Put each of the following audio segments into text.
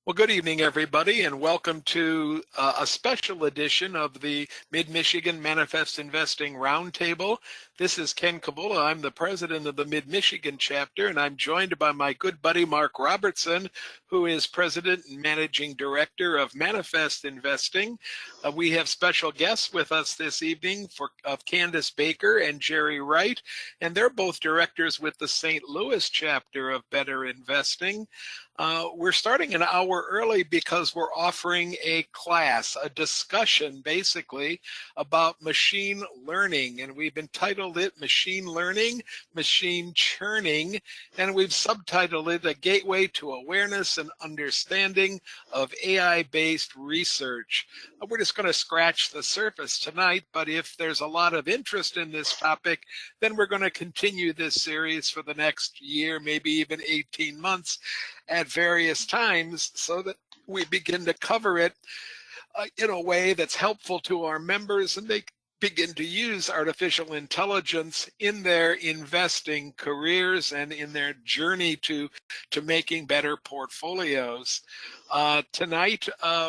Well, good evening, everybody, and welcome to a special edition of the Mid-Michigan Manifest Investing Roundtable. This is Ken Kavula. I'm the president of the Mid-Michigan chapter, and I'm joined by my good buddy, Mark Robertson, who is president and managing director of Manifest Investing. We have special guests with us this evening of Candace Baker and Jerry Wright, and they're both directors with the St. Louis chapter of Better Investing. We're starting an hour early because we're offering a class, a discussion basically about machine learning, and we've entitled it Machine Learning, Machine Churning, and we've subtitled it A Gateway to Awareness and Understanding of AI-Based Research. We're just going to scratch the surface tonight, but if there's a lot of interest in this topic, then we're going to continue this series for the next year, maybe even 18 months at various times so that we begin to cover it in a way that's helpful to our members and they begin to use artificial intelligence in their investing careers and in their journey to making better portfolios. Tonight,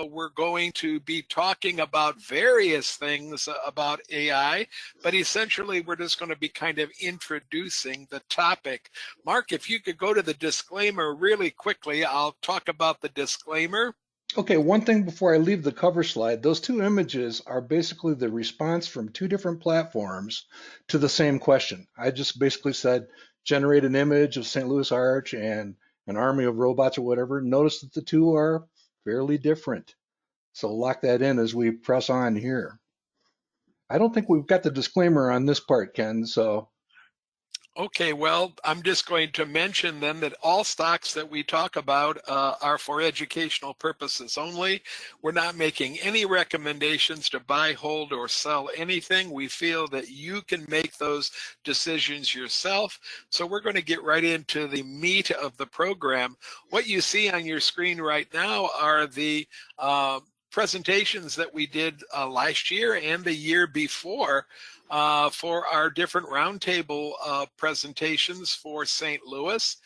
we're going to be talking about various things about AI, but essentially we're just going to be kind of introducing the topic. Mark, if you could go to the disclaimer really quickly, I'll talk about the disclaimer. Okay, one thing before I leave the cover slide, those two images are basically the response from two different platforms to the same question. I just basically said, generate an image of St. Louis Arch and an army of robots or whatever. Notice that the two are fairly different. So lock that in as we press on here. I don't think we've got the disclaimer on this part, Ken, so. Okay, well, I'm just going to mention then that all stocks that we talk about are for educational purposes only. We're not making any recommendations to buy, hold, or sell anything. We feel that you can make those decisions yourself. So we're going to get right into the meat of the program. What you see on your screen right now are the presentations that we did last year and the year before for our different roundtable presentations for St. Louis.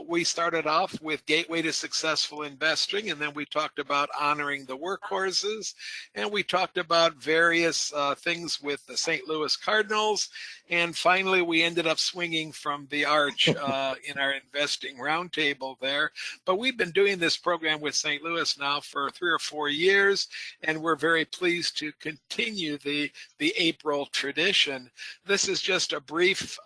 We started off with Gateway to Successful Investing, and then we talked about honoring the workhorses, and we talked about various things with the St. Louis Cardinals, and finally we ended up swinging from the arch in our investing roundtable there. But we've been doing this program with St. Louis now for 3 or 4 years, and we're very pleased to continue the April tradition. This is just a brief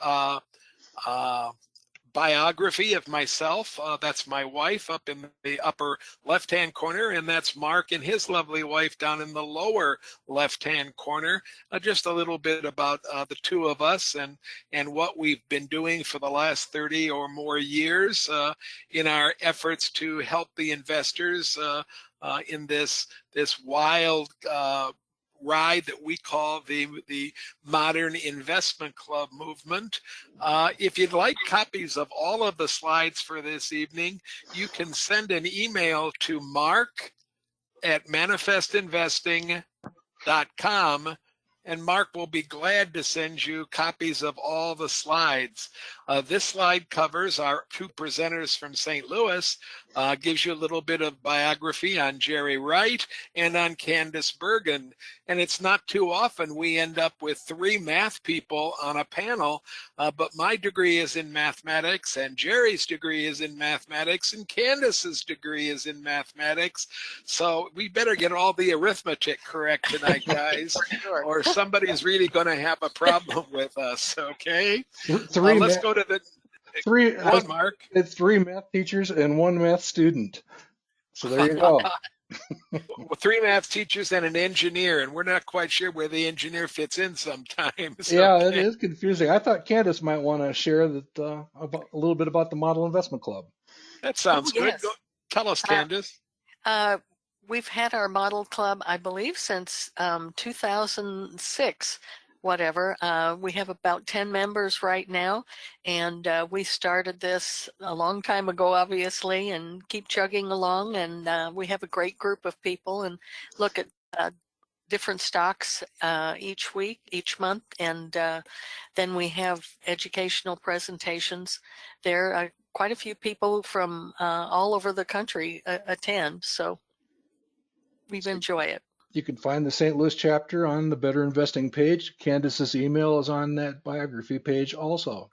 biography of myself. That's my wife up in the upper left-hand corner, and that's Mark and his lovely wife down in the lower left-hand corner. Just a little bit about the two of us and what we've been doing for the last 30 or more years in our efforts to help the investors in this wild ride that we call the Modern Investment Club movement. If you'd like copies of all of the slides for this evening, you can send an email to mark@manifestinvesting.com, and Mark will be glad to send you copies of all the slides. This slide covers our two presenters from St. Louis, gives you a little bit of biography on Jerry Wright and on Candace Bergen. And it's not too often we end up with 3 math people on a panel, but my degree is in mathematics, and Jerry's degree is in mathematics, and Candace's degree is in mathematics. So we better get all the arithmetic correct tonight, guys, sure. Or somebody's really going to have a problem with us, okay? Let's go to the one, Mark. It's 3 math teachers and 1 math student. So there you go. 3 math teachers and an engineer, and we're not quite sure where the engineer fits in sometimes. Yeah, okay. It is confusing. I thought Candace might want to share that about a little bit about the Model Investment Club. That sounds good. Yes. Tell us, Candace. We've had our Model Club, I believe, since 2006. Whatever. We have about 10 members right now, and we started this a long time ago, obviously, and keep chugging along, and we have a great group of people and look at different stocks each week, each month, and then we have educational presentations there. quite a few people from all over the country attend, so we enjoy it. You can find the St. Louis chapter on the Better Investing page. Candace's email is on that biography page also.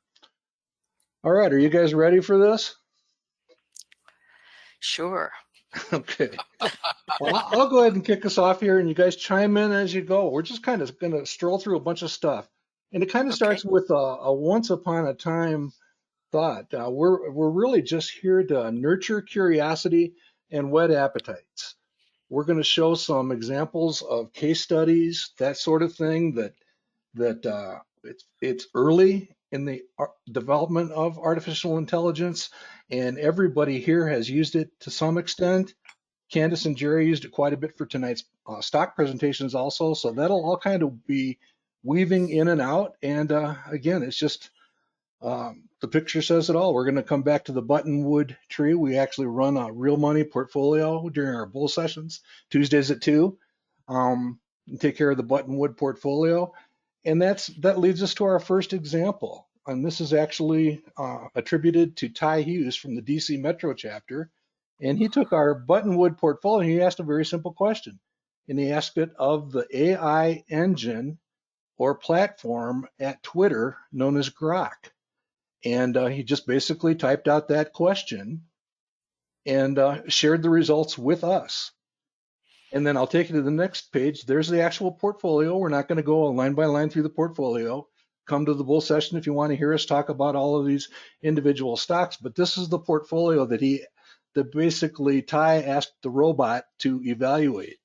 All right, are you guys ready for this? Sure. Okay. Well, I'll go ahead and kick us off here, and you guys chime in as you go. We're just kind of going to stroll through a bunch of stuff, and it kind of starts with a once upon a time thought. We're really just here to nurture curiosity and whet appetites. We're going to show some examples of case studies, that sort of thing. It's early in the development of artificial intelligence, and everybody here has used it to some extent. Candace and Jerry used it quite a bit for tonight's stock presentations also, so that'll all kind of be weaving in and out. And again, it's just the picture says it all. We're going to come back to the buttonwood tree. We actually run a real money portfolio during our bull sessions, Tuesdays at 2. Take care of the buttonwood portfolio. And that leads us to our first example. And this is actually attributed to Ty Hughes from the DC Metro chapter. And he took our buttonwood portfolio and he asked a very simple question. And he asked it of the AI engine or platform at Twitter known as Grok. And he just basically typed out that question and shared the results with us. And then I'll take you to the next page. There's the actual portfolio. We're not going to go line by line through the portfolio. Come to the bull session if you want to hear us talk about all of these individual stocks. But this is the portfolio that basically Ty asked the robot to evaluate.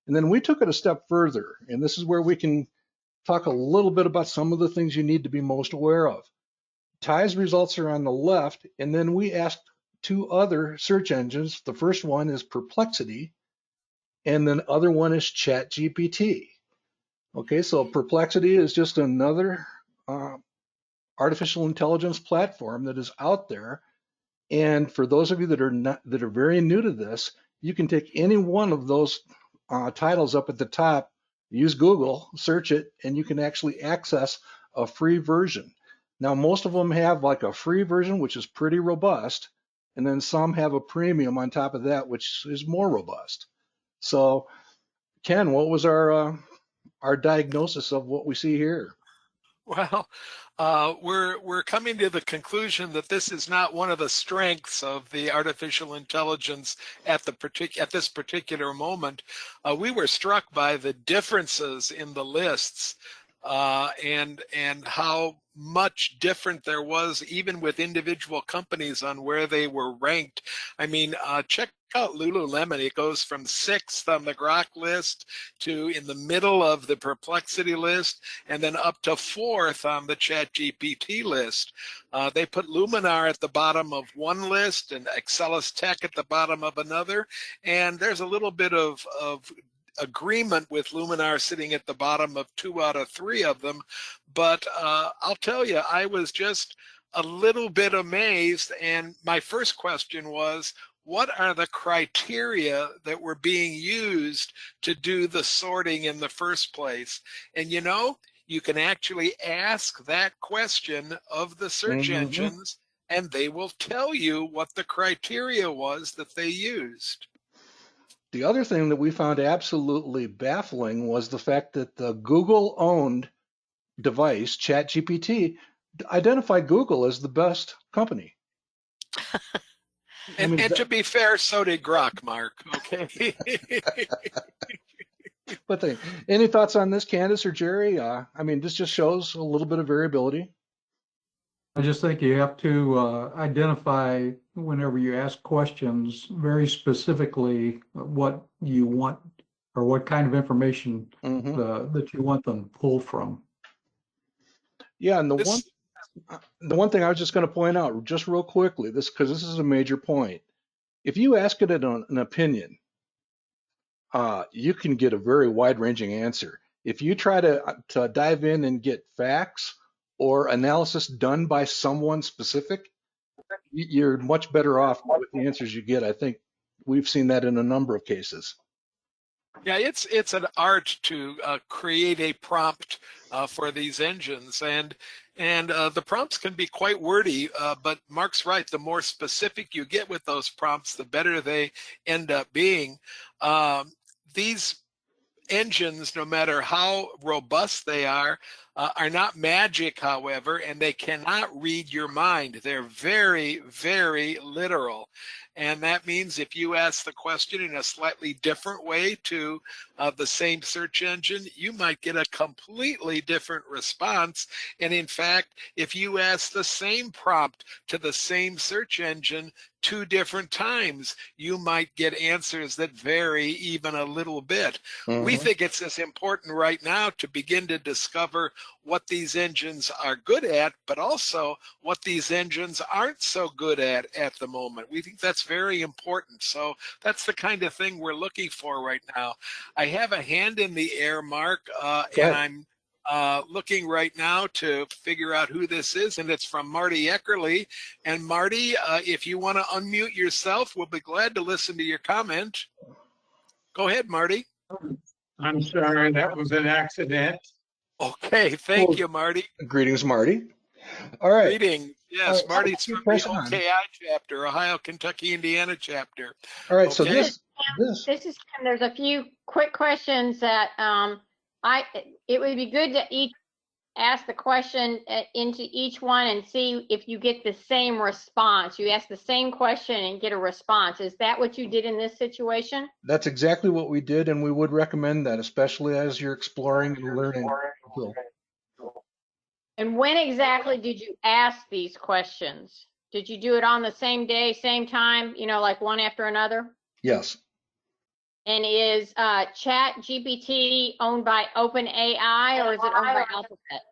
And then we took it a step further. And this is where we can talk a little bit about some of the things you need to be most aware of. Ty's results are on the left, and then we asked 2 other search engines. The first one is Perplexity, and then the other one is ChatGPT. Okay, so Perplexity is just another artificial intelligence platform that is out there. And for those of you that are very new to this, you can take any one of those titles up at the top, use Google, search it, and you can actually access a free version. Now, most of them have like a free version, which is pretty robust, and then some have a premium on top of that, which is more robust. So, Ken, what was our diagnosis of what we see here? Well, we're coming to the conclusion that this is not one of the strengths of the artificial intelligence at this particular moment. We were struck by the differences in the lists and how much different there was even with individual companies on where they were ranked. I mean, check out Lululemon. It goes from 6th on the Grok list to in the middle of the Perplexity list, and then up to 4th on the ChatGPT list. They put Luminar at the bottom of one list and Axcelis Tech at the bottom of another, and there's a little bit of agreement with Luminar sitting at the bottom of 2 out of 3 of them. But I'll tell you, I was just a little bit amazed. And my first question was, what are the criteria that were being used to do the sorting in the first place? And you know, you can actually ask that question of the search engines, and they will tell you what the criteria was that they used. The other thing that we found absolutely baffling was the fact that the Google-owned device, ChatGPT, identified Google as the best company. And to be fair, so did Grok, Mark. Okay. But any thoughts on this, Candace or Jerry? I mean, this just shows a little bit of variability. I just think you have to identify whenever you ask questions very specifically what you want or what kind of information that you want them to pull from. Yeah, and the one thing I was just going to point out just real quickly, because this is a major point. If you ask it an opinion, you can get a very wide-ranging answer. If you try to dive in and get facts or analysis done by someone specific, you're much better off with the answers you get. I think we've seen that in a number of cases. Yeah, it's an art to create a prompt for these engines, and And the prompts can be quite wordy, but Mark's right. The more specific you get with those prompts, the better they end up being. These engines, no matter how robust they are not magic, however, and they cannot read your mind. They're very, very literal. And that means if you ask the question in a slightly different way to the same search engine, you might get a completely different response. And in fact, if you ask the same prompt to the same search engine 2 different times, you might get answers that vary even a little bit. We think it's as important right now to begin to discover what these engines are good at, but also what these engines aren't so good at the moment. We think that's very important. So that's the kind of thing we're looking for right now. I have a hand in the air, Mark, and I'm looking right now to figure out who this is, and it's from Marty Eckerly. And Marty, if you want to unmute yourself, we'll be glad to listen to your comment. Go ahead, Marty. I'm sorry, that was an accident. Okay, thank you, Marty. Greetings, Marty. All right. Greetings. Yes, right, Marty's from the OKI chapter, Ohio, Kentucky, Indiana chapter. All right, okay. so this is Kim. There's a few quick questions that it would be good to ask the question into each one and see if you get the same response. You ask the same question and get a response. Is that what you did in this situation? That's exactly what we did, and we would recommend that, especially as you're exploring and learning. And when exactly did you ask these questions? Did you do it on the same day, same time, like one after another? Yes. And is ChatGPT owned by OpenAI or is it owned by Alphabet?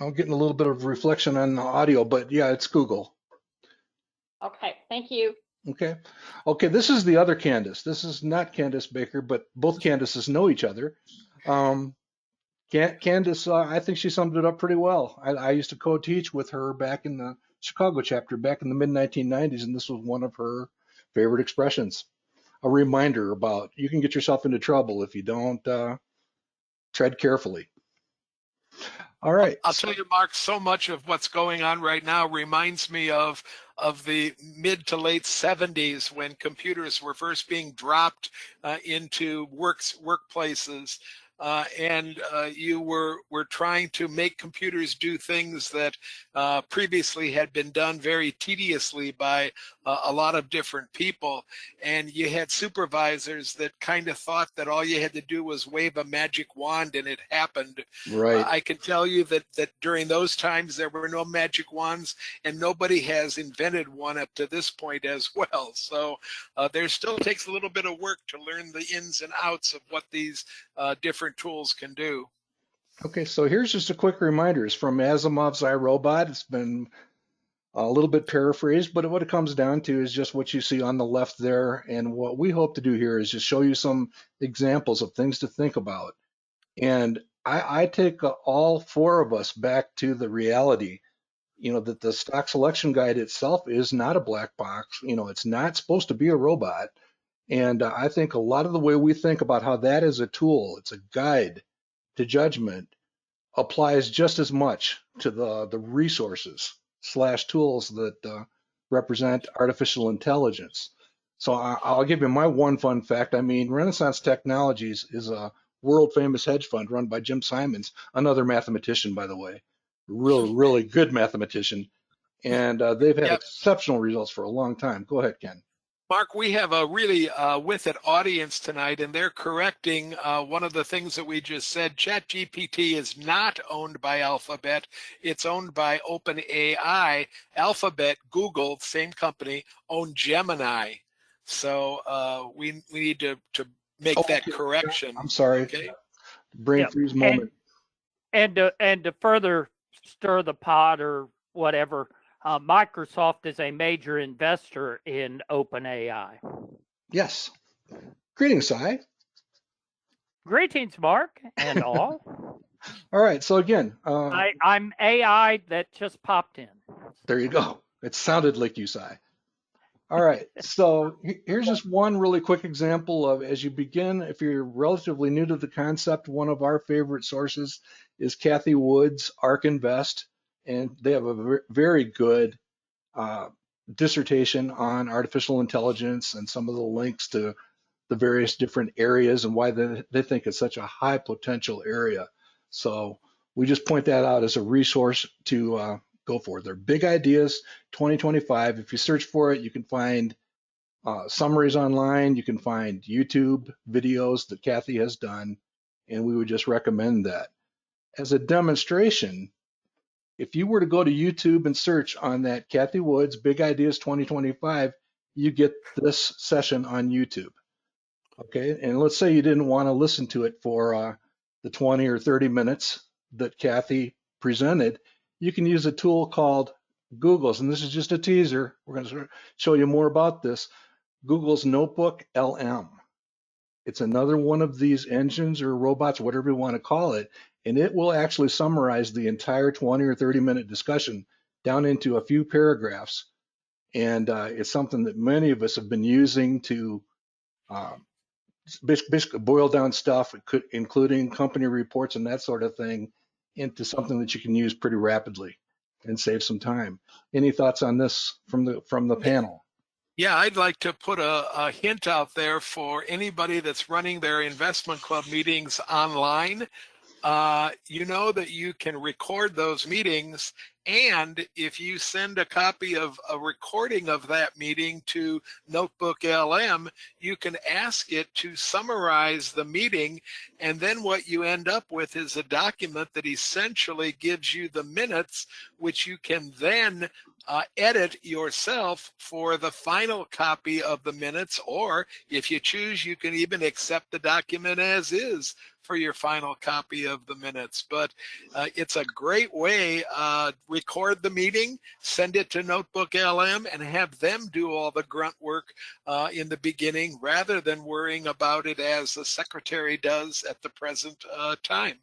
I'm getting a little bit of reflection on the audio, but yeah, it's Google. Okay, thank you. Okay, this is the other Candace. This is not Candace Baker, but both Candaces know each other. Candace, I think she summed it up pretty well. I used to co-teach with her back in the Chicago chapter back in the mid-1990s, and this was one of her favorite expressions. A reminder about you can get yourself into trouble if you don't tread carefully. All right. I'll tell you, Mark, so much of what's going on right now reminds me of the mid to late 70s when computers were first being dropped into workplaces. And you were trying to make computers do things that previously had been done very tediously by a lot of different people. And you had supervisors that kind of thought that all you had to do was wave a magic wand and it happened. Right. I can tell you that during those times there were no magic wands, and nobody has invented one up to this point as well. So there still takes a little bit of work to learn the ins and outs of what these different tools can do. Okay, so here's just a quick reminder. It's from Asimov's iRobot. It's been a little bit paraphrased, but what it comes down to is just what you see on the left there. And what we hope to do here is just show you some examples of things to think about. And I take all 4 of us back to the reality, that the stock selection guide itself is not a black box. It's not supposed to be a robot. And I think a lot of the way we think about how that is a tool, it's a guide to judgment, applies just as much to the resources / tools that represent artificial intelligence. So I'll give you my one fun fact. I mean, Renaissance Technologies is a world famous hedge fund run by Jim Simons, another mathematician, by the way, really, really good mathematician. And they've had exceptional results for a long time. Go ahead, Ken. Mark, we have a really with it audience tonight, and they're correcting one of the things that we just said. ChatGPT is not owned by Alphabet. It's owned by OpenAI. Alphabet, Google, same company, own Gemini. So we need to make that correction. I'm sorry. Okay. Brain freeze moment. And to further stir the pot or whatever, Microsoft is a major investor in OpenAI. Yes. Greetings, Cy. Greetings, Mark, and all. All right. So again, I'm AI that just popped in. There you go. It sounded like you, Cy. All right. So here's just one really quick example of, as you begin, if you're relatively new to the concept, one of our favorite sources is Kathy Wood's ARK Invest. and they have a very good dissertation on artificial intelligence and some of the links to the various different areas and why they think it's such a high potential area. So we just point that out as a resource to go for. They're big ideas, 2025. If you search for it, you can find summaries online. You can find YouTube videos that Kathy has done, and we would just recommend that. As a demonstration, if you were to go to YouTube and search on that Kathy Woods Big Ideas 2025, you get this session on YouTube. Okay, and let's say you didn't want to listen to it for the 20 or 30 minutes that Kathy presented, you can use a tool called Google's, and this is just a teaser. We're going to show you more about this. Google's Notebook LM. It's another one of these engines or robots, whatever you want to call it, and it will actually summarize the entire 20 or 30-minute discussion down into a few paragraphs. And it's something that many of us have been using to basically boil down stuff, including company reports and that sort of thing, into something that you can use pretty rapidly and save some time. Any thoughts on this from the panel? Yeah, I'd like to put a hint out there for anybody that's running their investment club meetings online. You know that you can record those meetings, and if you send a copy of a recording of that meeting to Notebook LM, you can ask it to summarize the meeting, and then what you end up with is a document that essentially gives you the minutes, which you can then edit yourself for the final copy of the minutes, or if you choose, you can even accept the document as is for your final copy of the minutes. But it's a great way. Record the meeting, send it to Notebook LM, and have them do all the grunt work in the beginning rather than worrying about it as the secretary does at the present time.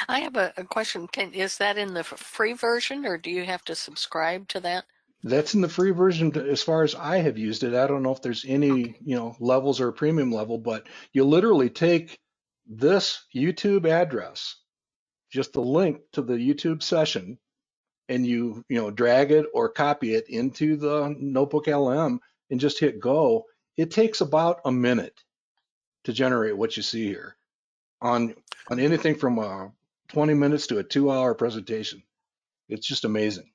I have a question. Is that in the free version, or do you have to subscribe to that? That's in the free version as far as I have used it. I don't know if there's any, levels or a premium level, but you literally take this YouTube address, just the link to the YouTube session, and you drag it or copy it into the Notebook LM and just hit go. It takes about a minute to generate what you see here on anything from 20 minutes to a 2-hour presentation. It's just amazing.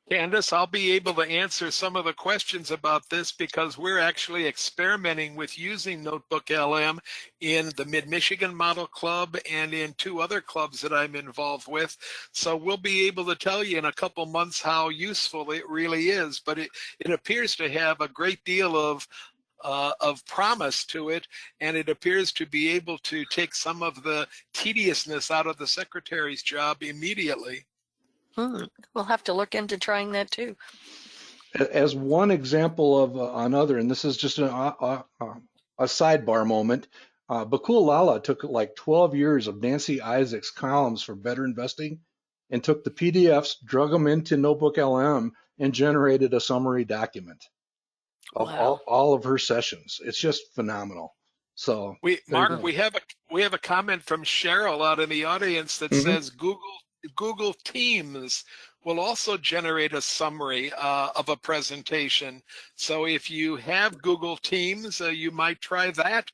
Candace, I'll be able to answer some of the questions about this because we're actually experimenting with using Notebook LM in the Mid-Michigan Model Club and in 2 other clubs that I'm involved with. So we'll be able to tell you in a couple months how useful it really is. But it appears to have a great deal of promise to it, and it appears to be able to take some of the tediousness out of the secretary's job immediately. We'll have to look into trying that too. As one example of another, and this is just a sidebar moment, Bakul Lala took like 12 years of Nancy Isaac's columns for Better Investing and took the PDFs, drug them into Notebook LM, and generated a summary document of all of her sessions. It's just phenomenal. So Mark, we have a comment from Cheryl out in the audience that says Google Teams will also generate a summary of a presentation. So if you have Google Teams, you might try that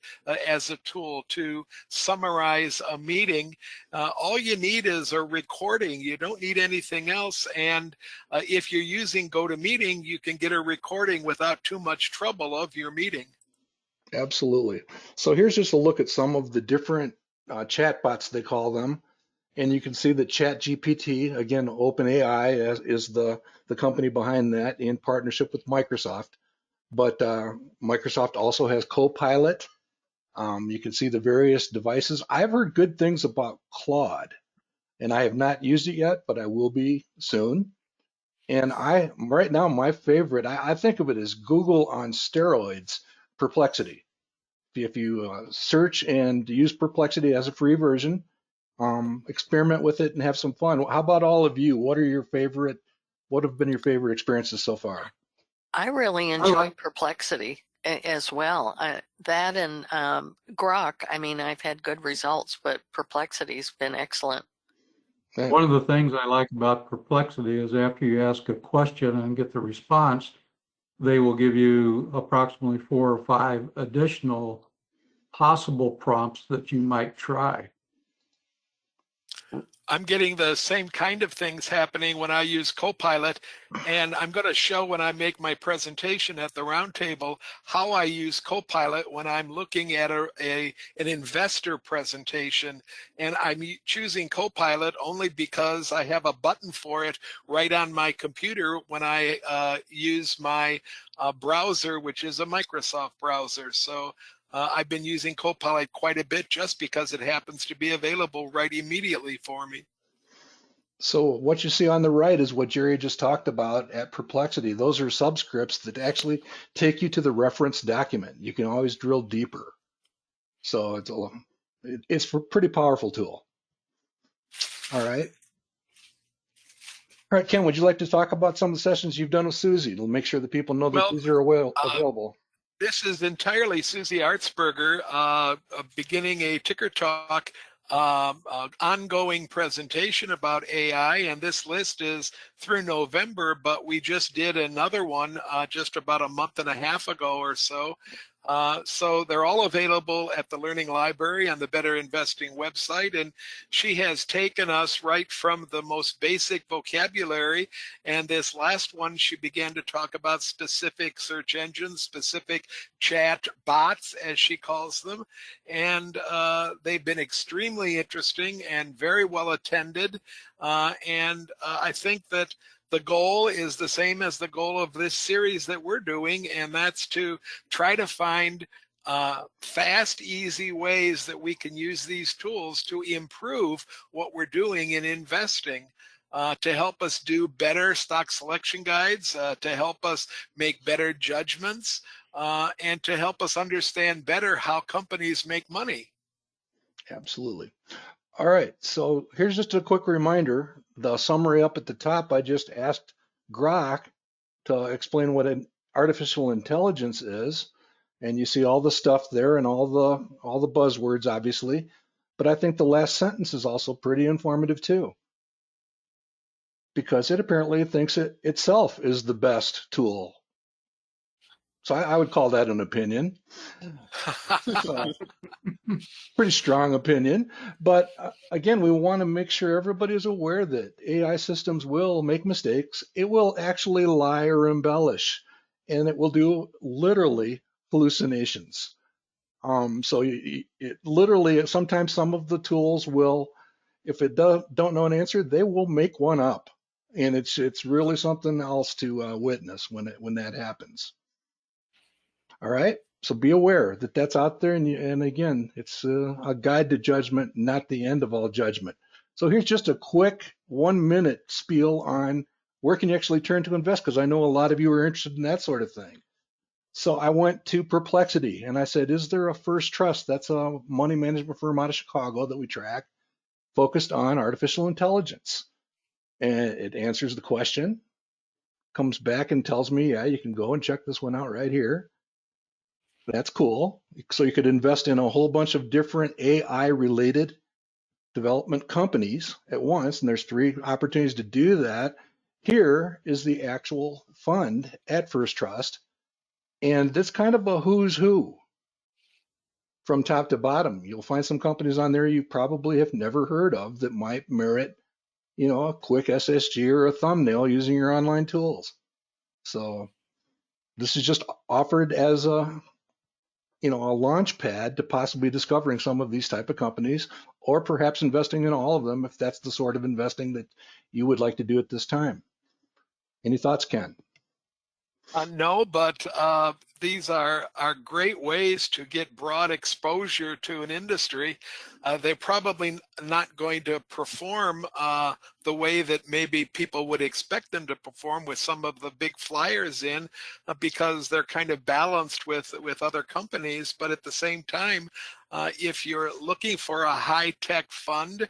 as a tool to summarize a meeting. All you need is a recording. You don't need anything else. And if you're using GoToMeeting, you can get a recording without too much trouble of your meeting. Absolutely. So here's just a look at some of the different chatbots, they call them. And you can see that ChatGPT, again, OpenAI is the company behind that in partnership with Microsoft. But Microsoft also has Copilot. You can see the various devices. I've heard good things about Claude, and I have not used it yet, but I will be soon. And right now, my favorite, I think of it as Google on steroids, Perplexity. If you search and use Perplexity as a free version, experiment with it and have some fun. How about all of you? What have been your favorite experiences so far? I really enjoy Perplexity as well. That and Grok, I mean, I've had good results, but Perplexity's been excellent. One of the things I like about Perplexity is after you ask a question and get the response, they will give you approximately 4 or 5 additional possible prompts that you might try. I'm getting the same kind of things happening when I use Copilot, and I'm going to show when I make my presentation at the roundtable how I use Copilot when I'm looking at an investor presentation, and I'm choosing Copilot only because I have a button for it right on my computer when I use my browser, which is a Microsoft browser. So I've been using Copilot quite a bit just because it happens to be available right immediately for me. So what you see on the right is what Jerry just talked about at Perplexity. Those are subscripts that actually take you to the reference document. You can always drill deeper. So it's a pretty powerful tool. All right. All right, Ken, would you like to talk about some of the sessions you've done with Susie to make sure that people know that these are available? This is entirely Susie Artsberger beginning a Ticker Talk ongoing presentation about AI, and this list is through November, but we just did another one just about a month and a half ago or so. So they're all available at the Learning Library on the Better Investing website, and she has taken us right from the most basic vocabulary, and this last one she began to talk about specific search engines, specific chat bots as she calls them, and they've been extremely interesting and very well attended, and I think that the goal is the same as the goal of this series that we're doing, and that's to try to find fast, easy ways that we can use these tools to improve what we're doing in investing, to help us do better stock selection guides, to help us make better judgments, and to help us understand better how companies make money. Absolutely. All right, so here's just a quick reminder. The summary up at the top, I just asked Grok to explain what an artificial intelligence is, and you see all the stuff there and all the buzzwords, obviously. But I think the last sentence is also pretty informative too, because it apparently thinks it itself is the best tool. So I would call that an opinion. So, pretty strong opinion. But again, we want to make sure everybody is aware that AI systems will make mistakes. It will actually lie or embellish, and it will do literally hallucinations. So it literally, sometimes some of the tools will, if it don't know an answer, they will make one up. And it's really something else to witness when that happens. All right. So be aware that that's out there, and again, it's a guide to judgment, not the end of all judgment. So here's just a quick 1-minute spiel on where can you actually turn to invest, because I know a lot of you are interested in that sort of thing. So I went to Perplexity and I said, is there a First Trust? That's a money management firm out of Chicago that we track, focused on artificial intelligence. And it answers the question, comes back and tells me, yeah, you can go and check this one out right here. That's cool. So you could invest in a whole bunch of different AI related development companies at once. And there's 3 opportunities to do that. Here is the actual fund at First Trust. And it's kind of a who's who from top to bottom. You'll find some companies on there you probably have never heard of that might merit, a quick SSG or a thumbnail using your online tools. So this is just offered as a launch pad to possibly discovering some of these type of companies, or perhaps investing in all of them if that's the sort of investing that you would like to do at this time. Any thoughts, Ken? No, but these are great ways to get broad exposure to an industry. They're probably not going to perform the way that maybe people would expect them to perform with some of the big flyers in, because they're kind of balanced with other companies. But at the same time, if you're looking for a high-tech fund,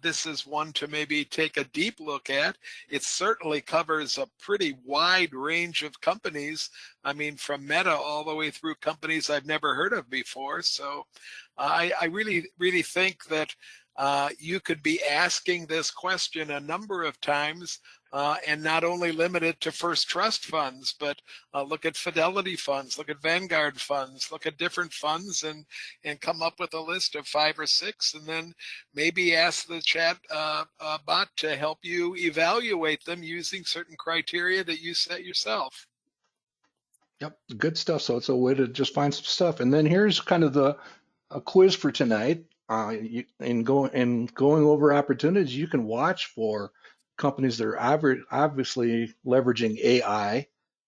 this is one to maybe take a deep look at. It certainly covers a pretty wide range of companies. I mean, from Meta all the way through companies I've never heard of before. So I really think that you could be asking this question a number of times and not only limit it to first trust funds, but look at Fidelity funds, look at Vanguard funds, look at different funds and come up with a list of 5 or 6, and then maybe ask the chat bot to help you evaluate them using certain criteria that you set yourself. Yep, good stuff. So it's a way to just find some stuff. And then here's kind of a quiz for tonight. In going over opportunities, you can watch for companies that are obviously leveraging AI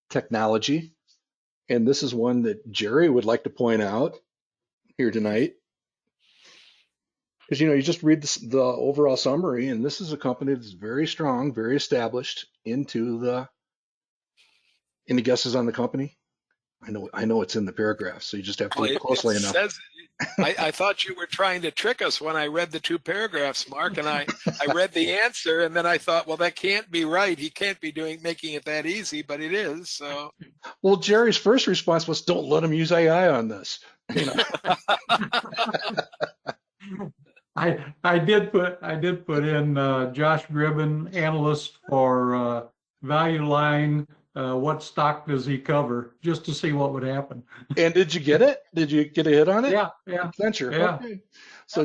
technology. And this is one that Jerry would like to point out here tonight. Because, you just read the overall summary, and this is a company that's very strong, very established into any guesses on the company? I know it's in the paragraph, so you just have to look closely enough. I thought you were trying to trick us when I read the 2 paragraphs, Mark, and I read the answer, and then I thought, well, that can't be right. He can't be making it that easy, but it is. So, well, Jerry's first response was, "Don't let him use AI on this." I did put in Josh Gribben, analyst for Value Line. What stock does he cover? Just to see what would happen. And did you get it? Did you get a hit on it? Yeah. Accenture. Yeah. Okay. So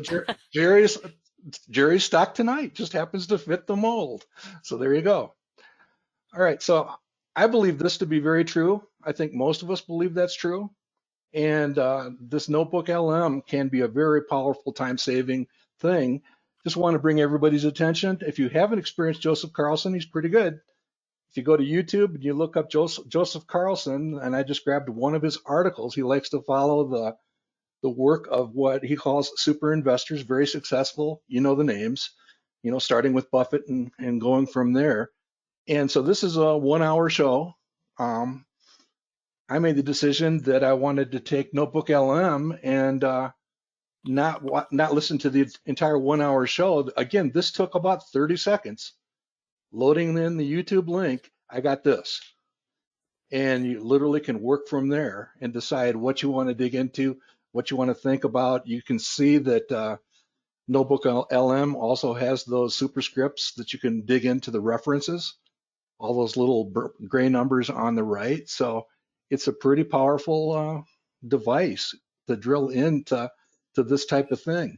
Jerry's stock tonight just happens to fit the mold. So there you go. All right. So I believe this to be very true. I think most of us believe that's true. And this notebook LM can be a very powerful time-saving thing. Just want to bring everybody's attention. If you haven't experienced Joseph Carlson, he's pretty good. If you go to YouTube and you look up Joseph Carlson, and I just grabbed one of his articles, he likes to follow the work of what he calls super investors, very successful. You know the names, starting with Buffett and going from there. And so this is a 1-hour show. I made the decision that I wanted to take Notebook LM and not listen to the entire 1-hour show. Again, this took about 30 seconds. Loading in the YouTube link, I got this. And you literally can work from there and decide what you want to dig into, what you want to think about. You can see that Notebook LM also has those superscripts that you can dig into the references, all those little gray numbers on the right. So it's a pretty powerful device to drill into this type of thing.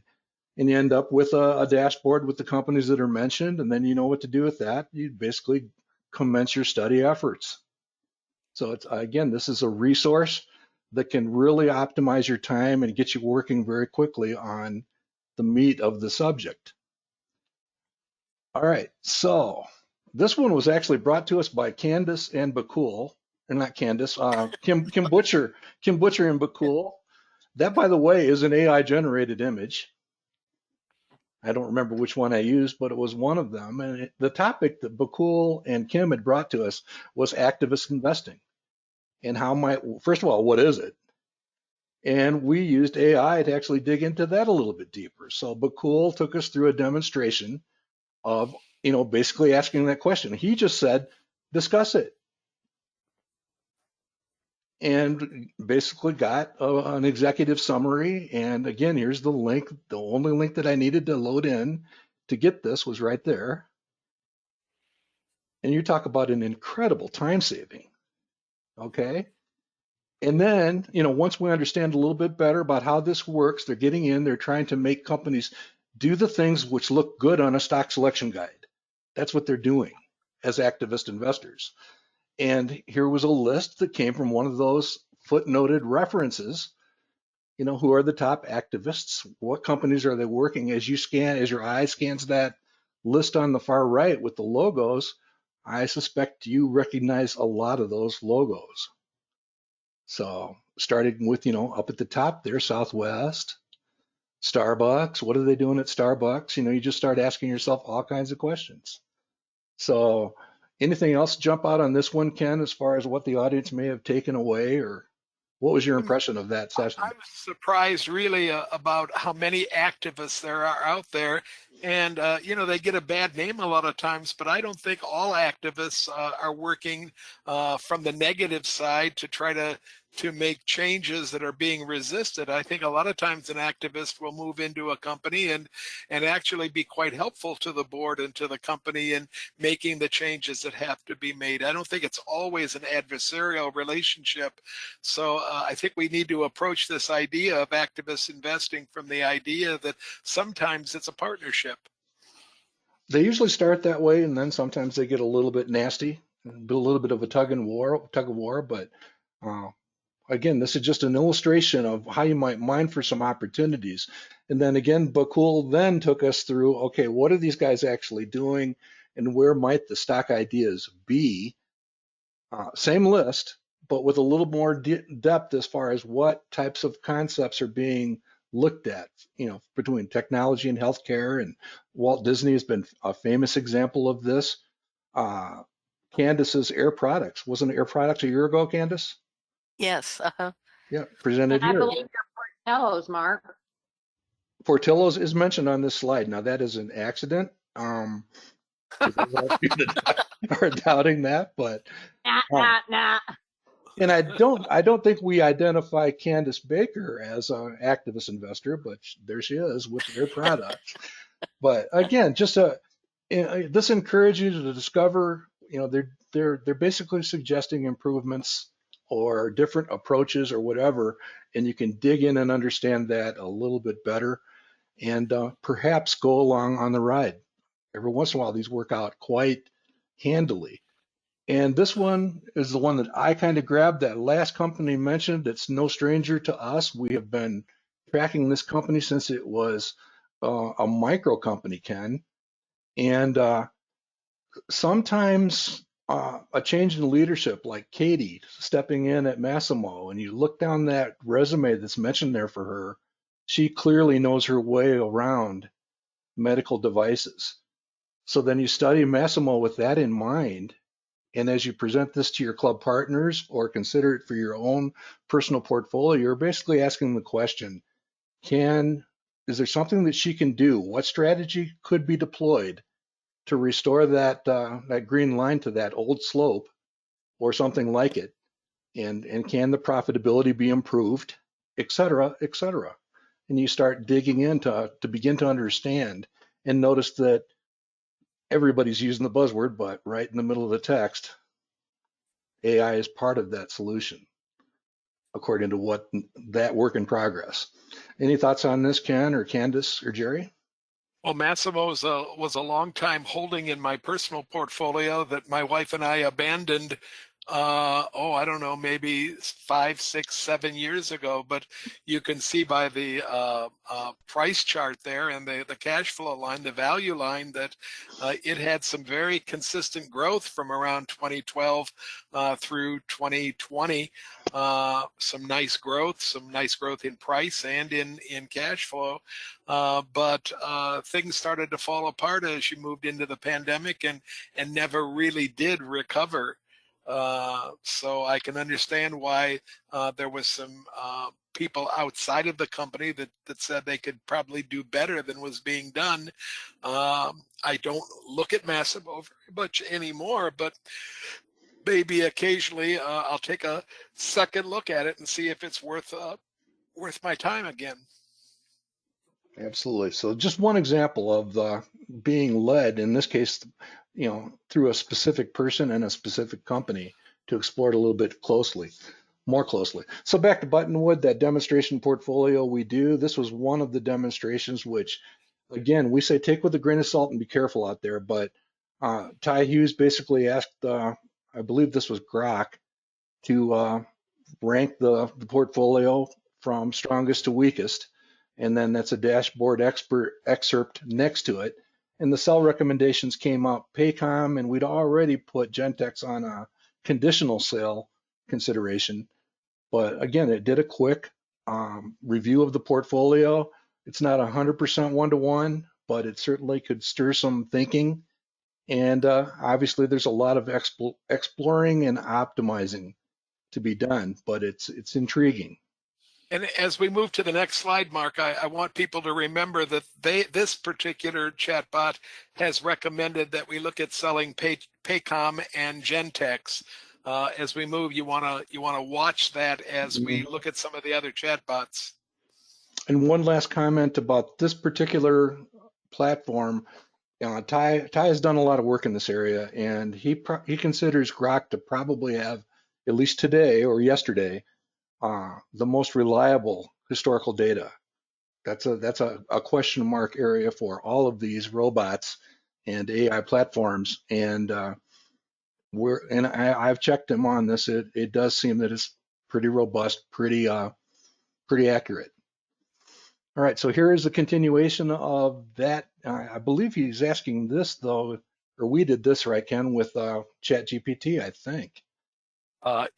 And you end up with a dashboard with the companies that are mentioned, and then you know what to do with that. You basically commence your study efforts. So again, this is a resource that can really optimize your time and get you working very quickly on the meat of the subject. All right, so this one was actually brought to us by Candace and Bakul, or not Candace, Kim Butcher and Bakul. That, by the way, is an AI generated image. I don't remember which one I used, but it was one of them. And the topic that Bakul and Kim had brought to us was activist investing. And first of all, what is it? And we used AI to actually dig into that a little bit deeper. So Bakul took us through a demonstration of, basically asking that question. He just said, discuss it. And basically got an executive summary. And again, here's the link. The only link that I needed to load in to get this was right there. And you talk about an incredible time saving. Okay. And then, once we understand a little bit better about how this works, they're getting in, they're trying to make companies do the things which look good on a stock selection guide. That's what they're doing as activist investors. And here was a list that came from one of those footnoted references. Who are the top activists? What companies are they working? As your eye scans that list on the far right with the logos, I suspect you recognize a lot of those logos. So starting with, up at the top there, Southwest, Starbucks. What are they doing at Starbucks? You just start asking yourself all kinds of questions. So anything else jump out on this one, Ken, as far as what the audience may have taken away, or what was your impression of that session? I was surprised really about how many activists there are out there. And, they get a bad name a lot of times, but I don't think all activists are working from the negative side to try to to make changes that are being resisted. I think a lot of times an activist will move into a company and actually be quite helpful to the board and to the company in making the changes that have to be made. I don't think it's always an adversarial relationship. So I think we need to approach this idea of activist investing from the idea that sometimes it's a partnership. They usually start that way, and then sometimes they get a little bit nasty, a little bit of a tug of war. But again, this is just an illustration of how you might mine for some opportunities. And then again, Bakul then took us through, okay, what are these guys actually doing, and where might the stock ideas be? Same list, but with a little more depth as far as what types of concepts are being looked at, between technology and healthcare. And Walt Disney has been a famous example of this. Candace's Air Products. Wasn't it Air Products a year ago, Candace? Yes. Yeah, presented I here. believe you're Portillo's, Mark. Portillo's is mentioned on this slide. Now that is an accident. For those of you that are doubting that, but Nah. and I don't think we identify Candace Baker as an activist investor, but there she is with their products. But again, this encourages you to discover, they're basically suggesting improvements or different approaches or whatever, and you can dig in and understand that a little bit better, and perhaps go along on the ride. Every once in a while, these work out quite handily. And this one is the one that I kind of grabbed. That last company mentioned, it's no stranger to us. We have been tracking this company since it was a micro company, Ken. And sometimes a change in leadership, like Katie stepping in at Massimo, and you look down that resume that's mentioned there for her, she clearly knows her way around medical devices. So then you study Massimo with that in mind. And as you present this to your club partners or consider it for your own personal portfolio, you're basically asking the question, is there something that she can do? What strategy could be deployed to restore that green line to that old slope or something like it? And can the profitability be improved, et cetera, et cetera? And you start digging in to begin to understand and notice that everybody's using the buzzword, but right in the middle of the text, AI is part of that solution, according to what that work in progress. Any thoughts on this, Ken or Candace or Jerry? Well, Massimo was a long time holding in my personal portfolio that my wife and I abandoned. I don't know, maybe 5, 6, 7 years ago. But you can see by the price chart there and the cash flow line, the value line, that it had some very consistent growth from around 2012 through 2020. Some nice growth in price and in cash flow. But things started to fall apart as you moved into the pandemic and never really did recover. So I can understand why there was some people outside of the company that said they could probably do better than was being done. I don't look at Massimo very much anymore, but maybe occasionally I'll take a second look at it and see if it's worth my time again. Absolutely. So just one example of being led, in this case, through a specific person and a specific company, to explore it a little bit more closely. So back to Buttonwood, that demonstration portfolio we do, this was one of the demonstrations which, again, we say take with a grain of salt and be careful out there. But Ty Hughes basically asked, I believe this was Grok, to rank the portfolio from strongest to weakest. And then that's a dashboard excerpt next to it. And the sell recommendations came up, Paycom, and we'd already put Gentex on a conditional sale consideration. But again, it did a quick review of the portfolio. It's not 100% one-to-one, but it certainly could stir some thinking. And obviously, there's a lot of exploring and optimizing to be done, but it's intriguing. And as we move to the next slide, Mark, I want people to remember that this particular chatbot has recommended that we look at selling Paycom and Gentex. as we move, you want to watch that as we look at some of the other chatbots. And one last comment about this particular platform. Ty has done a lot of work in this area, and he considers Grok to probably have, at least today or yesterday, the most reliable historical data. That's a question mark area for all of these robots and AI platforms, and I've checked him on this. It does seem that it's pretty robust, pretty accurate. All right, so here is the continuation of that. I believe he's asking this though, or we did this right, Ken, with ChatGPT, I think.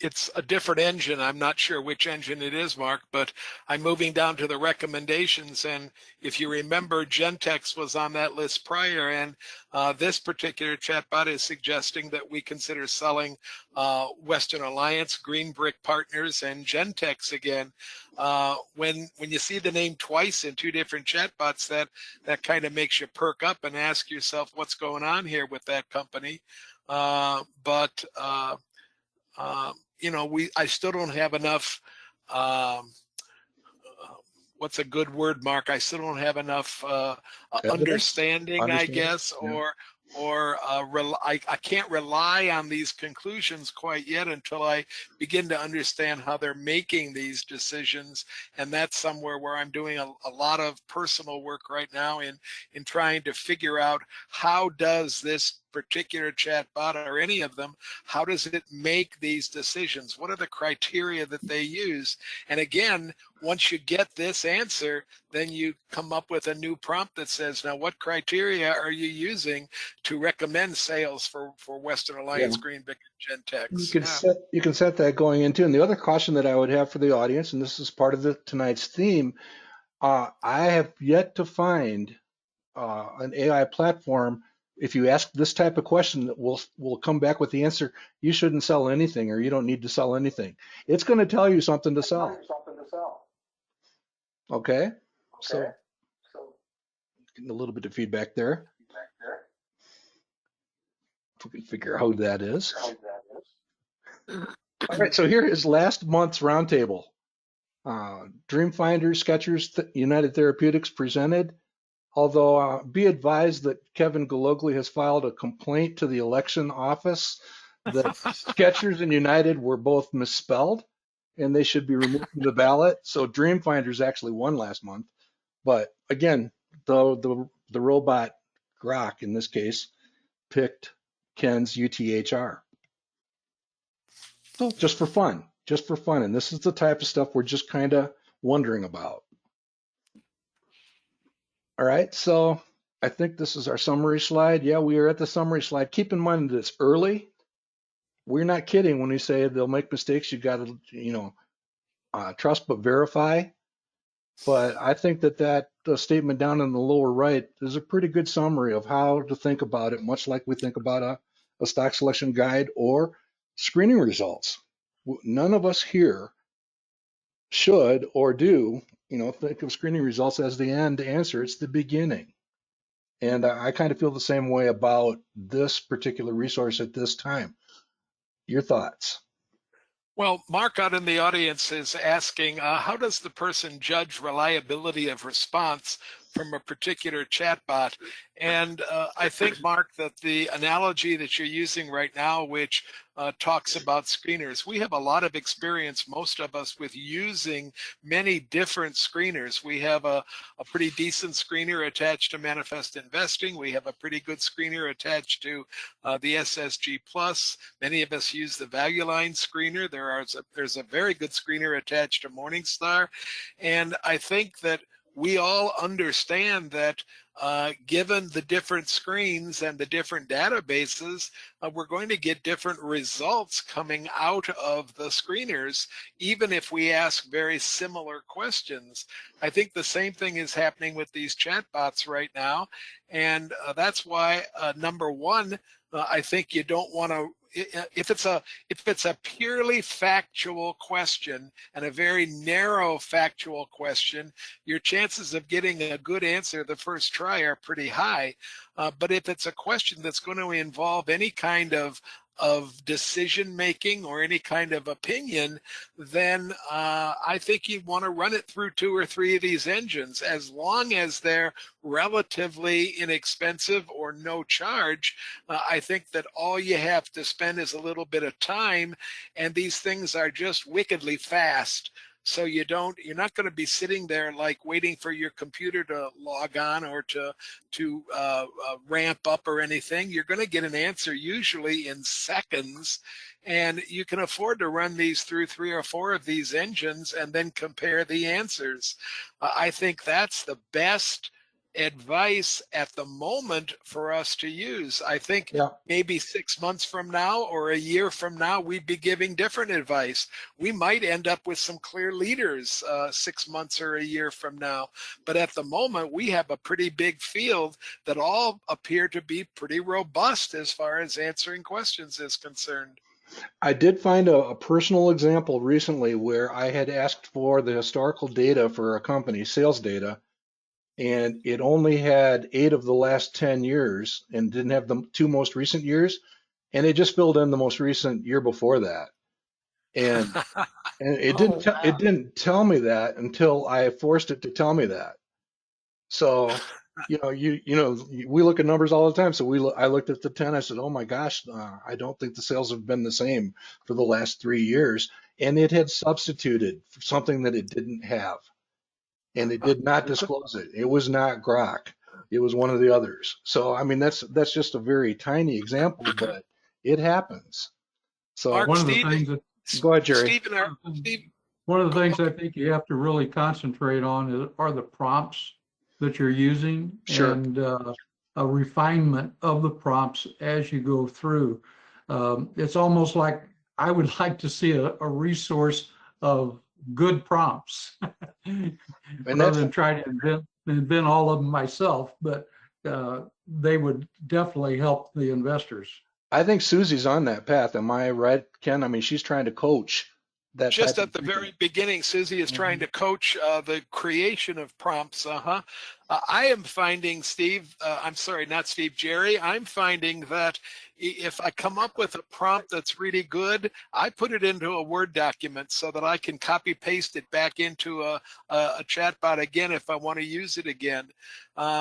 It's a different engine. I'm not sure which engine it is, Mark, but I'm moving down to the recommendations. And if you remember, Gentex was on that list prior, and this particular chatbot is suggesting that we consider selling Western Alliance, Green Brick Partners, and Gentex again. When you see the name twice in two different chatbots, that kind of makes you perk up and ask yourself what's going on here with that company. I still don't have enough, what's a good word, Mark? I still don't have enough understanding, I guess, yeah. I can't rely on these conclusions quite yet until I begin to understand how they're making these decisions. And that's somewhere where I'm doing a lot of personal work right now in trying to figure out how does this particular chatbot or any of them, how does it make these decisions? What are the criteria that they use? And again, once you get this answer, then you come up with a new prompt that says, now what criteria are you using to recommend sales for Western Alliance, Green Brick, and Gentex? You can set that going into. And the other caution that I would have for the audience, and this is part of tonight's theme, I have yet to find an AI platform. If you ask this type of question, that will come back with the answer, you shouldn't sell anything or you don't need to sell anything. It's going to tell you something to sell. Okay? So getting a little bit of feedback there. If we can figure out how that is. All right, so here is last month's roundtable. Dreamfinder, Skechers, United Therapeutics presented. Although be advised that Kevin Gologly has filed a complaint to the election office that Skechers and United were both misspelled and they should be removed from the ballot. So Dreamfinders actually won last month. But again, the robot Grok in this case picked Ken's UTHR. So just for fun. And this is the type of stuff we're just kind of wondering about. All right, so I think this is our summary slide. Yeah, we are at the summary slide. Keep in mind that it's early. We're not kidding when we say they'll make mistakes. You got to, trust but verify. But I think that statement down in the lower right is a pretty good summary of how to think about it, much like we think about a stock selection guide or screening results. None of us here should or do think of screening results as the end answer. It's the beginning. And I kind of feel the same way about this particular resource at this time. Your thoughts? Well, Mark out in the audience is asking, how does the person judge reliability of response from a particular chatbot? And I think, Mark, that the analogy that you're using right now, which talks about screeners, we have a lot of experience, most of us, with using many different screeners. We have a pretty decent screener attached to Manifest Investing. We have a pretty good screener attached to the SSG Plus. Many of us use the Value Line screener. There's a very good screener attached to Morningstar. And I think that we all understand that given the different screens and the different databases, we're going to get different results coming out of the screeners, even if we ask very similar questions. I think the same thing is happening with these chatbots right now. And that's why, number one, I think you don't want to, if it's a purely factual question and a very narrow factual question, your chances of getting a good answer the first try are pretty high. But if it's a question that's going to involve any kind of of decision making or any kind of opinion, then I think you'd want to run it through 2 or 3 of these engines. As long as they're relatively inexpensive or no charge, I think that all you have to spend is a little bit of time, and these things are just wickedly fast. So you're not going to be sitting there like waiting for your computer to log on or to ramp up or anything. You're going to get an answer usually in seconds, and you can afford to run these through 3 or 4 of these engines and then compare the answers. I think that's the best advice at the moment for us to use. I think maybe 6 months from now or a year from now, we'd be giving different advice. We might end up with some clear leaders 6 months or a year from now. But at the moment, we have a pretty big field that all appear to be pretty robust as far as answering questions is concerned. I did find a personal example recently where I had asked for the historical data for a company, sales data, and it only had 8 of the last 10 years and didn't have the 2 most recent years. And it just filled in the most recent year before that. And it didn't tell me that until I forced it to tell me that. So, we look at numbers all the time. So I looked at the 10. I said, oh my gosh, I don't think the sales have been the same for the last 3 years. And it had substituted for something that it didn't have. And it did not disclose it. It was not Grok. It was one of the others. So, I mean, that's just a very tiny example, but it happens. So Mark, one of the Steve, things that, go ahead, Jerry. Steve, one of the things I think you have to really concentrate on are the prompts that you're using, Sure. and a refinement of the prompts as you go through. It's almost like I would like to see a resource of good prompts rather than try to invent all of them myself, but they would definitely help the investors. I think Susie's on that path. Am I right, Ken? I mean, she's trying to coach that. Just at the very beginning, Susie is trying to coach the creation of prompts. I am finding, Steve, I'm sorry, not Steve, Jerry, I'm finding that if I come up with a prompt that's really good, I put it into a Word document so that I can copy paste it back into a chatbot again if I want to use it again.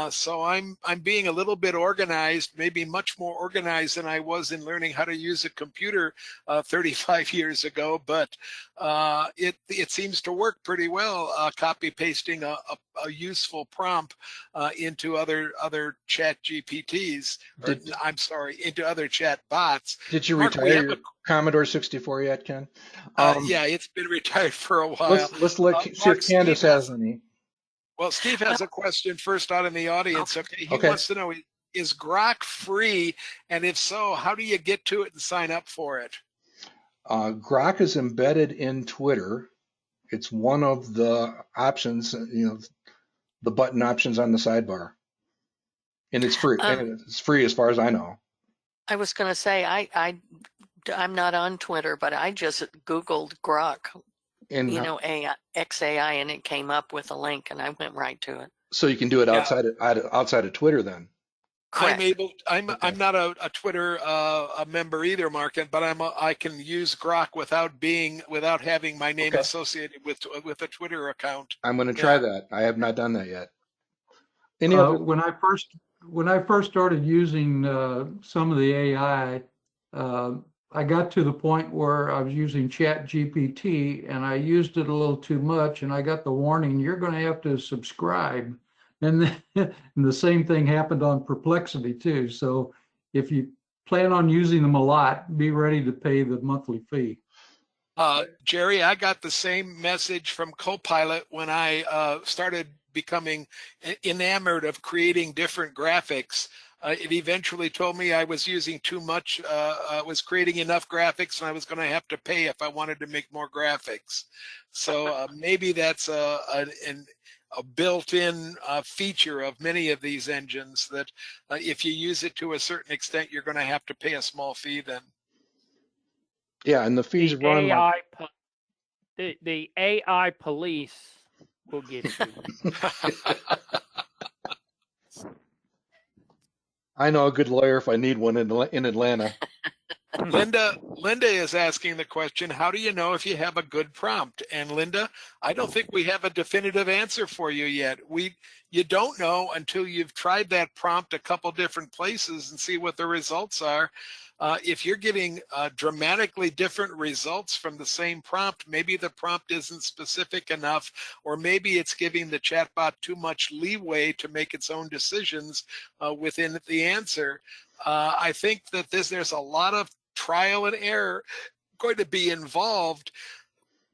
So I'm being a little bit organized, maybe much more organized than I was in learning how to use a computer 35 years ago, but it seems to work pretty well, copy pasting a useful prompt into other chat GPTs, into other chat bots. Did you Mark, retire your Commodore 64 yet, Ken? Yeah, it's been retired for a while. Let's see if Candace has any. Well, Steve has a question first out in the audience. Okay, he wants to know, is Grok free? And if so, how do you get to it and sign up for it? Grok is embedded in Twitter. It's one of the options, the button options on the sidebar. And it's free. And it's free as far as I know. I was going to say, I'm not on Twitter, but I just Googled Grok, XAI, and it came up with a link, and I went right to it. So you can do it outside of Twitter then. Correct. I'm not a Twitter a member either, Mark, but I can use Grok without having my name associated with a Twitter account. I'm going to try that. I have not done that yet. When I first started using some of the AI, I got to the point where I was using Chat GPT, and I used it a little too much, and I got the warning, you're going to have to subscribe. And the same thing happened on Perplexity too. So if you plan on using them a lot, be ready to pay the monthly fee. Jerry, I got the same message from Copilot when I started becoming enamored of creating different graphics. It eventually told me I was using too much, was creating enough graphics, and I was going to have to pay if I wanted to make more graphics. So maybe that's a built-in feature of many of these engines that if you use it to a certain extent, you're going to have to pay a small fee then. Yeah, and the fees run the AI police will get you. I know a good lawyer if I need one in Atlanta. Linda is asking the question, how do you know if you have a good prompt? And Linda, I don't think we have a definitive answer for you yet. You don't know until you've tried that prompt a couple different places and see what the results are. If you're getting dramatically different results from the same prompt, maybe the prompt isn't specific enough, or maybe it's giving the chatbot too much leeway to make its own decisions within the answer. I think that there's a lot of trial and error going to be involved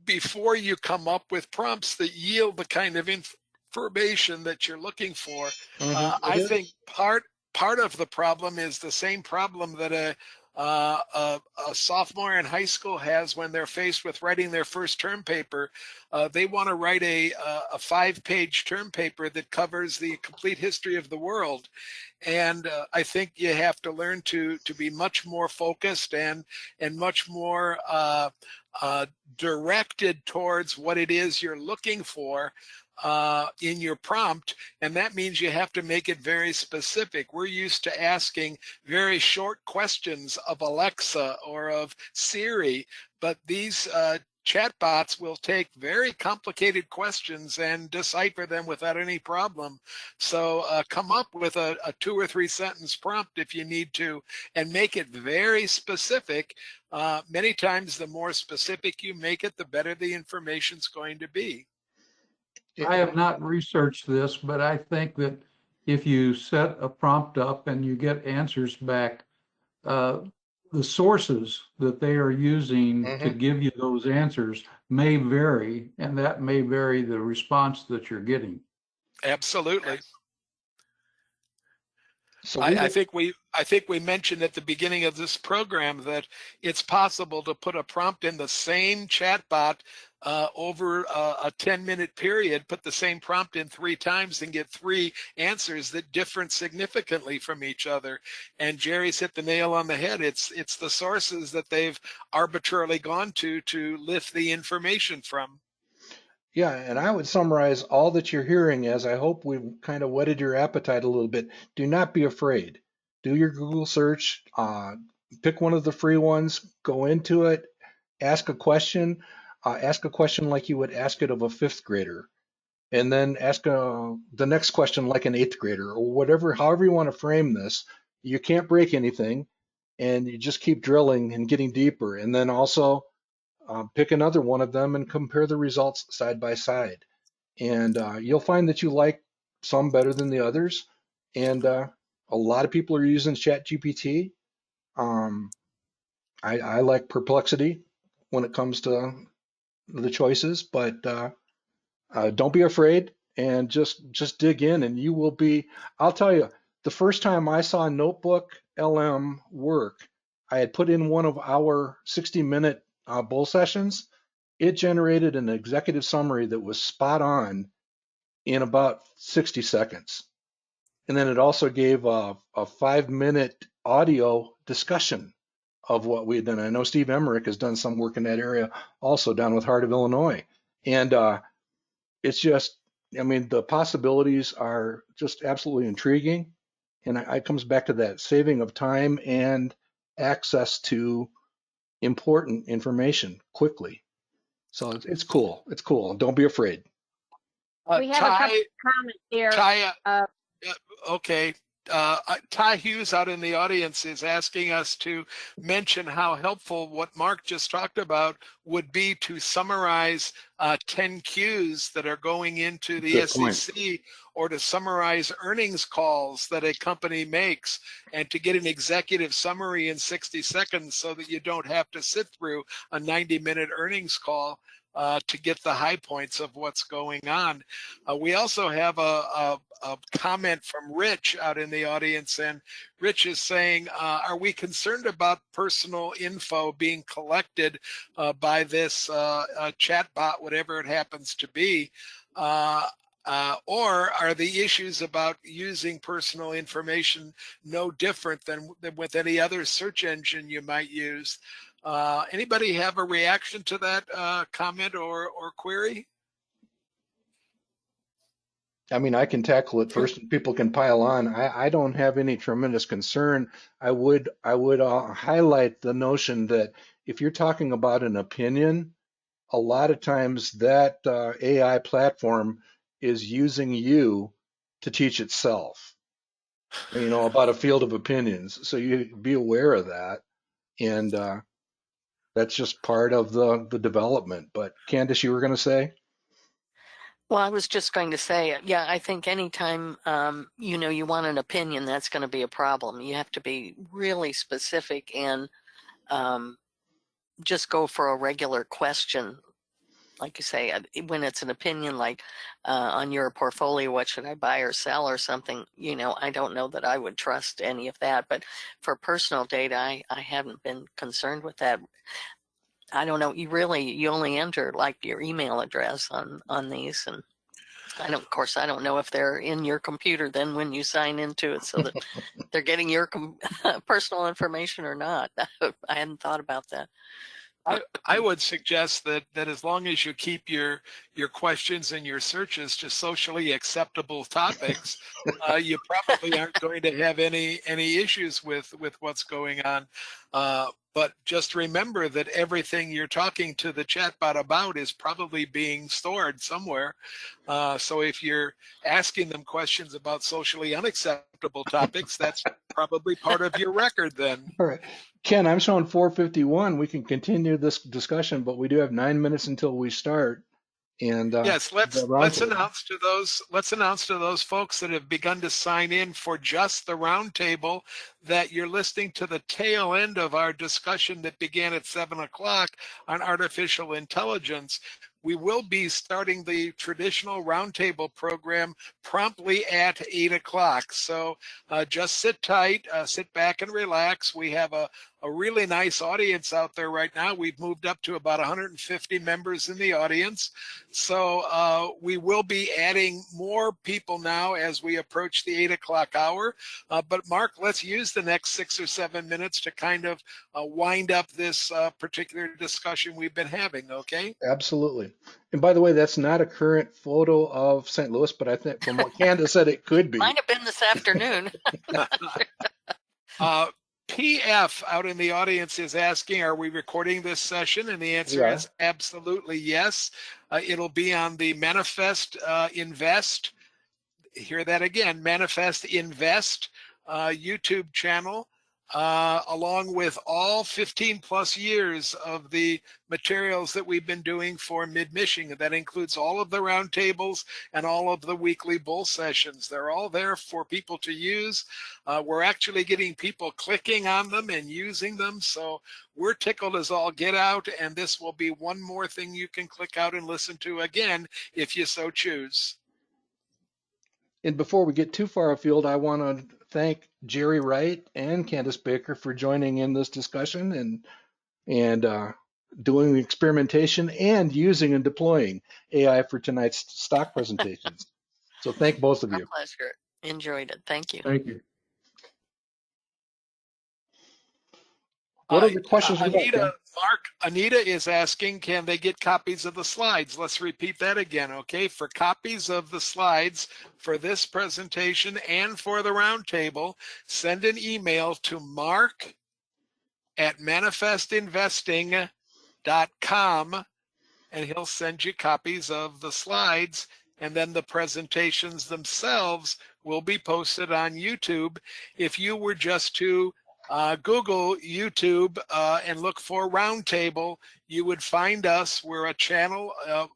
before you come up with prompts that yield the kind of information that you're looking for. I think part of the problem is the same problem that a sophomore in high school has when they're faced with writing their first term paper. They want to write a 5-page term paper that covers the complete history of the world. And I think you have to learn to be much more focused and much more directed towards what it is you're looking for in your prompt, and that means you have to make it very specific. We're used to asking very short questions of Alexa or of Siri, but these chatbots will take very complicated questions and decipher them without any problem. So come up with a 2 or 3 sentence prompt if you need to, and make it very specific. Many times the more specific you make it, the better the information's going to be. I have not researched this, but I think that if you set a prompt up and you get answers back, the sources that they are using to give you those answers may vary, and that may vary the response that you're getting. Absolutely. So I think we mentioned at the beginning of this program that it's possible to put a prompt in the same chatbot over a 10-minute period, put the same prompt in 3 times and get 3 answers that differ significantly from each other. And Jerry's hit the nail on the head. It's the sources that they've arbitrarily gone to lift the information from. Yeah, and I would summarize all that you're hearing as I hope we've kind of whetted your appetite a little bit. Do not be afraid. Do your Google search, pick one of the free ones, go into it, ask a question like you would ask it of a 5th grader, and then ask the next question like an 8th grader, or whatever, however you want to frame this. You can't break anything, and you just keep drilling and getting deeper, and then also pick another one of them and compare the results side by side. And you'll find that you like some better than the others. And a lot of people are using ChatGPT. I like Perplexity when it comes to the choices, but don't be afraid and just dig in, and you will be. I'll tell you, the first time I saw Notebook LM work, I had put in one of our 60-minute bull sessions. It generated an executive summary that was spot on in about 60 seconds. And then it also gave a 5-minute audio discussion of what we had done. I know Steve Emmerich has done some work in that area also down with Heart of Illinois. And it's just, I mean, the possibilities are just absolutely intriguing. And it comes back to that saving of time and access to important information quickly. So it's cool. It's cool. Don't be afraid. We have a couple of comments here. Okay. Ty Hughes out in the audience is asking us to mention how helpful what Mark just talked about would be to summarize 10 Qs that are going into the SEC, or to summarize earnings calls that a company makes, and to get an executive summary in 60 seconds so that you don't have to sit through a 90-minute earnings call to get the high points of what's going on. We also have a comment from Rich out in the audience, and Rich is saying, are we concerned about personal info being collected by this chatbot, whatever it happens to be? Or are the issues about using personal information no different than with any other search engine you might use? Anybody have a reaction to that comment or query? I mean, I can tackle it first and people can pile on. I don't have any tremendous concern. I would highlight the notion that if you're talking about an opinion, a lot of times that AI platform is using you to teach itself, about a field of opinions. So you be aware of that. And that's just part of the development. But Candace, you were going to say? Well, I was just going to say, yeah, I think anytime, you want an opinion, that's going to be a problem. You have to be really specific and just go for a regular question. Like you say, when it's an opinion, like on your portfolio, what should I buy or sell or something, I don't know that I would trust any of that. But for personal data, I haven't been concerned with that. I don't know. You only enter like your email address on these, and of course, I don't know if they're in your computer then when you sign into it, so that they're getting your personal information or not. I hadn't thought about that. I would suggest that as long as you keep your questions and your searches to socially acceptable topics, you probably aren't going to have any issues with what's going on. But just remember that everything you're talking to the chatbot about is probably being stored somewhere. So if you're asking them questions about socially unacceptable topics, that's probably part of your record then. All right. Ken, I'm showing 4:51. We can continue this discussion, but we do have 9 minutes until we start. And yes, let's announce to those folks that have begun to sign in for just the roundtable that you're listening to the tail end of our discussion that began at 7 o'clock on artificial intelligence. We will be starting the traditional roundtable program promptly at 8 o'clock. So just sit tight, sit back and relax. We have a really nice audience out there right now. We've moved up to about 150 members in the audience. So we will be adding more people now as we approach the 8 o'clock hour. But Mark, let's use the next 6 or 7 minutes to kind of wind up this particular discussion we've been having, okay? Absolutely. And by the way, that's not a current photo of St. Louis, but I think from what Candace said, it could be. Might have been this afternoon. PF out in the audience is asking, are we recording this session? And the answer is absolutely yes. It'll be on the Manifest Invest, hear that again, Manifest Invest YouTube channel, along with all 15 plus years of the materials that we've been doing for Mid-Michigan. That includes all of the roundtables and all of the weekly bull sessions. They're all there for people to use. We're actually getting people clicking on them and using them. So we're tickled as all get out. And this will be one more thing you can click out and listen to again if you so choose. And before we get too far afield, I want to thank Jerry Wright and Candace Baker for joining in this discussion and doing the experimentation and using and deploying AI for tonight's stock presentations. So thank both of you. My pleasure. Enjoyed it. Thank you. Thank you. What are the questions? Anita is asking, can they get copies of the slides? Let's repeat that again, okay? For copies of the slides for this presentation and for the roundtable, send an email to mark@manifestinvesting.com, and he'll send you copies of the slides, and then the presentations themselves will be posted on YouTube. If you were just to Google YouTube and look for Roundtable, you would find us. We're a channel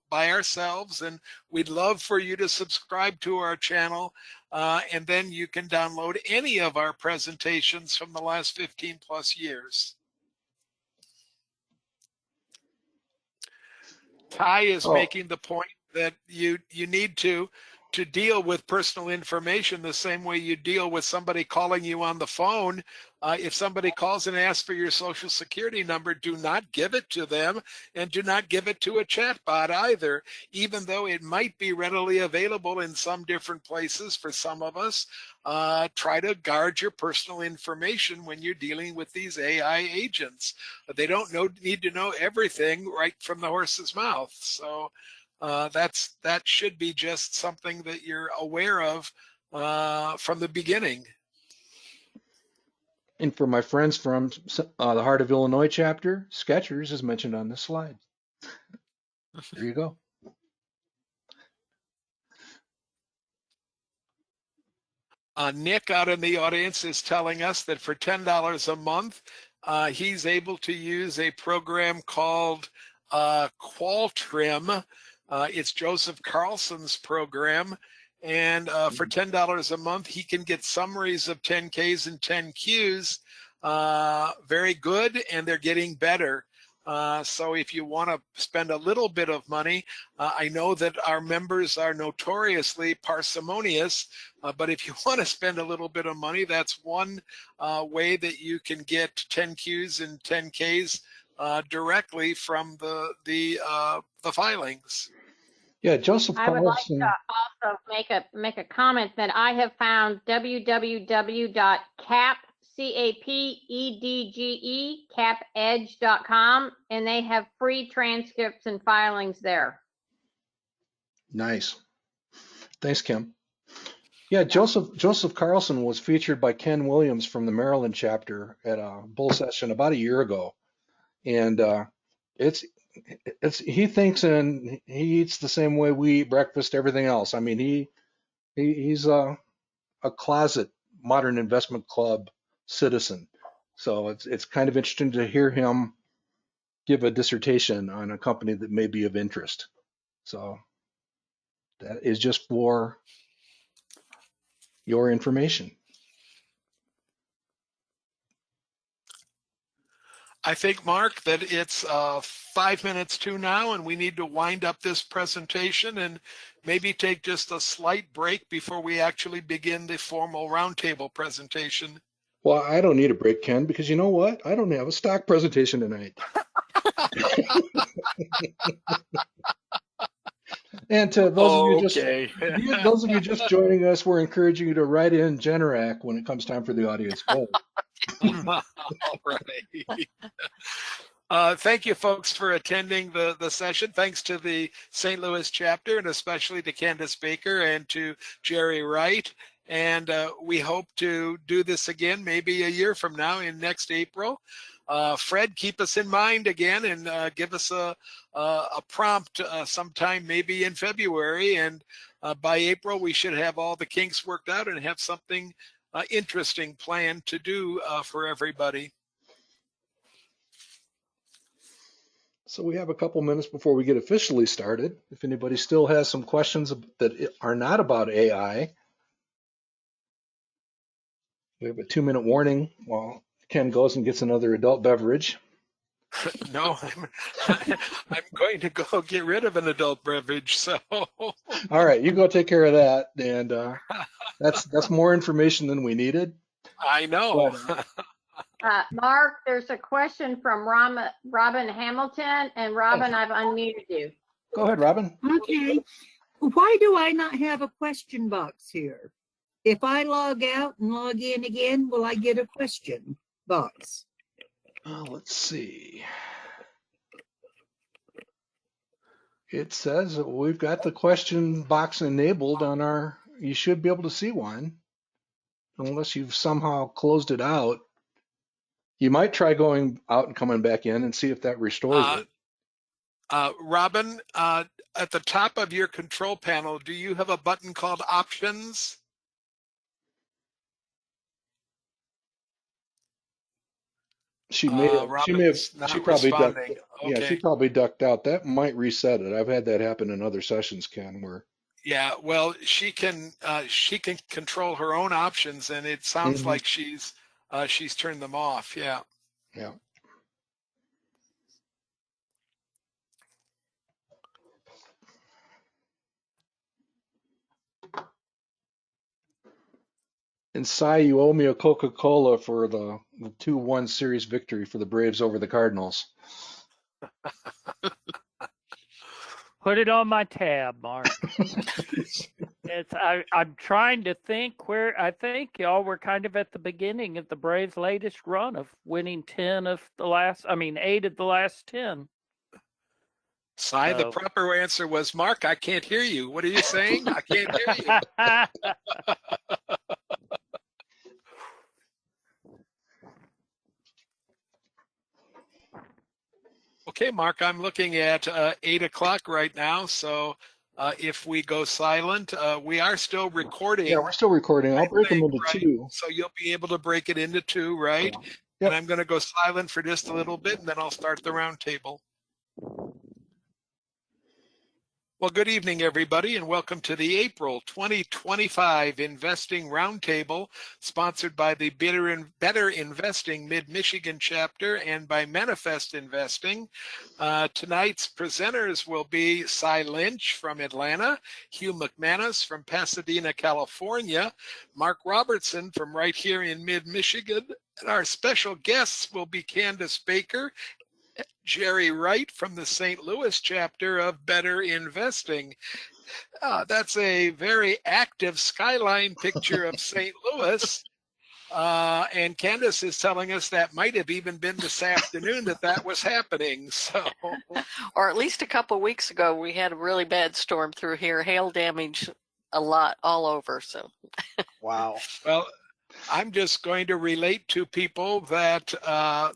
by ourselves, and we'd love for you to subscribe to our channel, and then you can download any of our presentations from the last 15 plus years. Ty is making the point that you need to deal with personal information the same way you deal with somebody calling you on the phone. If somebody calls and asks for your social security number, do not give it to them, and do not give it to a chatbot either, even though it might be readily available in some different places for some of us. Try to guard your personal information when you're dealing with these AI agents. They don't need to know everything right from the horse's mouth. So that should be just something that you're aware of from the beginning. And for my friends from the Heart of Illinois chapter, Skechers is mentioned on this slide. There you go. Nick out in the audience is telling us that for $10 a month, he's able to use a program called Qualtrim. It's Joseph Carlson's program. And for $10 a month, he can get summaries of 10Ks and 10Qs. Very good, and they're getting better. So if you want to spend a little bit of money, I know that our members are notoriously parsimonious, but if you want to spend a little bit of money, that's one way that you can get 10Qs and 10Ks directly from the filings. Yeah, Joseph I would like Carlson. to also make a comment that I have found capedge.com, and they have free transcripts and filings there. Nice. Thanks, Kim. Yeah, Joseph Carlson was featured by Ken Williams from the Maryland chapter at a bull session about a year ago, and he thinks and he eats the same way we eat breakfast, everything else. I mean, he's a closet modern investment club citizen. So it's kind of interesting to hear him give a dissertation on a company that may be of interest. So that is just for your information. I think, Mark, that it's 5 minutes to now, and we need to wind up this presentation and maybe take just a slight break before we actually begin the formal roundtable presentation. Well, I don't need a break, Ken, because you know what? I don't have a stock presentation tonight. And to those of you just joining us, we're encouraging you to write in Generac when it comes time for the audience vote. All right. Thank you, folks, for attending the session. Thanks to the St. Louis chapter, and especially to Candace Baker and to Jerry Wright. And we hope to do this again maybe a year from now in next April. Fred, keep us in mind again and give us a prompt sometime maybe in February. And by April, we should have all the kinks worked out and have something interesting planned to do for everybody. So we have a couple minutes before we get officially started. If anybody still has some questions that are not about AI, we have a 2-minute warning while Ken goes and gets another adult beverage. No, I'm going to go get rid of an adult beverage. So, all right, you go take care of that, and that's more information than we needed. I know. Mark, there's a question from Robin Hamilton, and Robin, I've unmuted you. Go ahead, Robin. Okay. Why do I not have a question box here? If I log out and log in again, will I get a question box? Let's see. It says that we've got the question box enabled on our, you should be able to see one, unless you've somehow closed it out. You might try going out and coming back in and see if that restores it. Robin, at the top of your control panel, do you have a button called Options? She probably ducked out. That might reset it. I've had that happen in other sessions, Ken, where. Yeah, well, she can control her own options, and it sounds like she's turned them off. Yeah. Yeah. And Cy, you owe me a Coca-Cola for the 2-1 series victory for the Braves over the Cardinals. Put it on my tab, Mark. I'm trying to think where I think y'all were kind of at the beginning of the Braves' latest run of winning 8 of the last 10. Cy, the So- proper answer was, Mark, I can't hear you. What are you saying? I can't hear you. Okay, Mark, I'm looking at 8 o'clock right now. So if we go silent, we are still recording. Yeah, we're still recording. I'll break them into Right? two. So you'll be able to break it into two, right? Yep. And I'm going to go silent for just a little bit, and then I'll start the roundtable. Well, good evening, everybody, and welcome to the April 2025 Investing Roundtable, sponsored by the Better Investing Mid-Michigan chapter and by Manifest Investing. Tonight's presenters will be Cy Lynch from Atlanta, Hugh McManus from Pasadena, California, Mark Robertson from right here in mid-Michigan, and our special guests will be Candace Baker, Jerry Wright from the St. Louis chapter of Better Investing. That's a very active skyline picture of St. Louis. And Candace is telling us that might have even been this afternoon that was happening. So, Or at least a couple of weeks ago, we had a really bad storm through here, hail damage a lot all over. So, wow. Well, I'm just going to relate to people that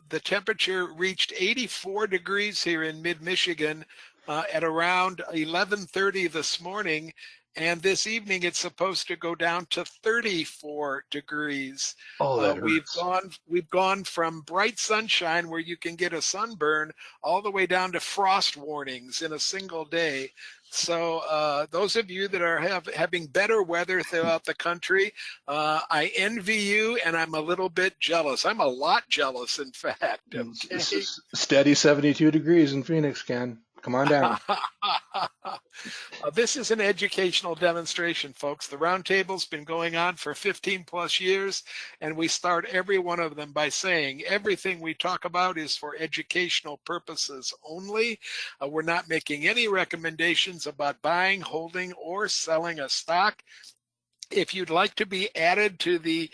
the temperature reached 84 degrees here in mid-Michigan at around 11:30 this morning. And this evening, it's supposed to go down to 34 degrees. Oh, that hurts. We've gone from bright sunshine where you can get a sunburn all the way down to frost warnings in a single day. So those of you that are having better weather throughout the country, I envy you, and I'm a little bit jealous. I'm a lot jealous, in fact. Okay? Steady 72 degrees in Phoenix, Ken. Come on down. This is an educational demonstration, folks. The roundtable's been going on for 15 plus years, and we start every one of them by saying everything we talk about is for educational purposes only. We're not making any recommendations about buying, holding, or selling a stock. If you'd like to be added to the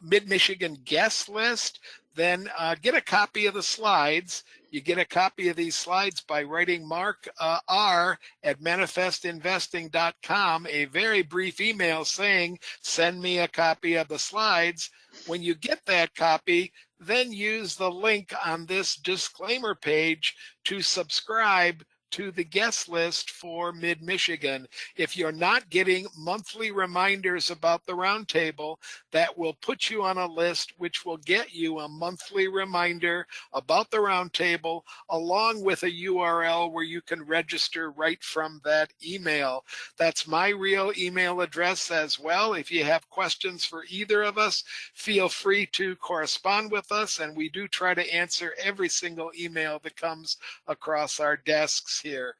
Mid-Michigan guest list, then get a copy of the slides. You get a copy of these slides by writing Mark R at manifestinvesting.com, a very brief email saying, send me a copy of the slides. When you get that copy, then use the link on this disclaimer page to subscribe to the guest list for Mid-Michigan. If you're not getting monthly reminders about the roundtable, that will put you on a list which will get you a monthly reminder about the roundtable, along with a URL where you can register right from that email. That's my real email address as well. If you have questions for either of us, feel free to correspond with us, and we do try to answer every single email that comes across our desks here.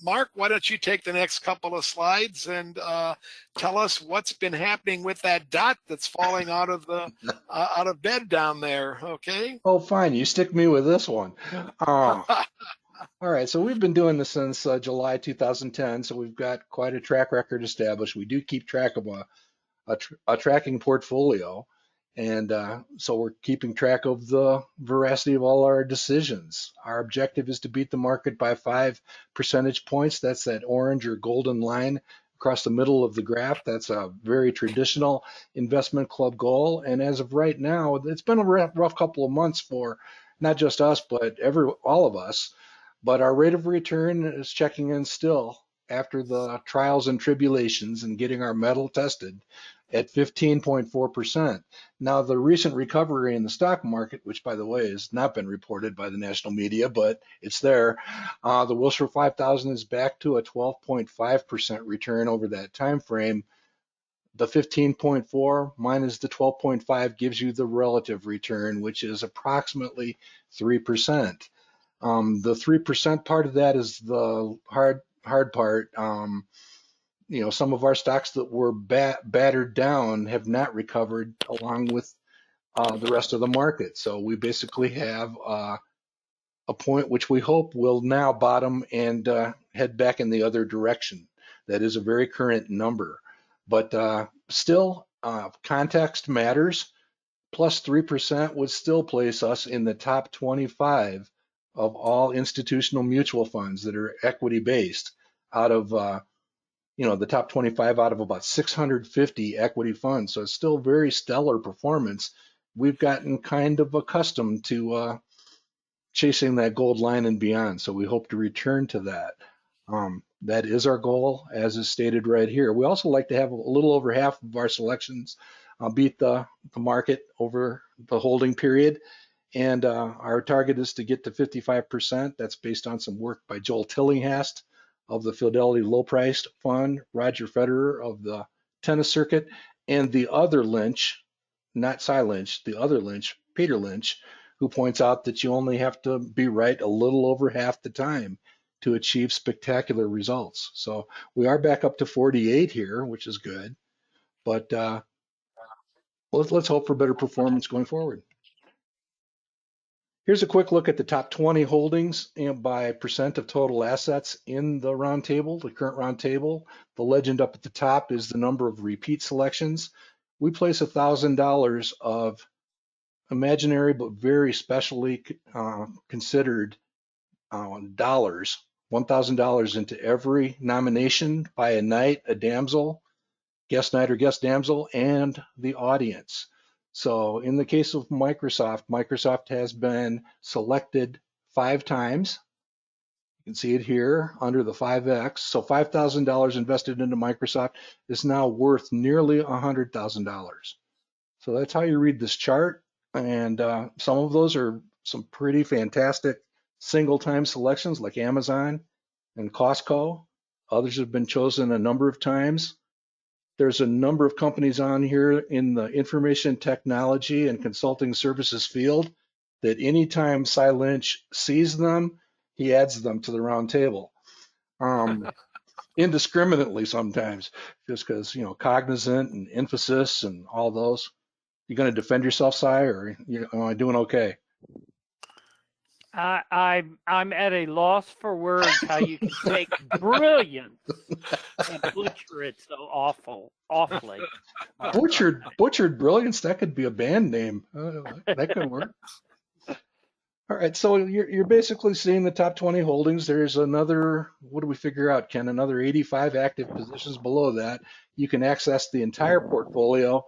Mark, why don't you take the next couple of slides and tell us what's been happening with that dot that's falling out of bed down there, okay? Oh, fine. You stick me with this one. All right. So we've been doing this since July 2010. So we've got quite a track record established. We do keep track of a tracking portfolio. And so we're keeping track of the veracity of all our decisions. Our objective is to beat the market by 5 percentage points. That's that orange or golden line across the middle of the graph. That's a very traditional investment club goal. And as of right now, it's been a rough couple of months for not just us, but all of us. But our rate of return is checking in still after the trials and tribulations and getting our mettle tested at 15.4%. Now, the recent recovery in the stock market, which, by the way, has not been reported by the national media, but it's there, the Wilshire 5000 is back to a 12.5% return over that time frame. The 15.4 minus the 12.5 gives you the relative return, which is approximately 3%. The 3% part of that is the hard part. Some of our stocks that were battered down have not recovered along with the rest of the market. So we basically have a point which we hope will now bottom and head back in the other direction. That is a very current number. But still, context matters. Plus 3% would still place us in the top 25 of all institutional mutual funds that are equity based out of the top 25 out of about 650 equity funds. So it's still very stellar performance. We've gotten kind of accustomed to chasing that gold line and beyond. So we hope to return to that. That is our goal, as is stated right here. We also like to have a little over half of our selections beat the market over the holding period. And our target is to get to 55%. That's based on some work by Joel Tillinghast of the Fidelity Low Priced Fund, Roger Federer of the tennis circuit, and the other Lynch, not Cy Lynch, the other Lynch, Peter Lynch, who points out that you only have to be right a little over half the time to achieve spectacular results. So we are back up to 48 here, which is good, but let's hope for better performance going forward. Here's a quick look at the top 20 holdings by percent of total assets in the round table, the current round table. The legend up at the top is the number of repeat selections. We place $1,000 of imaginary but very specially considered dollars, $1,000 into every nomination by a knight, a damsel, guest knight or guest damsel, and the audience. So in the case of Microsoft, Microsoft has been selected 5 times. You can see it here under the 5X. So $5,000 invested into Microsoft is now worth nearly $100,000. So that's how you read this chart. And some of those are some pretty fantastic single-time selections like Amazon and Costco. Others have been chosen a number of times. There's a number of companies on here in the information technology and consulting services field that anytime Cy Lynch sees them, he adds them to the round table. Indiscriminately sometimes, just because, Cognizant and Infosys and all those. You going to defend yourself, Cy, or am I doing okay? I'm at a loss for words how you can take brilliance and butcher it so awfully. Butchered brilliance. That could be a band name. That could work. All right, so you're basically seeing the top 20 holdings. There's another, what do we figure out, Ken? Another 85 active positions below that. You can access the entire portfolio.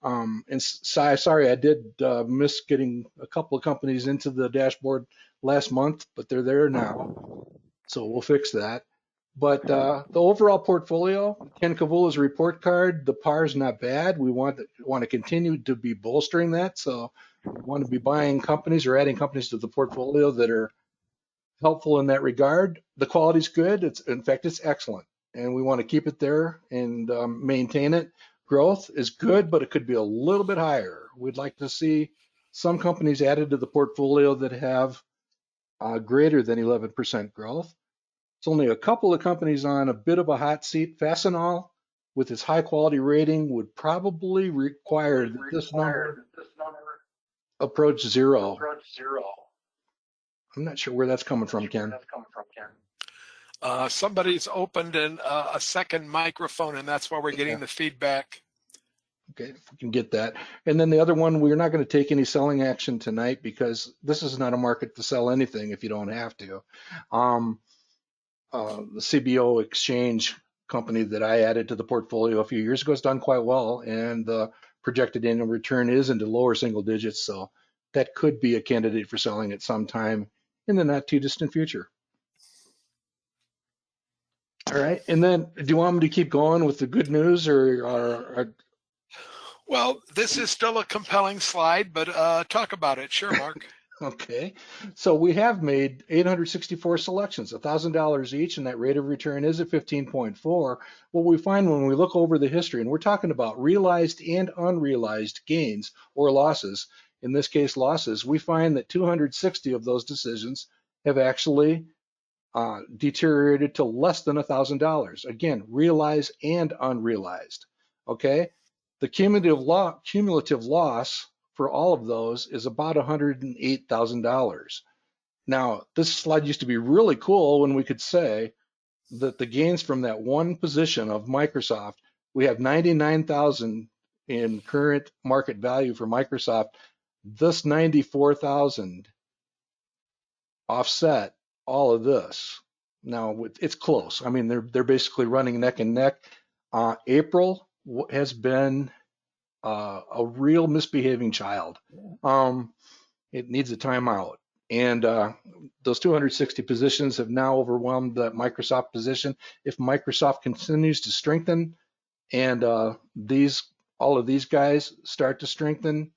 And sorry, I did miss getting a couple of companies into the dashboard last month, but they're there now. So we'll fix that. But the overall portfolio, Ken Kavula's report card, the par is not bad. We want to continue to be bolstering that. So we want to be buying companies or adding companies to the portfolio that are helpful in that regard. The quality's good. In fact, it's excellent. And we want to keep it there and maintain it. Growth is good, but it could be a little bit higher. We'd like to see some companies added to the portfolio that have greater than 11% growth. It's only a couple of companies on a bit of a hot seat. Fastenal, with its high quality rating, would probably require that this number approach zero. I'm not sure where that's coming from, Ken. Somebody's opened a second microphone, and that's why we're getting the feedback. Okay, if we can get that. And then the other one, we're not going to take any selling action tonight because this is not a market to sell anything if you don't have to. The CBO exchange company that I added to the portfolio a few years ago has done quite well, and the projected annual return is into lower single digits, so that could be a candidate for selling at some time in the not too distant future. All right, and then do you want me to keep going with the good news or Well, this is still a compelling slide, but talk about it. Sure, Mark. Okay, so we have made 864 selections, $1,000 each, and that rate of return is at 15.4. What we find when we look over the history, and we're talking about realized and unrealized gains or losses, in this case losses, we find that 260 of those decisions have actually deteriorated to less than $1,000. Again, realized and unrealized. Okay, the cumulative loss for all of those is about $108,000. Now, this slide used to be really cool when we could say that the gains from that one position of Microsoft, we have 99,000 in current market value for Microsoft. This 94,000 offset all of this. Now it's close. I mean, they're basically running neck and neck. April has been a real misbehaving child. It needs a timeout. And those 260 positions have now overwhelmed the Microsoft position. If Microsoft continues to strengthen and all of these guys start to strengthen,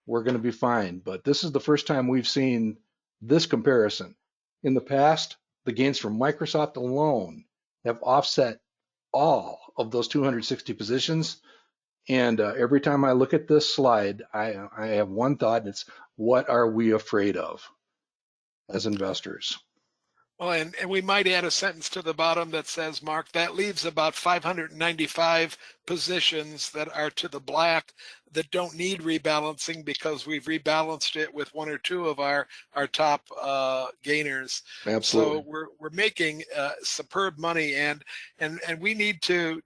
we're going to be fine. But this is the first time we've seen this comparison. In the past, the gains from Microsoft alone have offset all of those 260 positions. And every time I look at this slide, I have one thought, and it's what are we afraid of as investors? Well, and we might add a sentence to the bottom that says, Mark, that leaves about 595 positions that are to the black that don't need rebalancing because we've rebalanced it with one or two of our top gainers. Absolutely. So we're making superb money, and we need to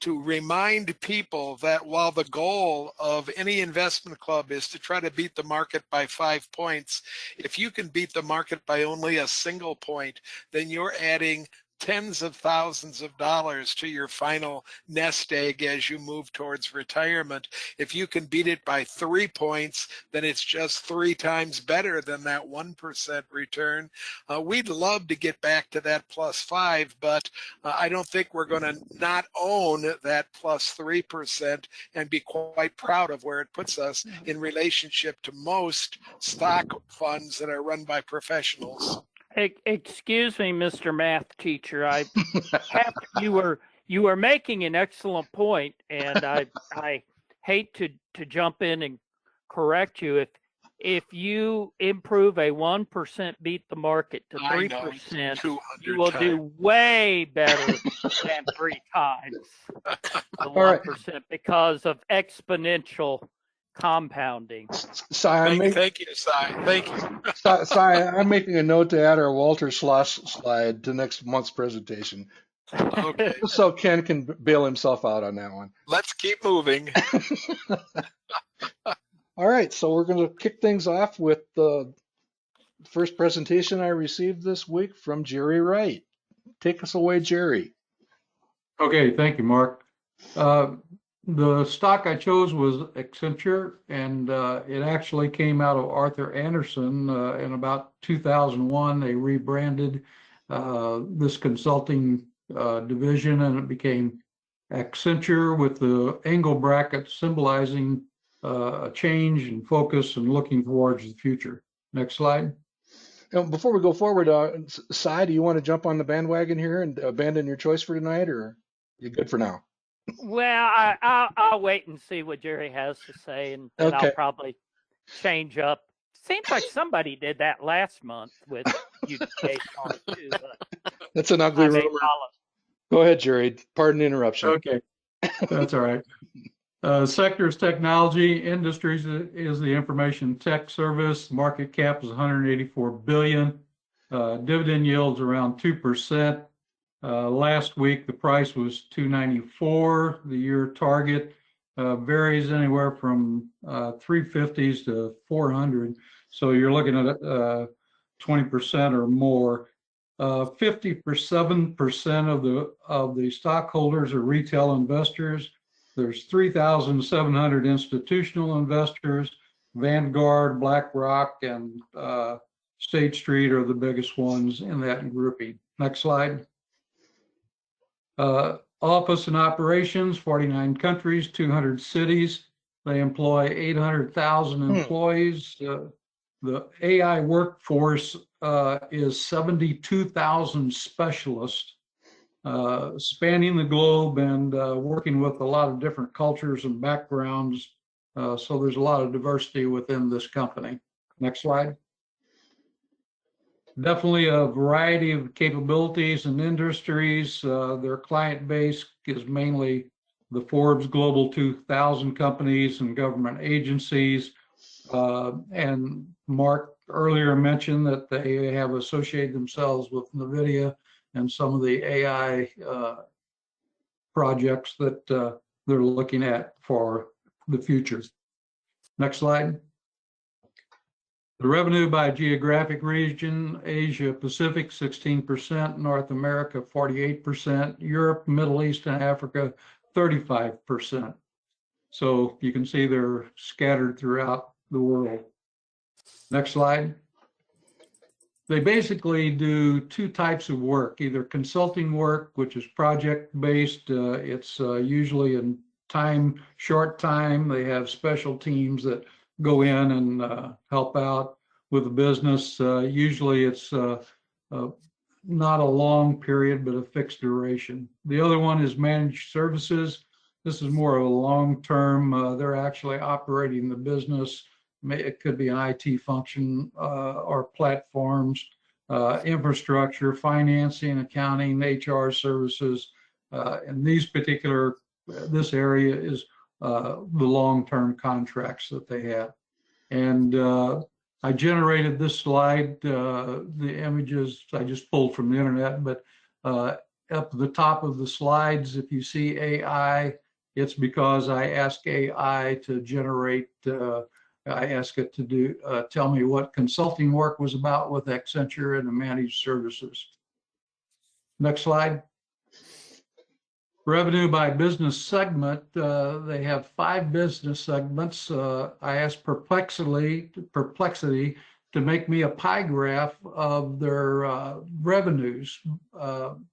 remind people that while the goal of any investment club is to try to beat the market by 5 points, if you can beat the market by only a single point, then you're adding tens of thousands of dollars to your final nest egg as you move towards retirement. If you can beat it by 3 points, then it's just 3 times better than that 1% return. We'd love to get back to that +5, but I don't think we're going to not own that +3% and be quite proud of where it puts us in relationship to most stock funds that are run by professionals. Excuse me, Mr. Math teacher. You were making an excellent point, and I hate to jump in and correct you. If you improve a 1% beat the market to 3%, you will do way better than 3 times the 1% because of exponential compounding. Thank you, Cy. Thank you. Cy, I'm making a note to add our Walter Schloss slide to next month's presentation. Okay. So Ken can bail himself out on that one. Let's keep moving. All right, so we're going to kick things off with the first presentation I received this week from Jerry Wright. Take us away, Jerry. Okay, thank you, Mark. The stock I chose was Accenture, and it actually came out of Arthur Andersen in about 2001. They rebranded this consulting division, and it became Accenture with the angle bracket symbolizing a change and focus and looking towards the future. Next slide. Before we go forward, Cy, do you want to jump on the bandwagon here and abandon your choice for tonight, or you good for now? Well, I'll wait and see what Jerry has to say, and then I'll probably change up. Seems like somebody did that last month with UTHR too. That's an ugly rumor. Go ahead, Jerry. Pardon the interruption. Okay, that's all right. Sectors: technology, industries is the information tech service. Market cap is 184 billion. Dividend yields around 2%. Last week, the price was $294. The year target varies anywhere from 350s to 400. So you're looking at 20% or more. 57% of the stockholders are retail investors. There's 3,700 institutional investors. Vanguard, BlackRock, and State Street are the biggest ones in that grouping. Next slide. Office and operations, 49 countries, 200 cities. They employ 800,000 employees. The AI workforce is 72,000 specialists spanning the globe and working with a lot of different cultures and backgrounds. So there's a lot of diversity within this company. Next slide. Definitely a variety of capabilities and industries. Their client base is mainly the Forbes Global 2000 companies and government agencies. And Mark earlier mentioned that they have associated themselves with NVIDIA and some of the AI projects that they're looking at for the future. Next slide. The revenue by geographic region: Asia Pacific 16%, North America 48%, Europe, Middle East, and Africa 35%. So you can see they're scattered throughout the world. Next slide. They basically do two types of work, either consulting work, which is project-based. It's usually in short time. They have special teams that go in and help out with the business. Usually it's not a long period, but a fixed duration. The other one is managed services. This is more of a long-term. They're actually operating the business. It could be an IT function or platforms, infrastructure, financing, accounting, HR services. And this area is the long-term contracts that they have. And I generated this slide. The images I just pulled from the internet, but up at the top of the slides, if you see AI, it's because I ask AI to generate. I asked it to tell me what consulting work was about with Accenture and the managed services. Next slide. Revenue by business segment. They have 5 business segments. I asked Perplexity to make me a pie graph of their revenues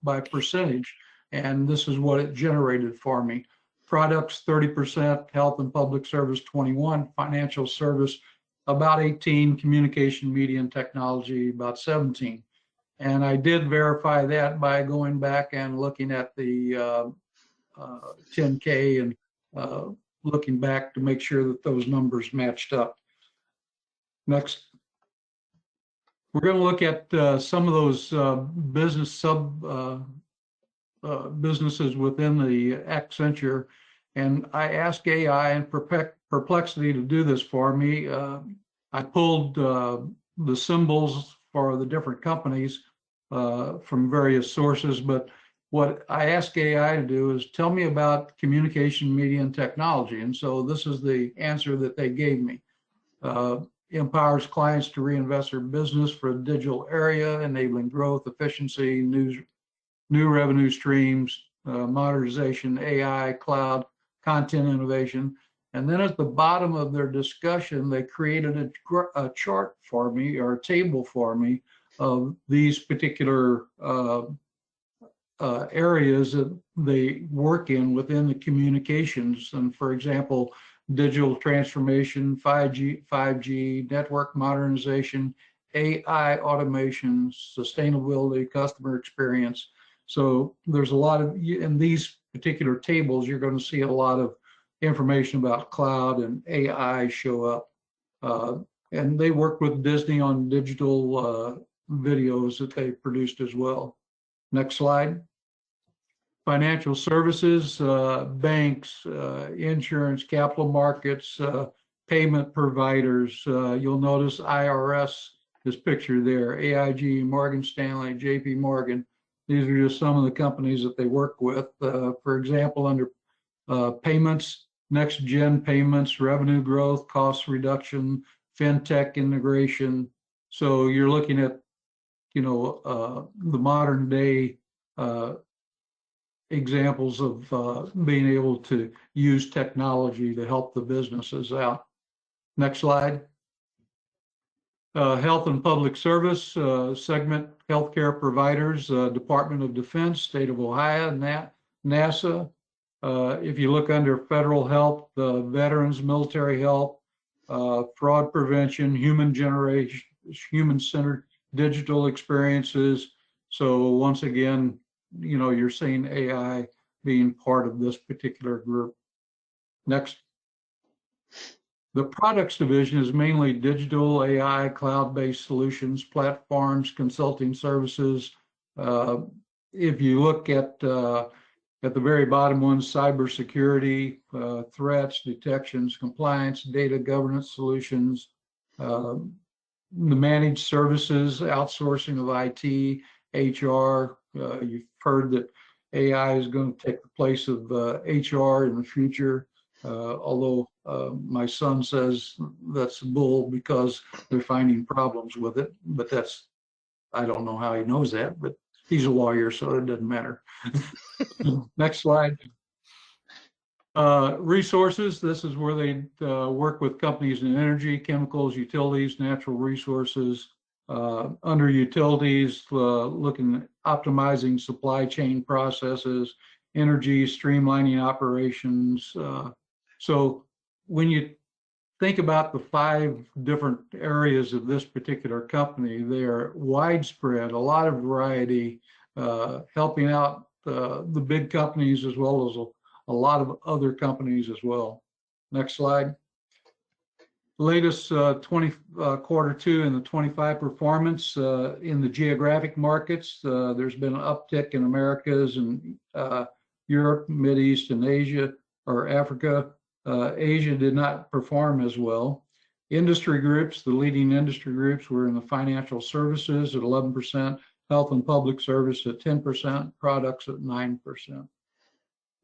by percentage, and this is what it generated for me. Products 30%, health and public service 21%, financial service about 18%, communication, media, and technology about 17%. And I did verify that by going back and looking at the 10K and looking back to make sure that those numbers matched up. Next. We're going to look at some of those businesses within the Accenture, and I asked AI and Perplexity to do this for me. I pulled the symbols for the different companies from various sources, but what I asked AI to do is tell me about communication, media, and technology. And so this is the answer that they gave me. Empowers clients to reinvest their business for a digital area, enabling growth, efficiency, new revenue streams, modernization, AI, cloud, content innovation. And then at the bottom of their discussion, they created a chart for me, or a table for me, of these particular areas that they work in within the communications. And for example, digital transformation, 5G, network modernization, AI automation, sustainability, customer experience. So there's a lot of, in these particular tables, you're going to see a lot of information about cloud and AI show up. And they work with Disney on digital videos that they produced as well. Next slide. Financial services, banks, insurance, capital markets, payment providers. You'll notice IRS is pictured there, AIG, Morgan Stanley, JP Morgan. These are just some of the companies that they work with. For example, under payments, next gen payments, revenue growth, cost reduction, fintech integration. So you're looking at, the modern day examples of being able to use technology to help the businesses out. Next slide. Health and public service segment, healthcare providers, Department of Defense, State of Ohio, NASA. If you look under federal health, veterans, military health, fraud prevention, human-centered digital experiences. So once again, you're seeing AI being part of this particular group. Next. The products division is mainly digital, AI, cloud-based solutions, platforms, consulting services. If you look at the very bottom one, cybersecurity, threats, detections, compliance, data governance solutions, the managed services, outsourcing of IT, HR. You've heard that AI is going to take the place of HR in the future. although my son says that's bull because they're finding problems with it. But that's, I don't know how he knows that, but he's a lawyer, so it doesn't matter. Next slide. Resources, this is where they work with companies in energy, chemicals, utilities, natural resources. Under utilities, looking at optimizing supply chain processes, energy, streamlining operations. So when you think about the 5 different areas of this particular company, they are widespread, a lot of variety, helping out the big companies as well as a lot of other companies as well. Next slide. Latest quarter 2 and the 25 performance in the geographic markets. There's been an uptick in Americas and Europe, Mideast, and Asia or Africa. Asia did not perform as well. Industry groups, the leading industry groups were in the financial services at 11%, health and public service at 10%, products at 9%.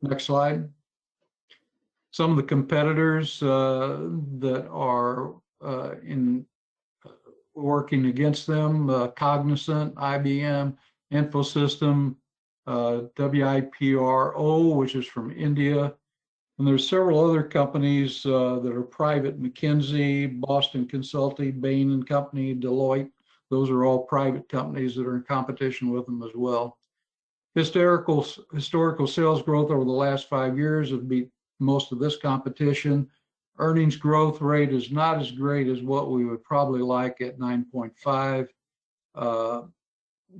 Next slide. Some of the competitors that are working against them, Cognizant, IBM, Infosystem, WIPRO, which is from India. And there's several other companies that are private, McKinsey, Boston Consulting, Bain and Company, Deloitte. Those are all private companies that are in competition with them as well. Historical sales growth over the last 5 years have beat most of this competition. Earnings growth rate is not as great as what we would probably like at 9.5.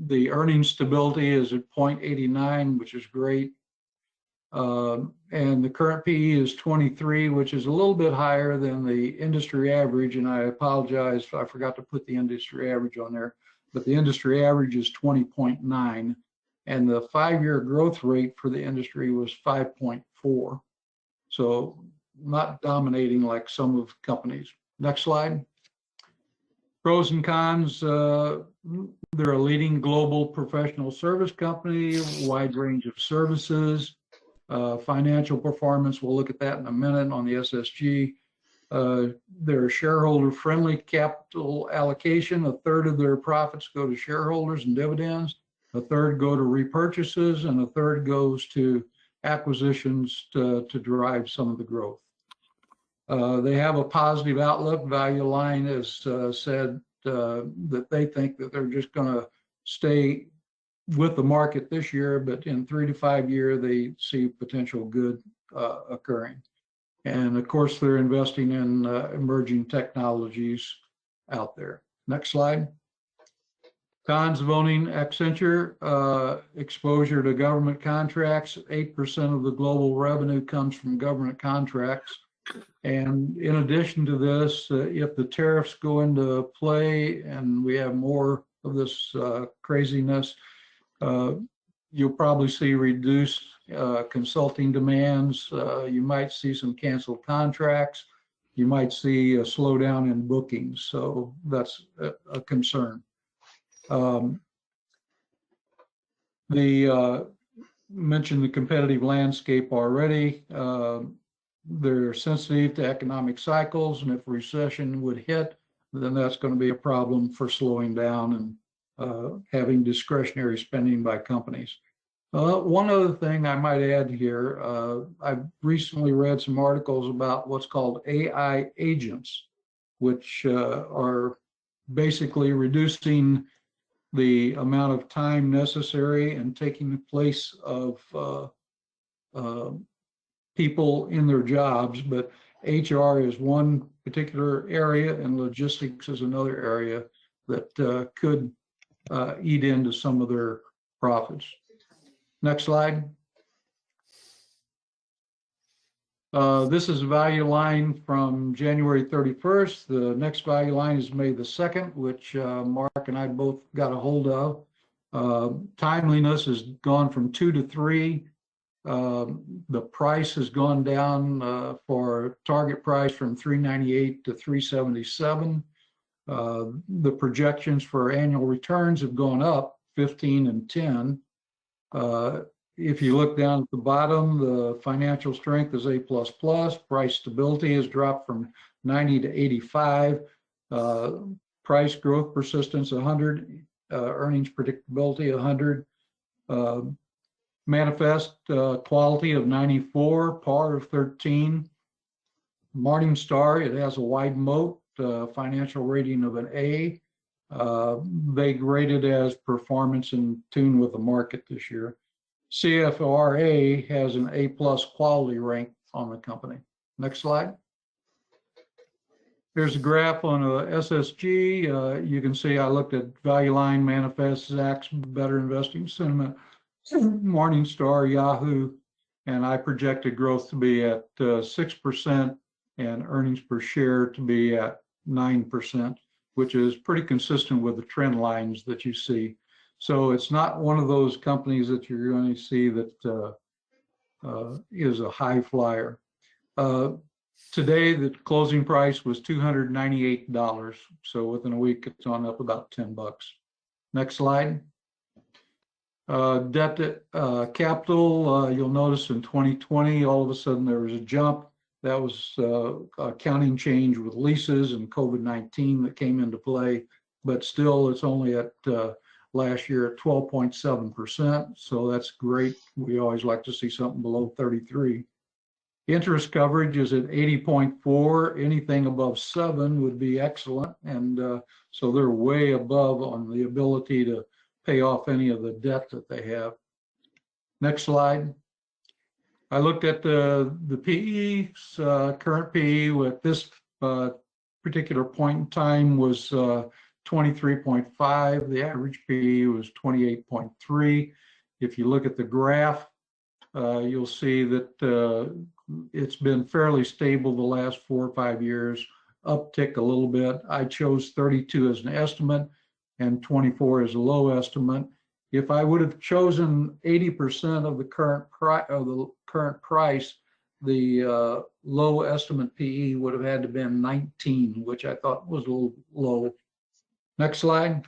The earnings stability is at 0.89, which is great. And the current PE is 23, which is a little bit higher than the industry average. And I apologize, I forgot to put the industry average on there, but the industry average is 20.9. And the 5-year growth rate for the industry was 5.4. So not dominating like some of the companies. Next slide. Pros and cons. They're a leading global professional service company, wide range of services. Financial performance, we'll look at that in a minute on the SSG. Their shareholder-friendly capital allocation, 1/3 of their profits go to shareholders and dividends, 1/3 go to repurchases, and 1/3 goes to acquisitions to drive some of the growth. They have a positive outlook. Value Line has said that they think that they're just going to stay with the market this year, but in 3 to 5 years, they see potential good occurring. And of course, they're investing in emerging technologies out there. Next slide. Cons of owning Accenture, exposure to government contracts. 8% of the global revenue comes from government contracts. And in addition to this, if the tariffs go into play and we have more of this craziness, you'll probably see reduced consulting demands. You might see some canceled contracts. You might see a slowdown in bookings. So that's a concern. Mentioned the competitive landscape already. They're sensitive to economic cycles, and if recession would hit, then that's going to be a problem for slowing down and having discretionary spending by companies. One other thing I might add here, I've recently read some articles about what's called AI agents, which are basically reducing the amount of time necessary and taking the place of people in their jobs. But HR is one particular area and logistics is another area that could eat into some of their profits. Next slide. This is a value line from January 31st. The next value line is May the 2nd, which Mark and I both got a hold of. Timeliness has gone from 2 to 3. The price has gone down for target price from $398 to $377. The projections for annual returns have gone up 15 and 10. If you look down at the bottom, the financial strength is A++. Price stability has dropped from 90 to 85. Price growth persistence 100. Earnings predictability 100. Manifest quality of 94. Par of 13. Morningstar, it has a wide moat. Financial rating of an A. They graded as performance in tune with the market this year. CFRA has an A+ quality rank on the company. Next slide. Here's a graph on a SSG. You can see I looked at Value Line, Manifest, Zacks, Better Investing Sentiment, Morningstar, Yahoo, and I projected growth to be at 6% and earnings per share to be at 9%, which is pretty consistent with the trend lines that you see. So it's not one of those companies that you're going to see that is a high flyer. Today, the closing price was $298. So within a week, it's on up about 10 bucks. Next slide. Debt to capital, you'll notice in 2020, all of a sudden there was a jump. That was accounting change with leases and COVID-19 that came into play, but still it's only at last year at 12.7%. So that's great. We always like to see something below 33. Interest coverage is at 80.4. Anything above 7 would be excellent. And so they're way above on the ability to pay off any of the debt that they have. Next slide. I looked at the PE, current PE with this particular point in time was 23.5. The average PE was 28.3. If you look at the graph, you'll see that it's been fairly stable the last 4 or 5 years, uptick a little bit. I chose 32 as an estimate and 24 as a low estimate. If I would have chosen 80% of the current price, the low estimate PE would have had to been 19, which I thought was a little low. Next slide.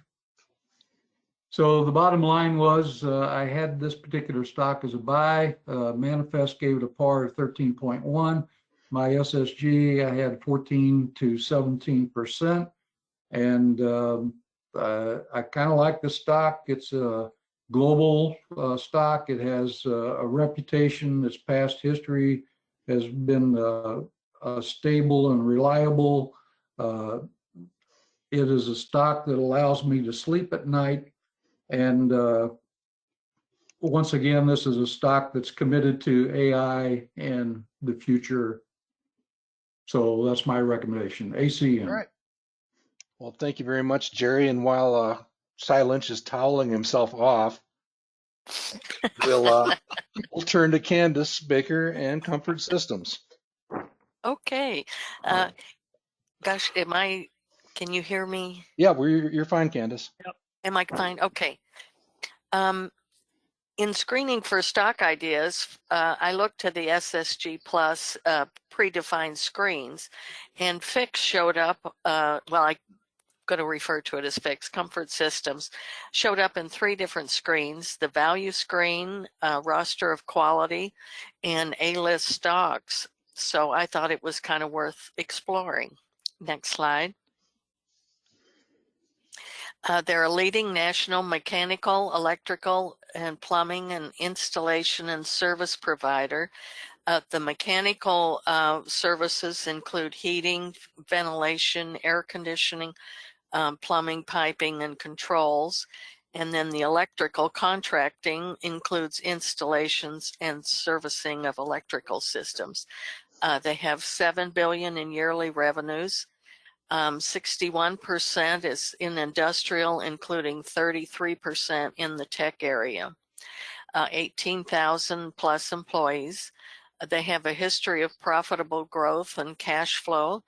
So the bottom line was I had this particular stock as a buy. Manifest gave it a par of 13.1. My SSG, I had 14 to 17%. And I kind of like the stock. It's a global stock. It has a reputation. Its past history has been stable and reliable. It is a stock that allows me to sleep at night. And once again, this is a stock that's committed to AI and the future. So that's my recommendation, ACN. All right. Well, thank you very much, Jerry. And while Cy Lynch is toweling himself off, we'll turn to Candace Baker and Comfort Systems. Okay. Gosh, can you hear me? Yeah, you're fine, Candace. Yep. Am I fine? Okay. In screening for stock ideas, I looked to the SSG Plus predefined screens, and Fix showed up. Well, I'm going to refer to it as Fix. Comfort Systems showed up in 3 different screens: the value screen, roster of quality, and A-list stocks. So I thought it was kind of worth exploring. Next slide. They're a leading national mechanical, electrical, and plumbing and installation and service provider. The mechanical services include heating, ventilation, air conditioning, plumbing, piping, and controls. And then the electrical contracting includes installations and servicing of electrical systems. They have $7 billion in yearly revenues. 61% is in industrial, including 33% in the tech area. 18,000 plus employees. They have a history of profitable growth and cash flow,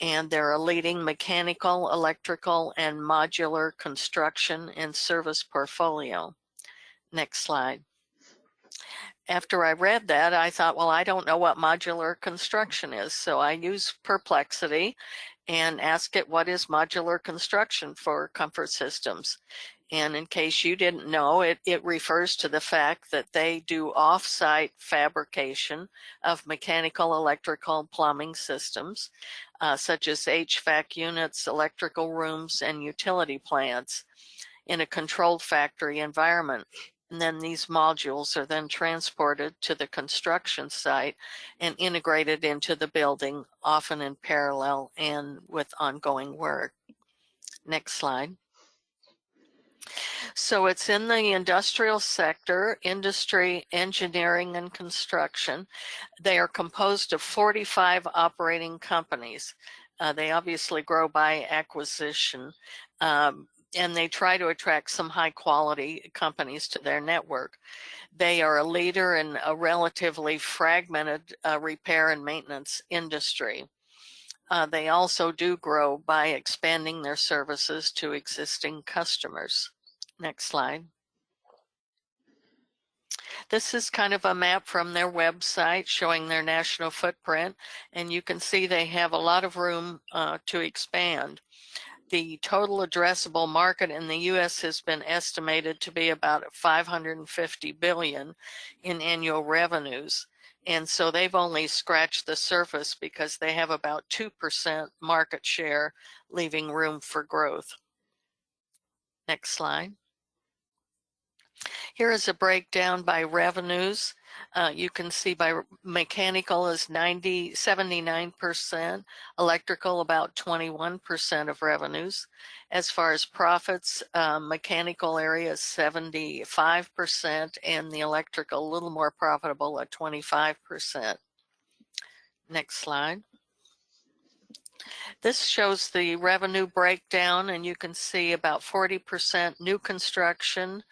and they're a leading mechanical, electrical, and modular construction and service portfolio. Next slide. After I read that, I thought, well, I don't know what modular construction is. So I used Perplexity and asked it, what is modular construction for Comfort Systems? And in case you didn't know, it refers to the fact that they do off-site fabrication of mechanical, electrical, and plumbing systems, such as HVAC units, electrical rooms, and utility plants in a controlled factory environment. And then these modules are then transported to the construction site and integrated into the building, often in parallel and with ongoing work. Next slide. So it's in the industrial sector, industry, engineering, and construction. They are composed of 45 operating companies. They obviously grow by acquisition, and they try to attract some high quality companies to their network. They are a leader in a relatively fragmented repair and maintenance industry. They also do grow by expanding their services to existing customers. Next slide. This is kind of a map from their website showing their national footprint, and you can see they have a lot of room to expand. The total addressable market in the U.S. has been estimated to be about $550 billion in annual revenues. And so they've only scratched the surface because they have about 2% market share, leaving room for growth. Next slide. Here is a breakdown by revenues. You can see by mechanical is 79%, electrical about 21% of revenues. As far as profits, mechanical area is 75% and the electrical a little more profitable at 25%. Next slide. This shows the revenue breakdown, and you can see about 40% new construction,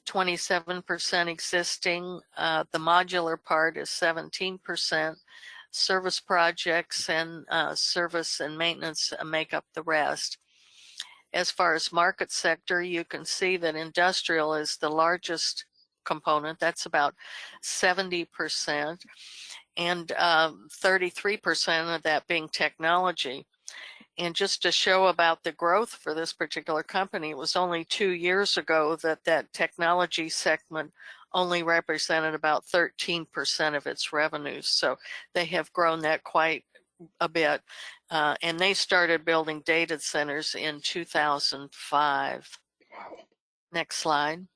27% existing. The modular part is 17%. Service projects and service and maintenance make up the rest. As far as market sector, you can see that industrial is the largest component. That's about 70%, and 33% of that being technology. And just to show about the growth for this particular company, it was only 2 years ago that that technology segment only represented about 13% of its revenues. So they have grown that quite a bit. And they started building data centers in 2005. Wow. Next slide.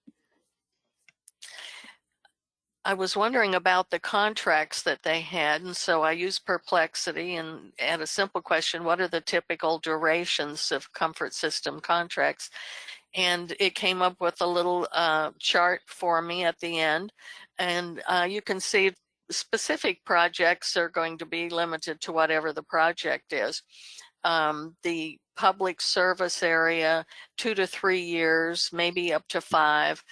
I was wondering about the contracts that they had, and so I used Perplexity and had a simple question: what are the typical durations of comfort system contracts? And it came up with a little chart for me at the end, and you can see specific projects are going to be limited to whatever the project is. The public service area, 2 to 3 years, maybe up to 5.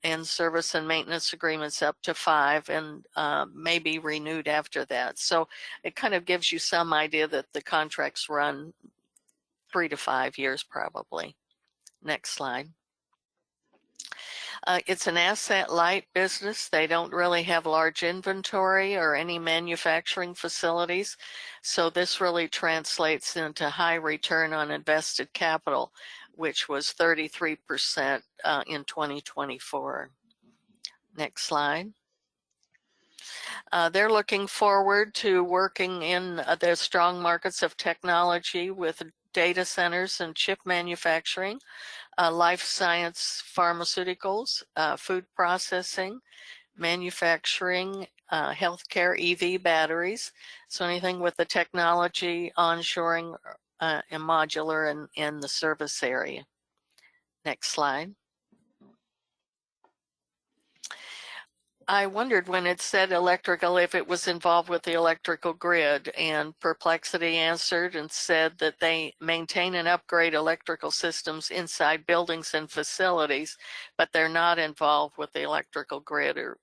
And service and maintenance agreements up to 5, and maybe renewed after that. So it kind of gives you some idea that the contracts run 3 to 5 years probably. Next slide. It's an asset-light business. They don't really have large inventory or any manufacturing facilities. So this really translates into high return on invested capital, which was 33% in 2024. Next slide. They're looking forward to working in their strong markets of technology with data centers and chip manufacturing, life science, pharmaceuticals, food processing, manufacturing, healthcare, EV batteries. So anything with the technology, onshoring, and modular in the service area. Next slide. I wondered when it said electrical if it was involved with the electrical grid, and Perplexity answered and said that they maintain and upgrade electrical systems inside buildings and facilities, but they're not involved with the electrical grid or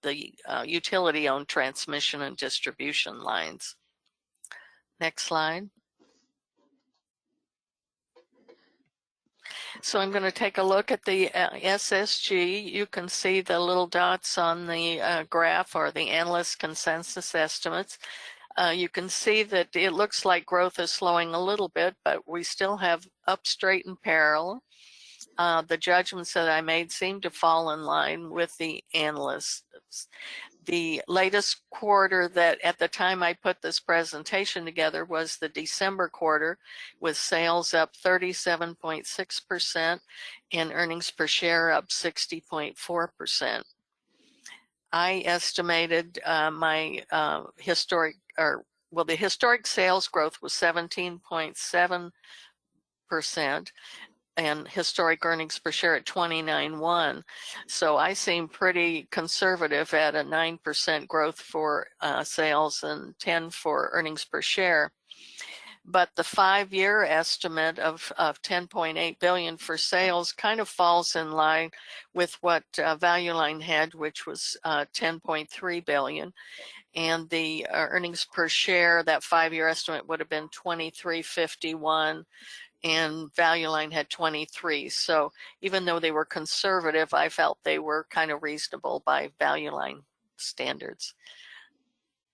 the utility-owned transmission and distribution lines. Next slide. So I'm going to take a look at the SSG. You can see the little dots on the graph are the analyst consensus estimates. You can see that it looks like growth is slowing a little bit, but we still have up, straight, and parallel. the judgments that I made seem to fall in line with the analysts. The latest quarter that at the time I put this presentation together was the December quarter, with sales up 37.6% and earnings per share up 60.4%. I estimated my the historic sales growth was 17.7%. And historic earnings per share at 29.1. So I seem pretty conservative at a 9% growth for sales and 10 for earnings per share. But the 5-year estimate of 10.8 billion for sales kind of falls in line with what Value Line had, which was 10.3 billion. And the earnings per share, that 5-year estimate would have been 23.51. And Value Line had 23. So even though they were conservative, I felt they were kind of reasonable by Value Line standards.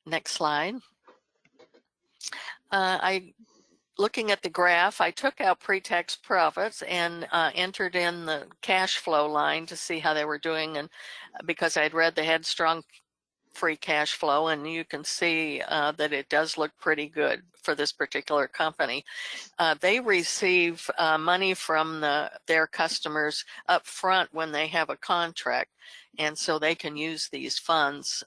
Next slide. Looking at the graph, I took out pre-tax profits and entered in the cash flow line to see how they were doing, and because I'd read they had strong free cash flow, and you can see that it does look pretty good for this particular company. They receive money from their customers up front when they have a contract, and so they can use these funds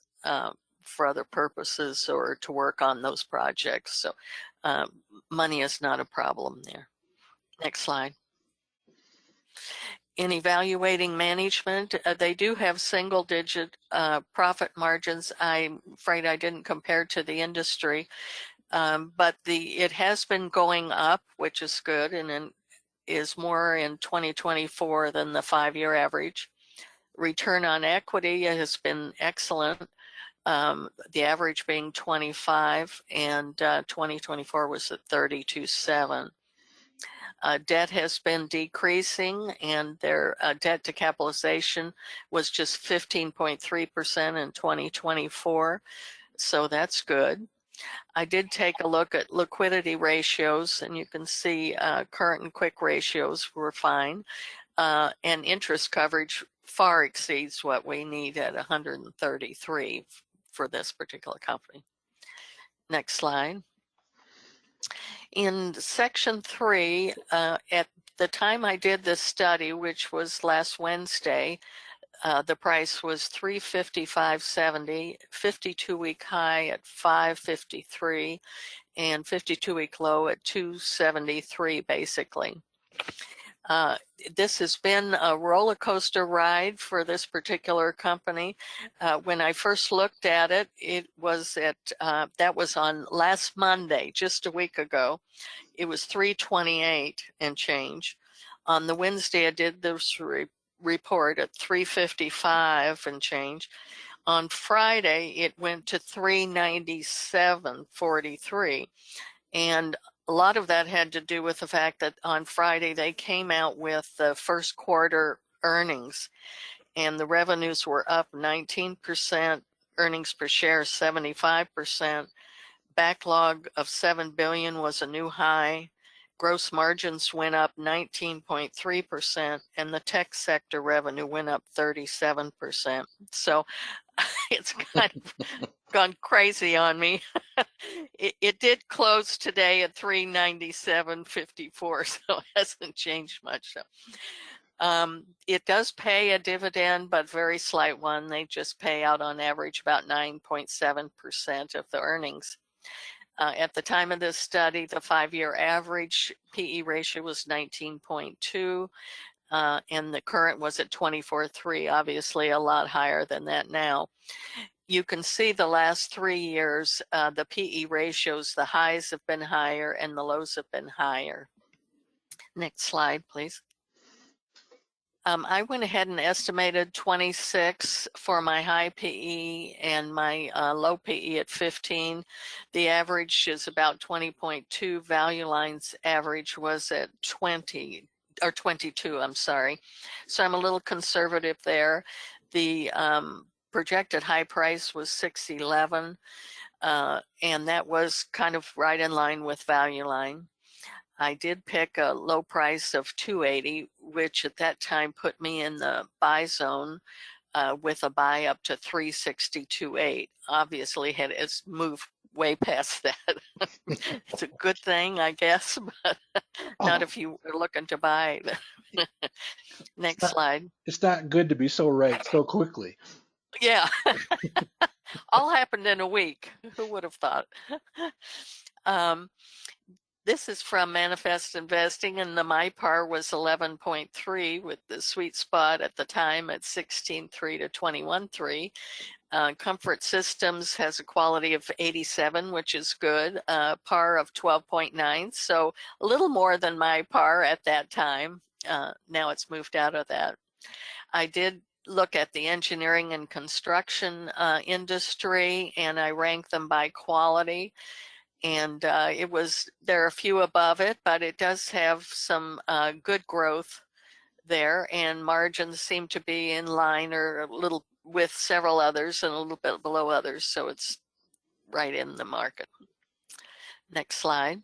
for other purposes or to work on those projects. So money is not a problem there. Next slide. In evaluating management, they do have single-digit profit margins. I'm afraid I didn't compare to the industry, but it has been going up, which is good, and is more in 2024 than the 5-year average. Return on equity has been excellent, the average being 25, and 2024 was at 32.7. Debt has been decreasing, and their debt to capitalization was just 15.3% in 2024, so that's good. I did take a look at liquidity ratios, and you can see current and quick ratios were fine, and interest coverage far exceeds what we need at 133 for this particular company. Next slide. In section 3, at the time I did this study, which was last Wednesday, the price was $355.70, 52-week high at $553, and 52-week low at $273, basically. This has been a roller coaster ride for this particular company. When I first looked at it, it was that was on last Monday, just a week ago. It was 328 and change. On the Wednesday, I did this report at 355 and change. On Friday, it went to 397.43, and a lot of that had to do with the fact that on Friday they came out with the first quarter earnings, and the revenues were up 19%, earnings per share 75%, backlog of $7 billion was a new high, gross margins went up 19.3%, and the tech sector revenue went up 37%. So it's kind of gone crazy on me. It did close today at 397.54, so it hasn't changed much. So, it does pay a dividend, but very slight one. They just pay out on average about 9.7% of the earnings. At the time of this study, the 5-year average PE ratio was 19.2, and the current was at 24.3, obviously a lot higher than that now. You can see the last 3 years, the PE ratios, the highs have been higher and the lows have been higher. Next slide, please. I went ahead and estimated 26 for my high PE and my low PE at 15. The average is about 20.2. Value Line's average was at 20, or 22, I'm sorry. So I'm a little conservative there. The projected high price was $611, and that was kind of right in line with Value Line. I did pick a low price of 280, which at that time put me in the buy zone with a buy up to 362.8. Obviously, it's moved way past that. It's a good thing, I guess, but not if you are looking to buy. Next slide. It's not good to be so right so quickly. Yeah. All happened in a week. Who would have thought? This is from Manifest Investing, and the MyPar was 11.3 with the sweet spot at the time at 16.3 to 21.3. Comfort Systems has a quality of 87, which is good. Par of 12.9, so a little more than MyPar at that time. Now it's moved out of that. I did look at the engineering and construction industry, and I ranked them by quality. And there are a few above it, but it does have some good growth there, and margins seem to be in line or a little with several others and a little bit below others, so it's right in the market. Next slide.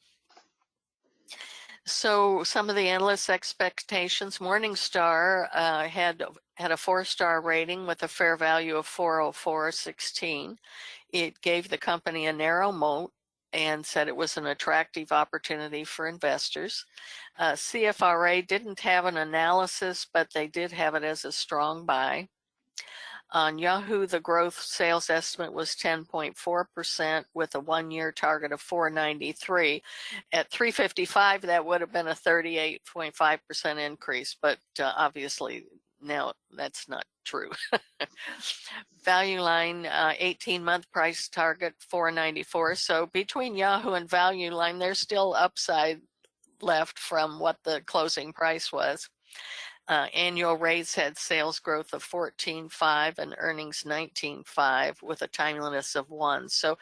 So some of the analysts' expectations. Morningstar had a 4-star rating with a fair value of 404.16. It gave the company a narrow moat and said it was an attractive opportunity for investors. CFRA didn't have an analysis, but they did have it as a strong buy. On Yahoo, the growth sales estimate was 10.4% with a 1-year target of 493. At 355, that would have been a 38.5% increase, but obviously now that's not true. Value Line 18-month price target 494. So between Yahoo and Value Line, there's still upside left from what the closing price was. Annual rates had sales growth of 14.5 and earnings 19.5 with a timeliness of 1. So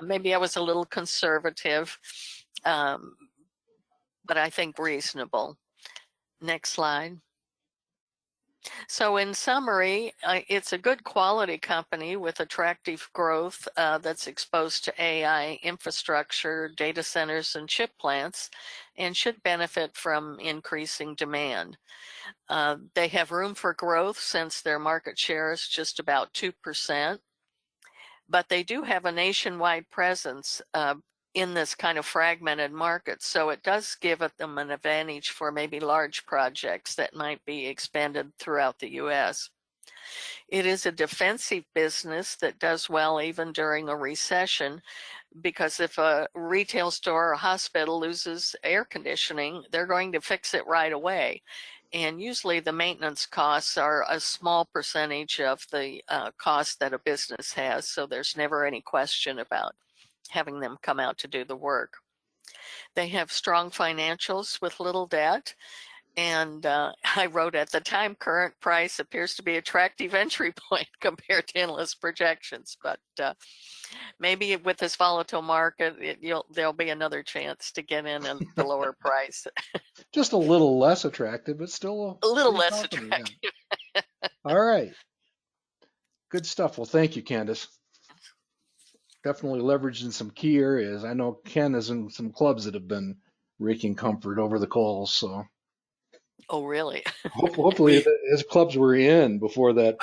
maybe I was a little conservative, but I think reasonable. Next slide. So in summary, it's a good quality company with attractive growth that's exposed to AI infrastructure, data centers, and chip plants, and should benefit from increasing demand. They have room for growth since their market share is just about 2%, but they do have a nationwide presence in this kind of fragmented market. So it does give them an advantage for maybe large projects that might be expanded throughout the US. It is a defensive business that does well even during a recession, because if a retail store or a hospital loses air conditioning, they're going to fix it right away. And usually the maintenance costs are a small percentage of the cost that a business has. So there's never any question about having them come out to do the work. They have strong financials with little debt. And I wrote at the time, current price appears to be attractive entry point compared to analyst projections. But maybe with this volatile market, there'll be another chance to get in at the lower price. Just a little less attractive, but still a little less attractive. Yeah. All right. Good stuff. Well, thank you, Candace. Definitely leveraging some key areas. I know Ken is in some clubs that have been raking comfort over the coals. So. Oh, really? Hopefully, his clubs were in before that.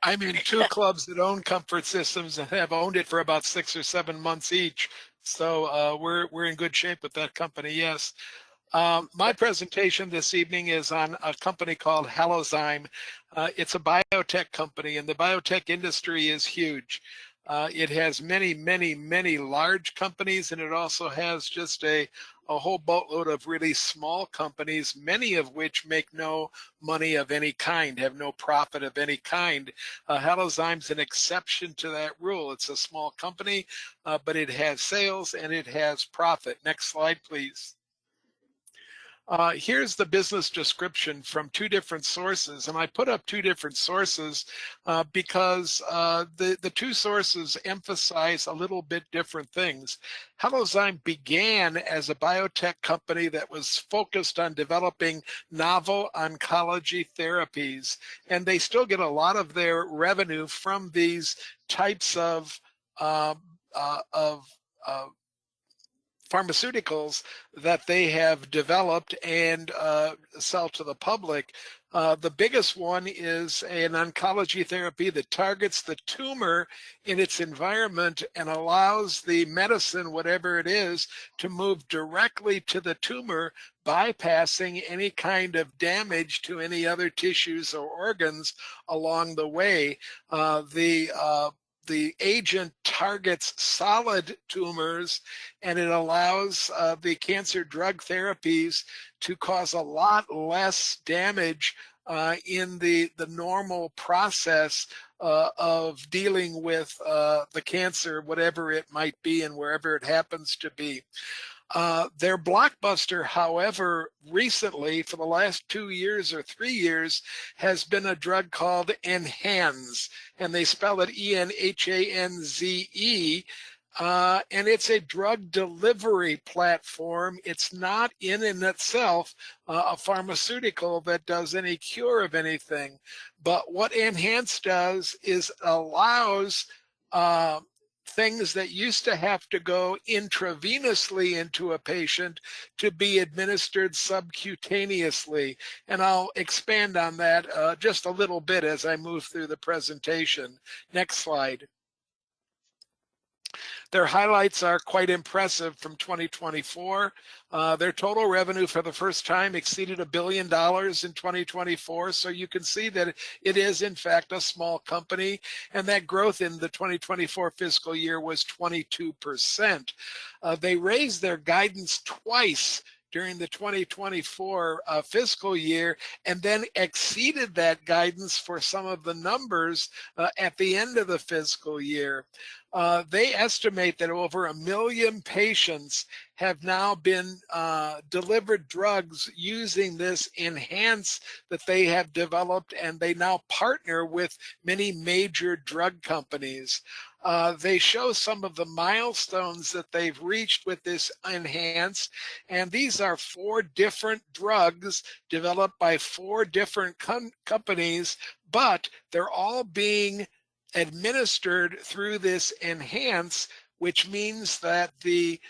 I'm in 2 clubs that own Comfort Systems and have owned it for about 6 or 7 months each. So we're in good shape with that company. Yes. My presentation this evening is on a company called Halozyme. It's a biotech company, and the biotech industry is huge. It has many, many, many large companies, and it also has just a whole boatload of really small companies, many of which make no money of any kind, have no profit of any kind. Halozyme's an exception to that rule. It's a small company, but it has sales and it has profit. Next slide, please. Here's the business description from 2 different sources, and I put up 2 different sources because the 2 sources emphasize a little bit different things. Halozyme began as a biotech company that was focused on developing novel oncology therapies, and they still get a lot of their revenue from these types of pharmaceuticals that they have developed and sell to the public. The biggest one is an oncology therapy that targets the tumor in its environment and allows the medicine, whatever it is, to move directly to the tumor, bypassing any kind of damage to any other tissues or organs along the way. The agent targets solid tumors, and it allows the cancer drug therapies to cause a lot less damage in the normal process of dealing with the cancer, whatever it might be and wherever it happens to be. Their blockbuster, however, recently, for the last 2 years or 3 years, has been a drug called ENHANZE, and they spell it ENHANZE. And it's a drug delivery platform. It's not in itself a pharmaceutical that does any cure of anything. But what ENHANZE does is allows things that used to have to go intravenously into a patient to be administered subcutaneously. And I'll expand on that just a little bit as I move through the presentation. Next slide. Their highlights are quite impressive from 2024. Their total revenue for the first time exceeded $1 billion in 2024. So you can see that it is, in fact, a small company. And that growth in the 2024 fiscal year was 22%. They raised their guidance twice during the 2024 fiscal year, and then exceeded that guidance for some of the numbers at the end of the fiscal year. They estimate that over 1 million patients have now been delivered drugs using this ENHANZE that they have developed, and they now partner with many major drug companies. They show some of the milestones that they've reached with this ENHANZE, and these are 4 different drugs developed by 4 different companies, but they're all being administered through this ENHANZE, which means that the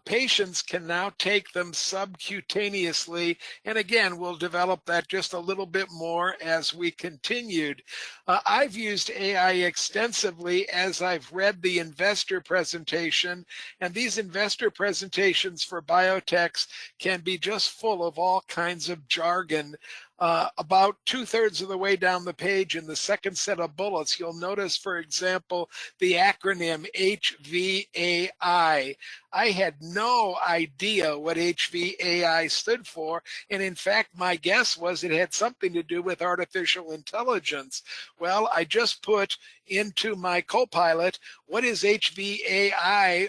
patients can now take them subcutaneously. And again, we'll develop that just a little bit more as we continued. I've used AI extensively as I've read the investor presentation, and these investor presentations for biotechs can be just full of all kinds of jargon. About 2/3 of the way down the page in the second set of bullets, you'll notice, for example, the acronym HVAI. I had no idea what HVAI stood for, and in fact, my guess was it had something to do with artificial intelligence. Well, I just put into my Copilot, what is HVAI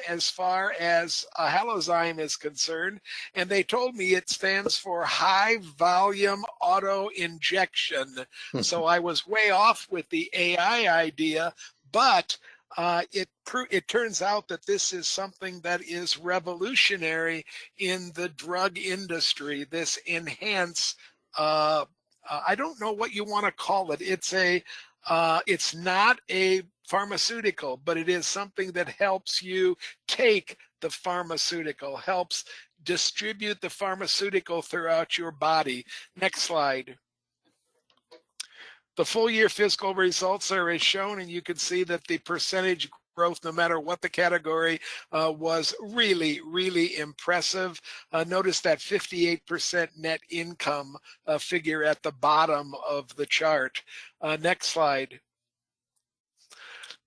as far as Halozyme is concerned? And they told me it stands for high volume auto injection. So I was way off with the AI idea, but it turns out that this is something that is revolutionary in the drug industry, this ENHANZE. I don't know what you want to call it. It's not a pharmaceutical, but it is something that helps you take the pharmaceutical, helps distribute the pharmaceutical throughout your body. Next slide. The full year fiscal results are as shown, and you can see that the percentage growth, no matter what the category, was really, really impressive. Notice that 58% net income figure at the bottom of the chart. Next slide.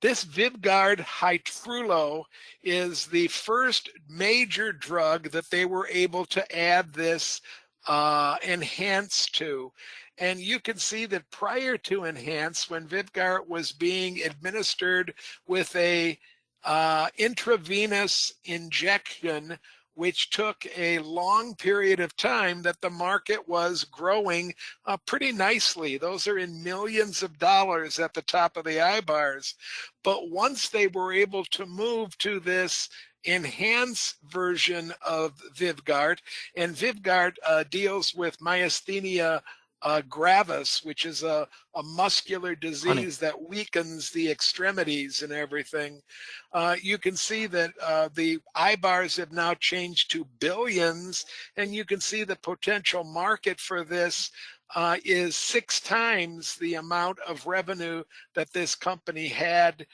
This Vyvgart Hytrulo is the first major drug that they were able to add this ENHANZE to. And you can see that prior to ENHANZE, when Vyvgart was being administered with a intravenous injection, which took a long period of time, that the market was growing pretty nicely. Those are in millions of dollars at the top of the I-bars. But once they were able to move to this ENHANZE version of Vyvgart, and Vyvgart deals with myasthenia gravis, which is a muscular disease that weakens the extremities and everything. You can see that the I bars have now changed to billions, and you can see the potential market for this is 6 times the amount of revenue that this company had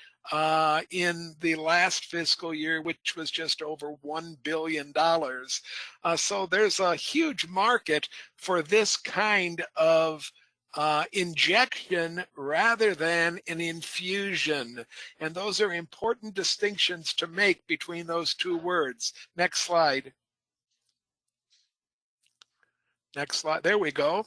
in the last fiscal year, which was just over $1 billion. So there's a huge market for this kind of injection rather than an infusion. And those are important distinctions to make between those two words. Next slide. Next slide. There we go.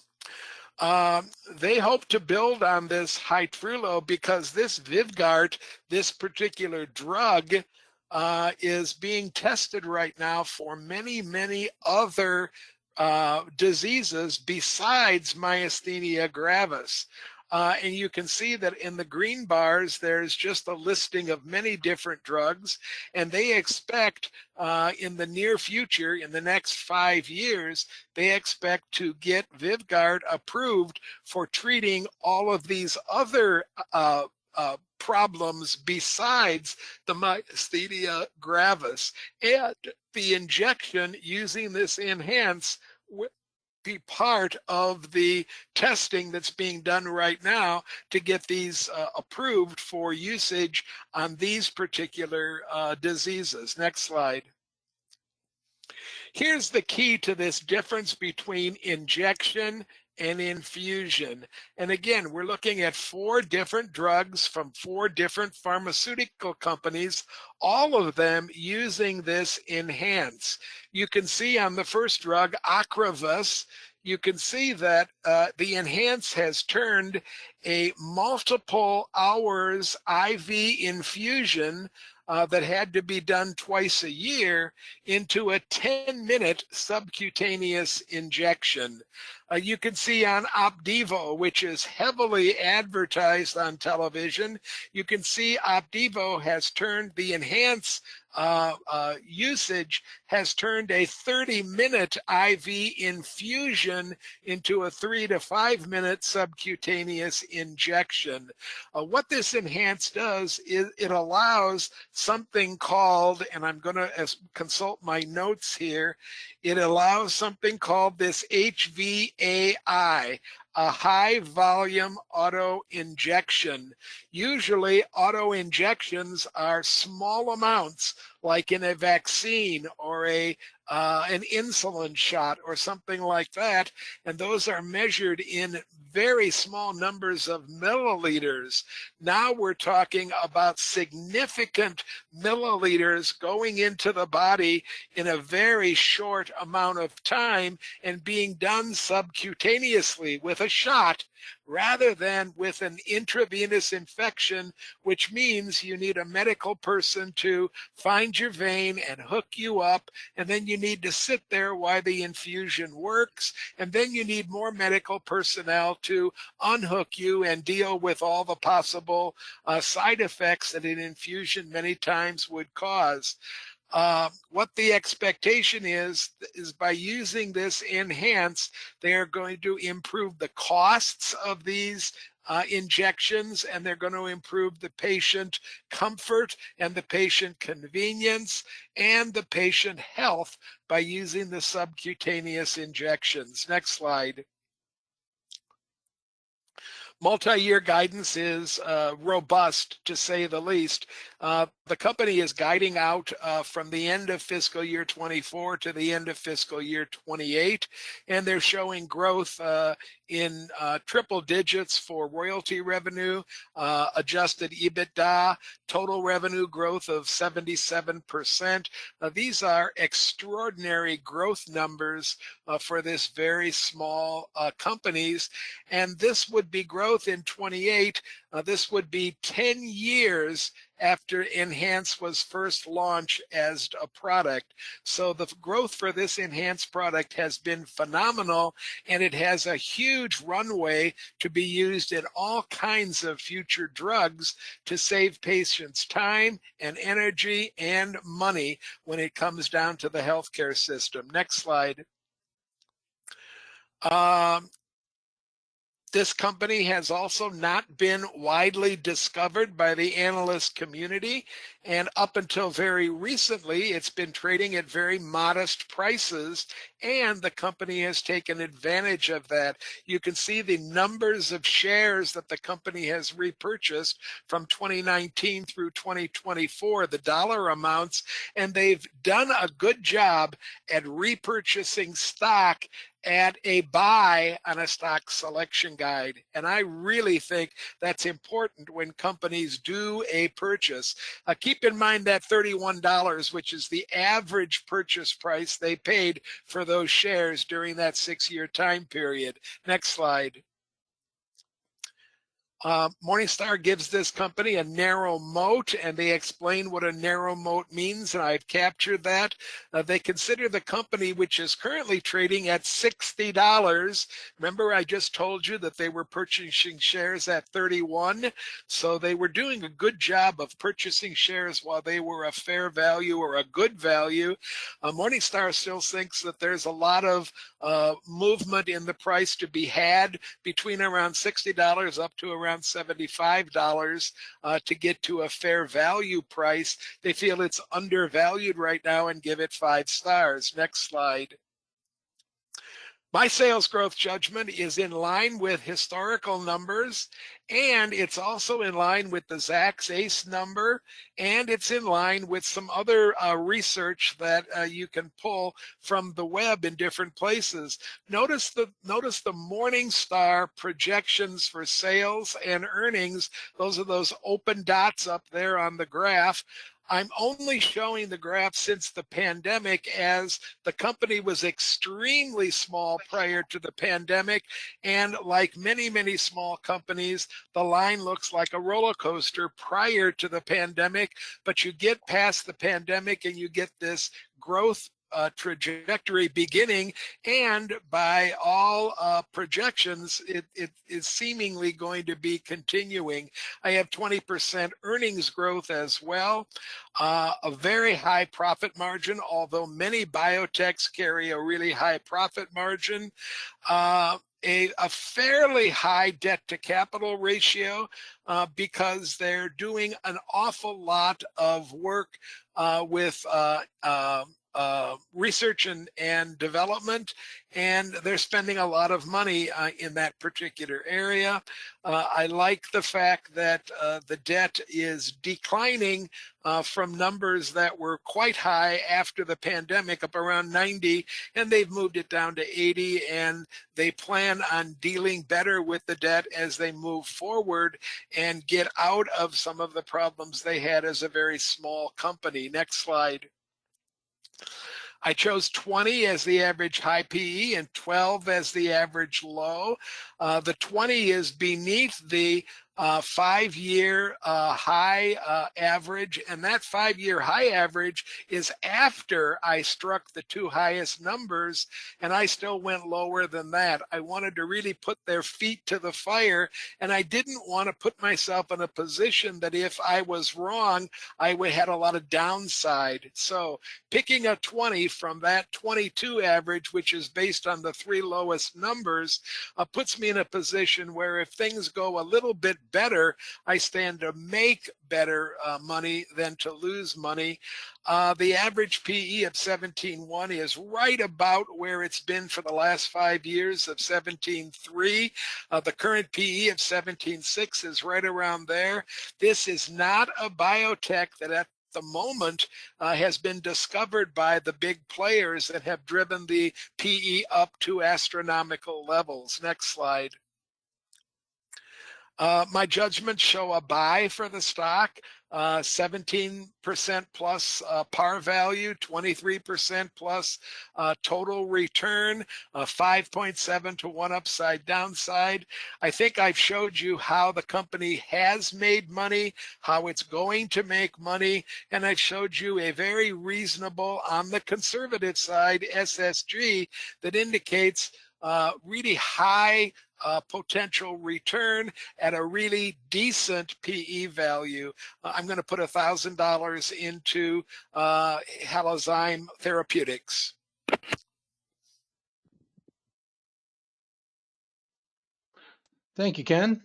They hope to build on this Hytrulo because this Vyvgart, this particular drug, is being tested right now for many, many other diseases besides myasthenia gravis. And you can see that in the green bars, there's just a listing of many different drugs, and they expect in the near future, in the next 5 years, they expect to get Vyvgart approved for treating all of these other problems besides the myasthenia gravis. And the injection using this enhance be part of the testing that's being done right now to get these approved for usage on these particular diseases. Next slide. Here's the key to this difference between injection and infusion. And again, we're looking at 4 different drugs from 4 different pharmaceutical companies, all of them using this enhance. You can see on the first drug, Ocrevus, you can see that the enhance has turned a multiple hours IV infusion that had to be done twice a year into a 10-minute subcutaneous injection. You can see on Opdivo, which is heavily advertised on television, you can see Opdivo has turned the enhance usage has turned a 30-minute IV infusion into a 3 to 5 minute subcutaneous injection. What this enhance does is it allows something called, and I'm going to consult my notes here, it allows something called this HVAI, a high volume auto injection. Usually auto injections are small amounts, like in a vaccine or an insulin shot or something like that, and those are measured in very small numbers of milliliters. Now we're talking about significant milliliters going into the body in a very short amount of time and being done subcutaneously with a shot rather than with an intravenous infection, which means you need a medical person to find your vein and hook you up, and then you need to sit there while the infusion works, and then you need more medical personnel to unhook you and deal with all the possible side effects that an infusion many times would cause. What the expectation is by using this enhance, they are going to improve the costs of these injections, and they're going to improve the patient comfort and the patient convenience and the patient health by using the subcutaneous injections. Next slide. Multi-year guidance is robust, to say the least. The company is guiding out from the end of fiscal year 24 to the end of fiscal year 28, and they're showing growth in triple digits for royalty revenue, adjusted EBITDA, total revenue growth of 77%. These are extraordinary growth numbers for this very small companies, and this would be growth in 28. This would be 10 years after Enhance was first launched as a product. So the growth for this Enhance product has been phenomenal, and it has a huge runway to be used in all kinds of future drugs to save patients time and energy and money when it comes down to the healthcare system. Next slide. This company has also not been widely discovered by the analyst community, and up until very recently, it's been trading at very modest prices, and the company has taken advantage of that. You can see the numbers of shares that the company has repurchased from 2019 through 2024, the dollar amounts, and they've done a good job at repurchasing stock at a buy on a stock selection guide. And I really think that's important when companies do a purchase. Keep in mind that $31, which is the average purchase price they paid for those shares during that 6-year time period. Next slide. Morningstar gives this company a narrow moat, and they explain what a narrow moat means, and I've captured that. They consider the company, which is currently trading at $60. Remember, I just told you that they were purchasing shares at 31, so they were doing a good job of purchasing shares while they were a fair value or a good value. Morningstar still thinks that there's a lot of movement in the price to be had between around $60 up to around $75 to get to a fair value price. They feel it's undervalued right now and give it 5 stars. Next slide. My sales growth judgment is in line with historical numbers, and it's also in line with the Zacks ACE number, and it's in line with some other research that you can pull from the web in different places. Notice the Morningstar projections for sales and earnings. Those are those open dots up there on the graph. I'm only showing the graph since the pandemic, as the company was extremely small prior to the pandemic. And like many, many small companies, the line looks like a roller coaster prior to the pandemic, but you get past the pandemic and you get this growth trajectory beginning, and by all projections, it is seemingly going to be continuing. I have 20% earnings growth as well, a very high profit margin, although many biotechs carry a really high profit margin. A fairly high debt to capital ratio because they're doing an awful lot of work with research and development, and they're spending a lot of money in that particular area. I like the fact that the debt is declining from numbers that were quite high after the pandemic, up around 90, and they've moved it down to 80, and they plan on dealing better with the debt as they move forward and get out of some of the problems they had as a very small company. Next slide. I chose 20 as the average high PE and 12 as the average low. The 20 is beneath the 5-year high average, and that 5-year high average is after I struck the 2 highest numbers, and I still went lower than that. I wanted to really put their feet to the fire, and I didn't want to put myself in a position that if I was wrong, I would had a lot of downside. So picking a 20 from that 22 average, which is based on the 3 lowest numbers, puts me in a position where if things go a little bit better, I stand to make better money than to lose money. The average PE of 17.1 is right about where it's been for the last 5 years of 17.3. The current PE of 17.6 is right around there. This is not a biotech that at the moment has been discovered by the big players that have driven the PE up to astronomical levels. Next slide. My judgments show a buy for the stock, 17% plus par value, 23% plus total return, 5.7 to 1 upside downside. I think I've showed you how the company has made money, how it's going to make money, and I've showed you a very reasonable, on the conservative side, SSG that indicates really high potential return at a really decent PE value. I'm going to put $1,000 into Halozyme Therapeutics. Thank you, Ken.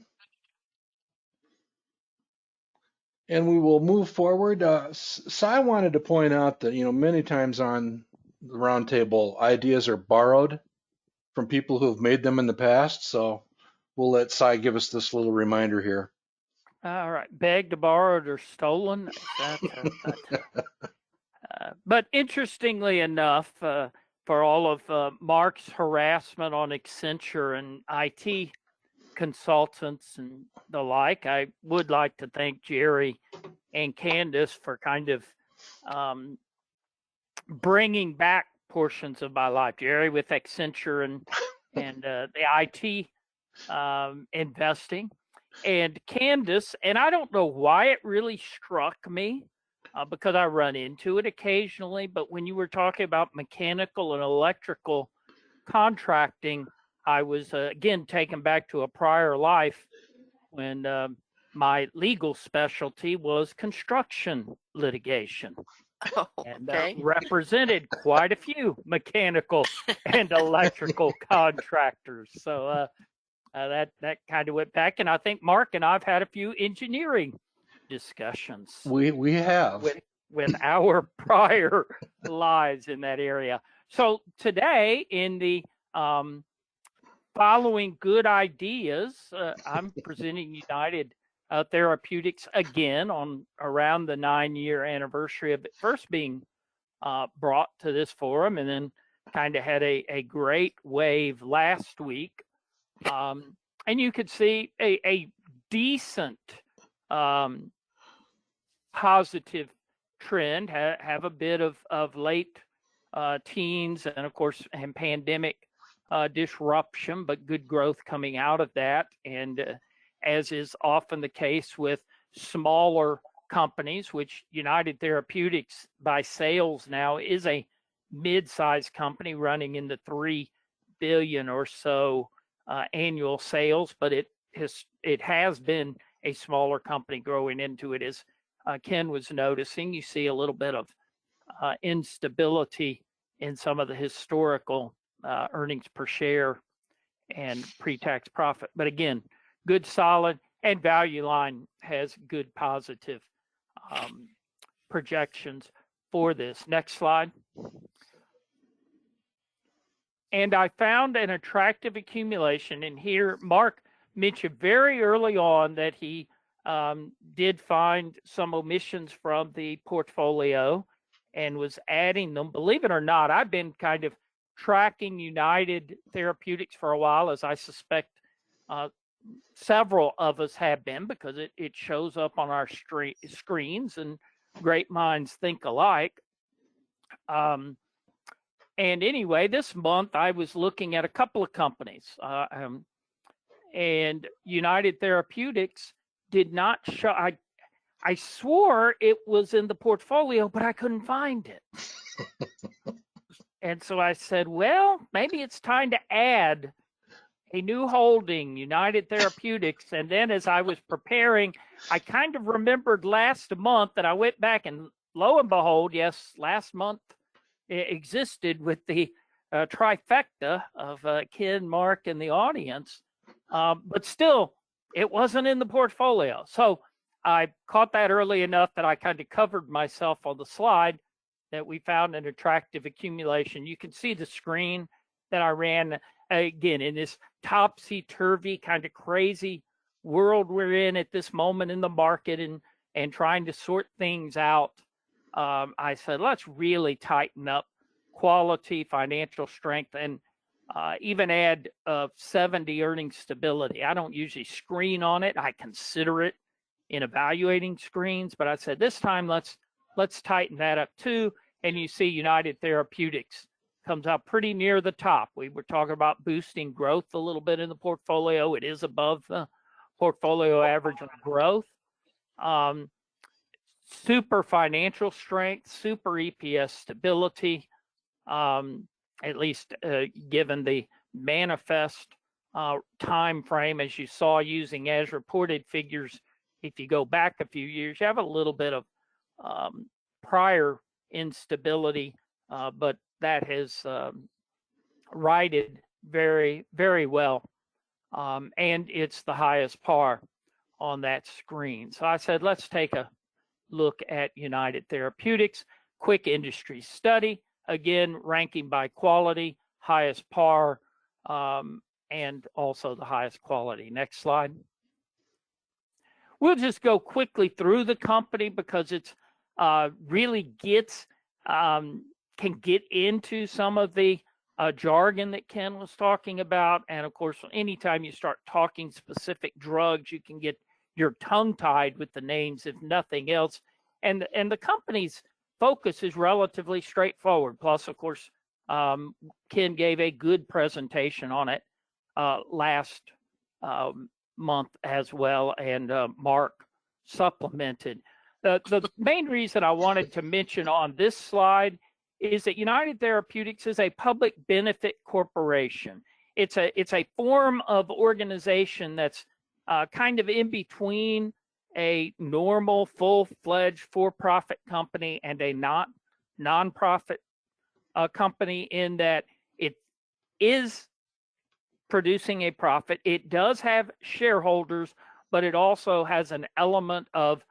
And we will move forward. Cy wanted to point out that, many times on the roundtable, ideas are borrowed from people who have made them in the past. So we'll let Cy give us this little reminder here. All right, begged, borrowed, or stolen. Is that? But interestingly enough, for all of Mark's harassment on Accenture and IT consultants and the like, I would like to thank Jerry and Candace for kind of bringing back portions of my life. Jerry with Accenture and the IT investing, and Candace. And I don't know why it really struck me, because I run into it occasionally. But when you were talking about mechanical and electrical contracting, I was again taken back to a prior life when my legal specialty was construction litigation. Oh, And okay. represented quite a few mechanical and electrical contractors. So that kind of went back. And I think Mark and I've had a few engineering discussions. We have. With our prior lives in that area. So today, in the following good ideas, I'm presenting United Therapeutics again on around the 9-year anniversary of it first being brought to this forum, and then kind of had a great wave last week. And you could see a decent positive trend, have a bit of late teens and of course and pandemic disruption, but good growth coming out of that. And as is often the case with smaller companies, which United Therapeutics by sales now is a mid-sized company running in the $3 billion or so annual sales, but it has been a smaller company growing into it. As Ken was noticing, you see a little bit of instability in some of the historical earnings per share and pre-tax profit. But again, good, solid, and Value Line has good positive projections for this. Next slide. And I found an attractive accumulation. And here, Mark mentioned very early on that he did find some omissions from the portfolio and was adding them. Believe it or not, I've been kind of tracking United Therapeutics for a while, as I suspect several of us have been, because it shows up on our screens and great minds think alike. And anyway, this month I was looking at a couple of companies, and United Therapeutics did not show. I swore it was in the portfolio, but I couldn't find it. And so I said, well, maybe it's time to add a new holding, United Therapeutics. And then as I was preparing, I kind of remembered last month that I went back, and lo and behold, yes, last month it existed with the trifecta of Ken, Mark, and the audience. But still, it wasn't in the portfolio. So I caught that early enough that I kind of covered myself on the slide that we found an attractive accumulation. You can see the screen that I ran again in this topsy-turvy kind of crazy world we're in at this moment in the market, and trying to sort things out. I said, let's really tighten up quality, financial strength, and even add 70 earnings stability. I don't usually screen on it. I consider it in evaluating screens, but I said this time let's tighten that up too. And you see United Therapeutics comes out pretty near the top. We were talking about boosting growth a little bit in the portfolio. It is above the portfolio average of growth. Super financial strength, super EPS stability, at least given the manifest time frame, as you saw using as reported figures. If you go back a few years, you have a little bit of prior instability, but that has righted very, very well and it's the highest par on that screen. So I said, let's take a look at United Therapeutics. Quick industry study, again, ranking by quality, highest par, and also the highest quality. Next slide. We'll just go quickly through the company because it's really gets, can get into some of the jargon that Ken was talking about. And of course, anytime you start talking specific drugs, you can get your tongue tied with the names, if nothing else. And the company's focus is relatively straightforward. Plus, of course, Ken gave a good presentation on it last month as well, and Mark supplemented. The main reason I wanted to mention on this slide is that United Therapeutics is a public benefit corporation. It's a form of organization that's kind of in between a normal full-fledged for-profit company and a non-profit company, in that it is producing a profit. It does have shareholders, but it also has an element of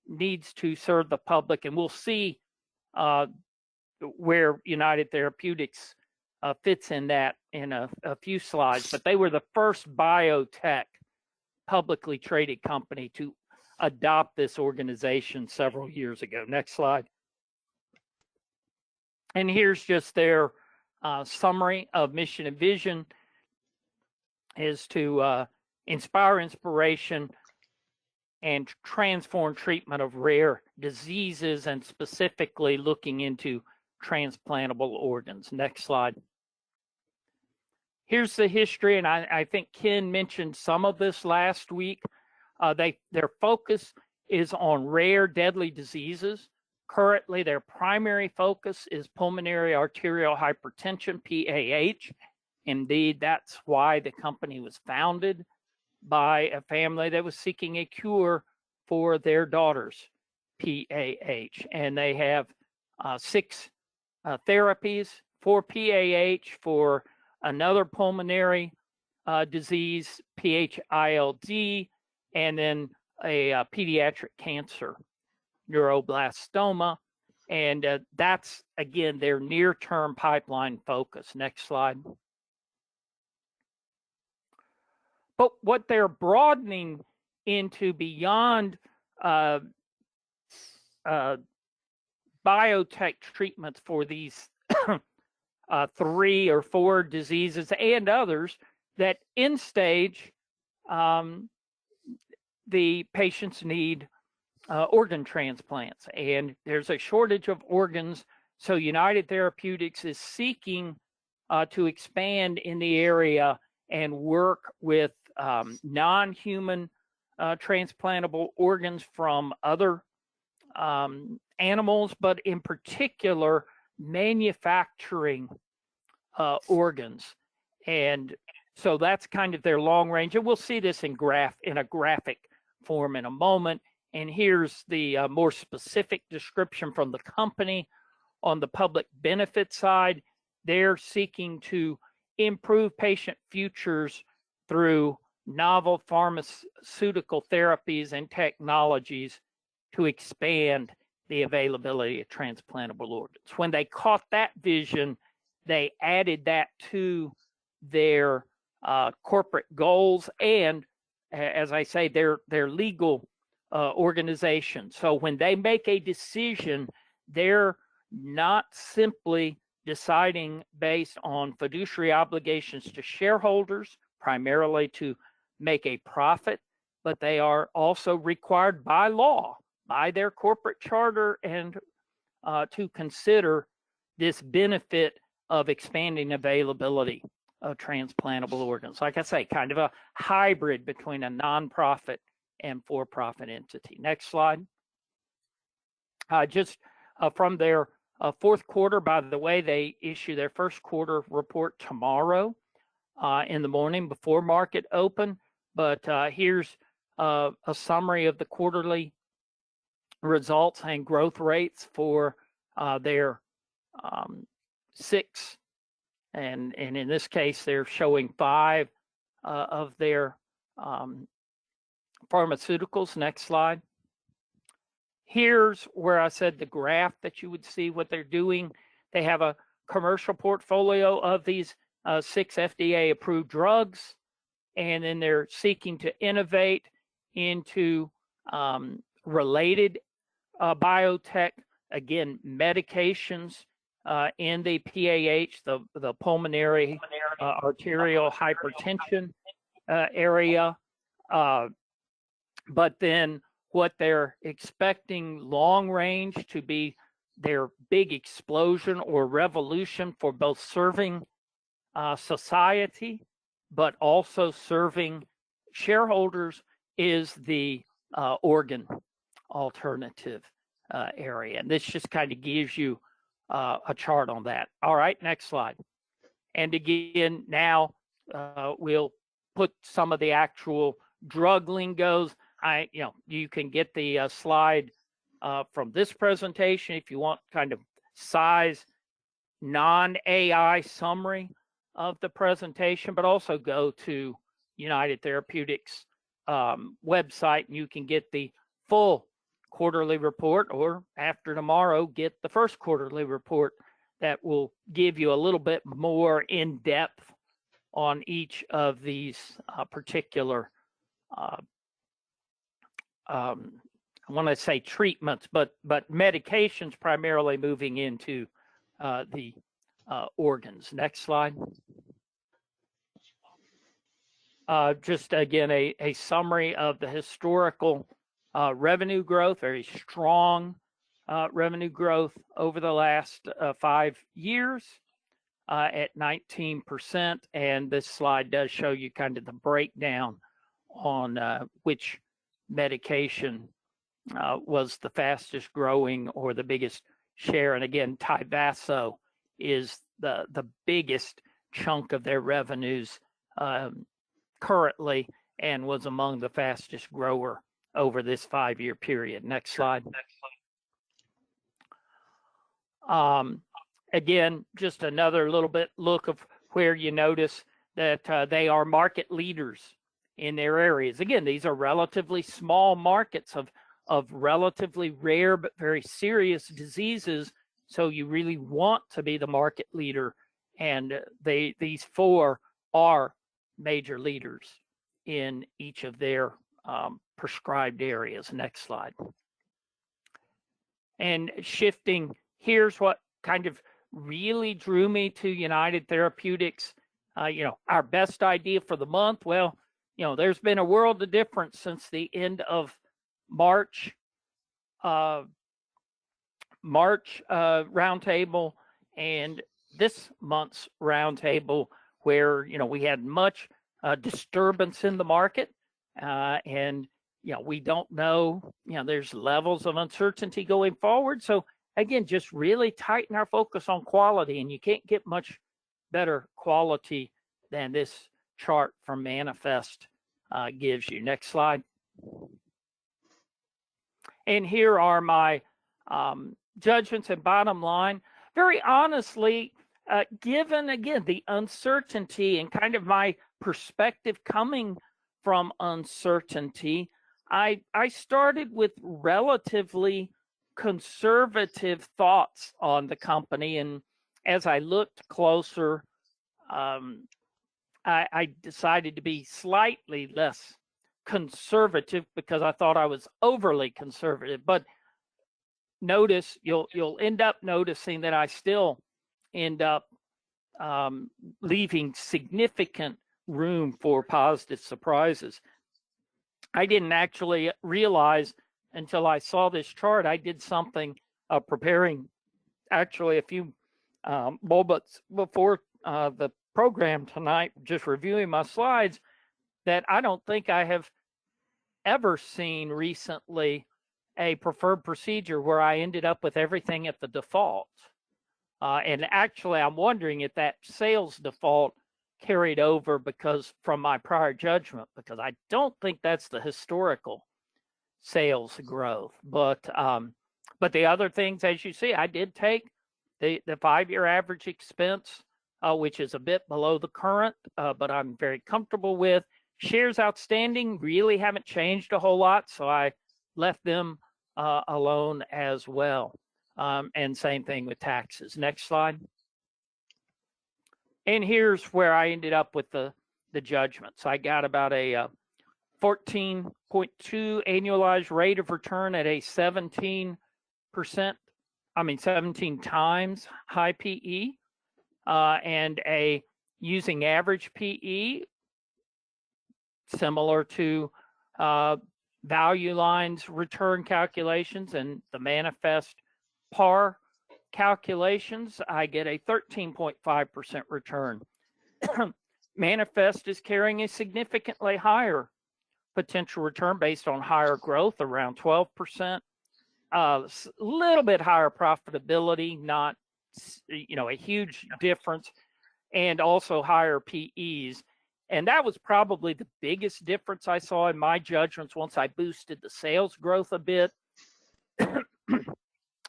needs to serve the public. And we'll see where United Therapeutics fits in that in a few slides. But they were the first biotech publicly traded company to adopt this organization several years ago. Next slide. And here's just their summary of mission and vision, is to inspire inspiration and transform treatment of rare diseases, and specifically looking into transplantable organs. Next slide. Here's the history, and I think Ken mentioned some of this last week. Their focus is on rare deadly diseases. Currently, their primary focus is pulmonary arterial hypertension, PAH. Indeed, that's why the company was founded, by a family that was seeking a cure for their daughter's PAH. And they have 6 therapies for PAH, for another pulmonary disease, PH-ILD, and then a pediatric cancer, neuroblastoma. And that's, again, their near-term pipeline focus. Next slide. But what they're broadening into beyond biotech treatments for these 3 or 4 diseases and others, that in stage the patients need organ transplants, and there's a shortage of organs. So United Therapeutics is seeking to expand in the area and work with non-human transplantable organs from other animals, but in particular manufacturing organs. And so that's kind of their long range, and we'll see this in a graphic form in a moment. And here's the more specific description from the company. On the public benefit side, they're seeking to improve patient futures through novel pharmaceutical therapies and technologies to expand the availability of transplantable organs. When they caught that vision, they added that to their corporate goals and, as I say, their legal organization. So when they make a decision, they're not simply deciding based on fiduciary obligations to shareholders, primarily to make a profit, but they are also required by law, by their corporate charter, and to consider this benefit of expanding availability of transplantable organs. Like I say, kind of a hybrid between a nonprofit and for-profit entity. Next slide. Just from their fourth quarter, by the way, they issue their first quarter report tomorrow in the morning before market open. But here's a summary of the quarterly results and growth rates for their 6, and in this case, they're showing 5 of their pharmaceuticals. Next slide. Here's where I said the graph that you would see what they're doing. They have a commercial portfolio of these 6 FDA approved drugs, and then they're seeking to innovate into related biotech, again, medications in the PAH, the pulmonary arterial hypertension area. But then what they're expecting long range to be their big explosion or revolution for both serving society, but also serving shareholders is the organ alternative area. And this just kind of gives you a chart on that. All right, next slide. And again, now we'll put some of the actual drug lingos. You can get the slide from this presentation if you want kind of size non-AI summary of the presentation, but also go to United Therapeutics website and you can get the full quarterly report, or after tomorrow, get the first quarterly report that will give you a little bit more in depth on each of these particular I want to say treatments, but medications primarily moving into the organs. Next slide. Just again, a summary of the historical revenue growth, very strong revenue growth over the last 5 years at 19%. And this slide does show you kind of the breakdown on which medication was the fastest growing or the biggest share. And again, Tyvaso is the biggest chunk of their revenues currently and was among the fastest grower over this 5-year period. Next slide. Again, just another little bit look of where you notice that they are market leaders in their areas. Again, these are relatively small markets of relatively rare but very serious diseases. So you really want to be the market leader. And these 4 are major leaders in each of their prescribed areas. Next slide. And shifting, here's what kind of really drew me to United Therapeutics. Our best idea for the month. Well, there's been a world of difference since the end of March roundtable and this month's roundtable, where we had much disturbance in the market, and we don't know. There's levels of uncertainty going forward. So again, just really tighten our focus on quality, and you can't get much better quality than this chart from Manifest gives you. Next slide. And here are my judgments and bottom line. Very honestly, given again the uncertainty and kind of my perspective coming from uncertainty, I started with relatively conservative thoughts on the company, and as I looked closer, I decided to be slightly less conservative because I thought I was overly conservative. But notice, you'll end up noticing that I still end up leaving significant room for positive surprises. I didn't actually realize until I saw this chart. I did something preparing actually a few moments before the program tonight, just reviewing my slides, that I don't think I have ever seen recently a preferred procedure where I ended up with everything at the default. And actually, I'm wondering if that sales default carried over because from my prior judgment, because I don't think that's the historical sales growth. But the other things, as you see, I did take the 5-year average expense which is a bit below the current, but I'm very comfortable with. Shares outstanding really haven't changed a whole lot, so I left them alone as well. And same thing with taxes. Next slide. And here's where I ended up with the judgments. I got about a 14.2 annualized rate of return at a 17 times high PE, and a using average PE similar to Value Line's return calculations and the manifest par calculations, I get a 13.5% return. Manifest is carrying a significantly higher potential return based on higher growth, around 12%. A little bit higher profitability, not a huge difference, and also higher PEs. And that was probably the biggest difference I saw in my judgments once I boosted the sales growth a bit,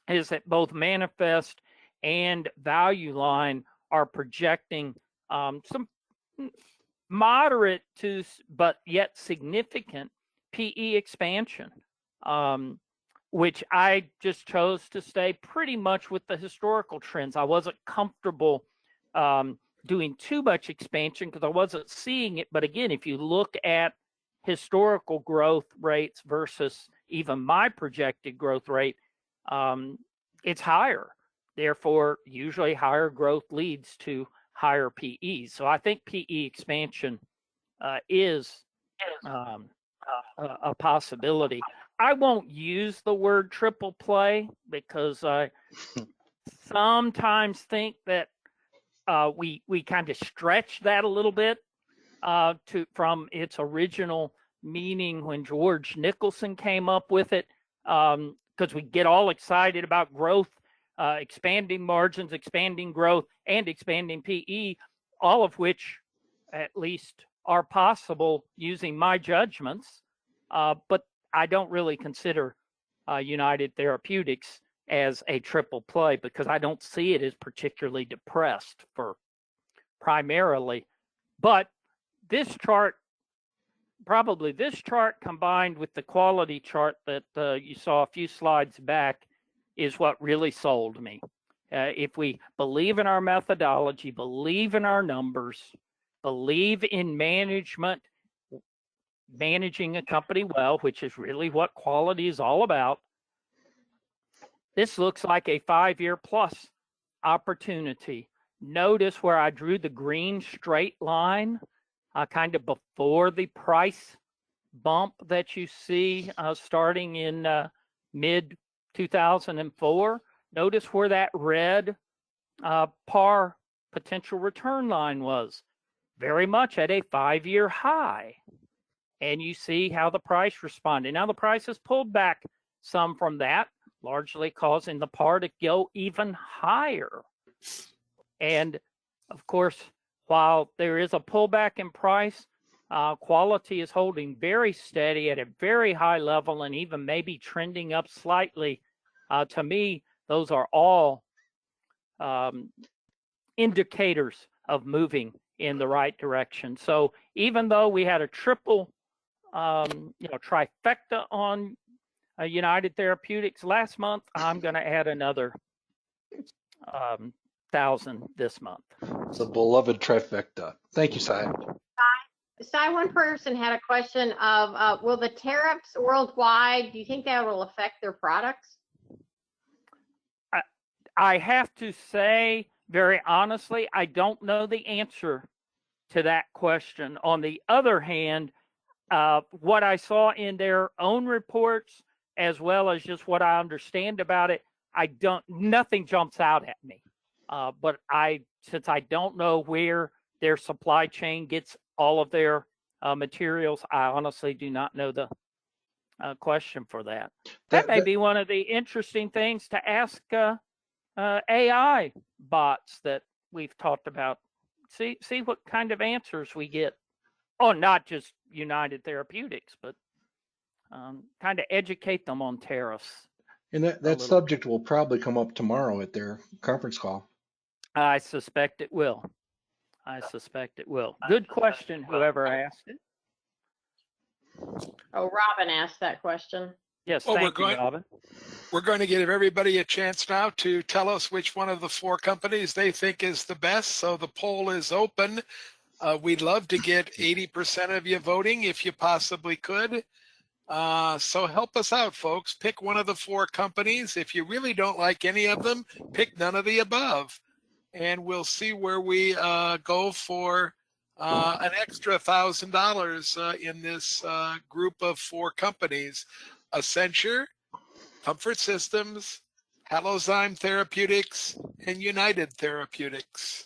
is that both Manifest and Value Line are projecting some moderate to, but yet significant PE expansion, which I just chose to stay pretty much with the historical trends. I wasn't comfortable doing too much expansion because I wasn't seeing it. But again, if you look at historical growth rates versus even my projected growth rate, it's higher. Therefore, usually higher growth leads to higher PEs. So I think PE expansion is a possibility. I won't use the word triple play because I sometimes think that we kind of stretch that a little bit from its original meaning when George Nicholson came up with it, because we get all excited about growth, expanding margins, expanding growth, and expanding PE, all of which at least are possible using my judgments. But I don't really consider United Therapeutics as a triple play because I don't see it as particularly depressed for primarily. But this chart, probably this chart combined with the quality chart that you saw a few slides back, is what really sold me. If we believe in our methodology, believe in our numbers, believe in management, managing a company well, which is really what quality is all about, this looks like a 5-year plus opportunity. Notice where I drew the green straight line, kind of before the price bump that you see starting in mid 2004. Notice where that red par potential return line was, very much at a 5-year high. And you see how the price responded. Now the price has pulled back some from that, largely causing the par to go even higher. And of course, while there is a pullback in price, quality is holding very steady at a very high level and even maybe trending up slightly. To me, those are all indicators of moving in the right direction. So even though we had a triple, trifecta on United Therapeutics last month, I'm going to add another 1,000 this month. It's a beloved trifecta. Thank you, Cy. Cy, one person had a question of, will the tariffs worldwide, do you think that will affect their products? I have to say, very honestly, I don't know the answer to that question. On the other hand, what I saw in their own reports, as well as just what I understand about it, nothing jumps out at me. But since I don't know where their supply chain gets all of their materials, I honestly do not know the question for that. That may be one of the interesting things to ask AI bots that we've talked about. See what kind of answers we get. Oh, not just United Therapeutics, but kind of educate them on tariffs. And that subject will probably come up tomorrow at their conference call. I suspect it will. I suspect it will. Good question, whoever asked it. Oh, Robin asked that question. Yes, Well, thank you, Robin. We're going to give everybody a chance now to tell us which one of the 4 companies they think is the best. So the poll is open. We'd love to get 80% of you voting if you possibly could. So help us out, folks. Pick one of the 4 companies. If you really don't like any of them, pick none of the above. And we'll see where we go for an extra $1,000 in this group of 4 companies. Accenture, Comfort Systems, Halozyme Therapeutics, and United Therapeutics.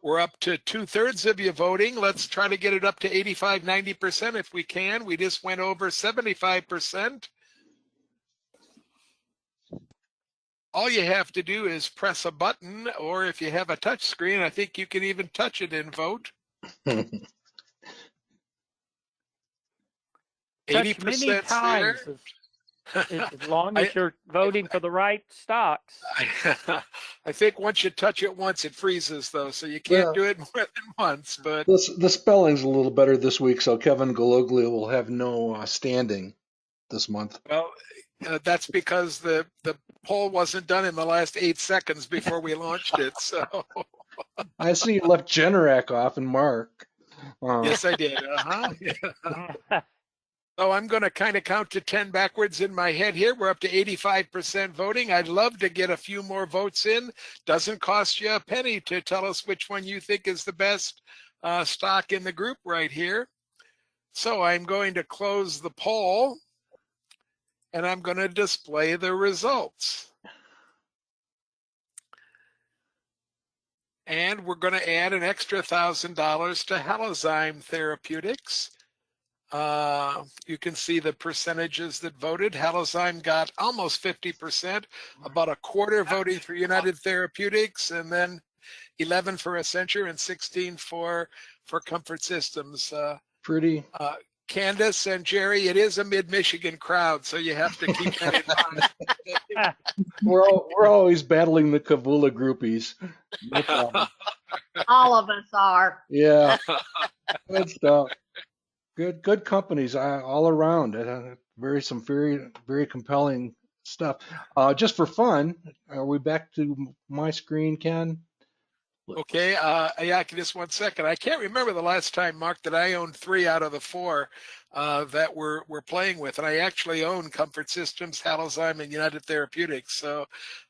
We're up to 2/3 of you voting. Let's try to get it up to 85, 90% if we can. We just went over 75%. All you have to do is press a button, or if you have a touch screen, I think you can even touch it and vote. 80% many times as long as you're voting for the right stocks. I think once you touch it once, it freezes, though, so you can't do it more than once. But the spelling's a little better this week, so Kevin Gologlia will have no standing this month. Well, that's because the poll wasn't done in the last 8 seconds before we launched it. So I see you left Generac off and Mark. Yes, I did. Yeah. So I'm going to kind of count to 10 backwards in my head here. We're up to 85% voting. I'd love to get a few more votes in. Doesn't cost you a penny to tell us which one you think is the best stock in the group right here. So I'm going to close the poll, and I'm going to display the results. And we're going to add an extra $1,000 to Halozyme Therapeutics. You can see the percentages that voted. Halozyme got almost 50%, about a quarter voting for United Therapeutics, and then 11 for Accenture and 16 for Comfort Systems. Pretty. Candace and Jerry, it is a mid-Michigan crowd, so you have to keep that in mind. We're always battling the Kavula groupies. No problem. All of us are. Yeah, good stuff. Good companies all around. Some very compelling stuff. Just for fun, are we back to my screen, Ken? Okay, yeah, just 1 second. I can't remember the last time, Mark, that I owned 3 out of the 4 that we're playing with, and I actually own Comfort Systems, Halozyme, and United Therapeutics. So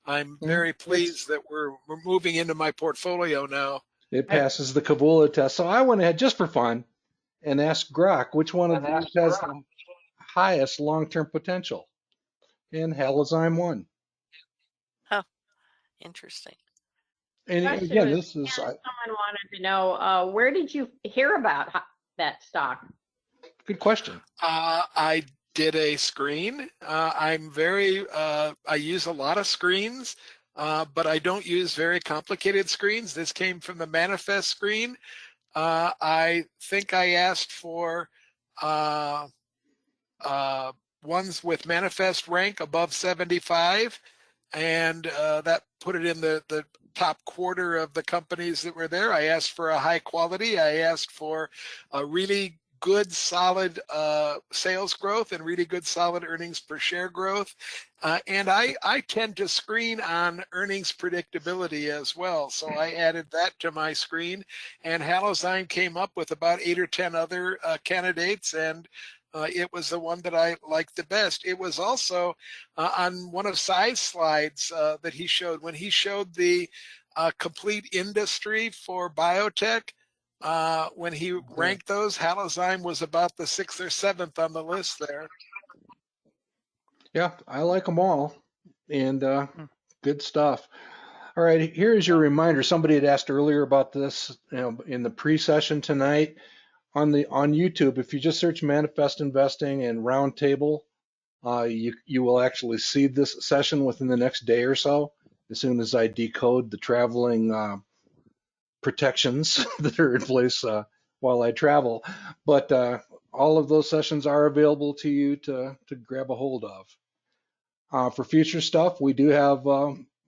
I'm very pleased that we're moving into my portfolio now. It passes the Kavula test. So I went ahead just for fun and asked Grok which one of these has the highest long-term potential, and Halozyme won. Oh, interesting. And again, this is someone wanted to know where did you hear about that stock? Good question. I did a screen. I'm I use a lot of screens, but I don't use very complicated screens. This came from the manifest screen. I think I asked for ones with manifest rank above 75, and that put it in the top quarter of the companies that were there. I asked for a high quality. I asked for a really good, solid sales growth and really good, solid earnings per share growth. And I tend to screen on earnings predictability as well. So I added that to my screen, and Halozyme came up with about 8 or 10 other candidates, and it was the one that I liked the best. It was also on one of Sai's slides that he showed, when he showed the complete industry for biotech. When he ranked those, Halozyme was about the 6th or 7th on the list there. Yeah, I like them all, and good stuff. All right, here is your reminder. Somebody had asked earlier about this, in the pre-session tonight on YouTube. If you just search Manifest Investing and Roundtable, you will actually see this session within the next day or so, as soon as I decode the traveling protections that are in place while I travel. But all of those sessions are available to you to grab a hold of. For future stuff, we do have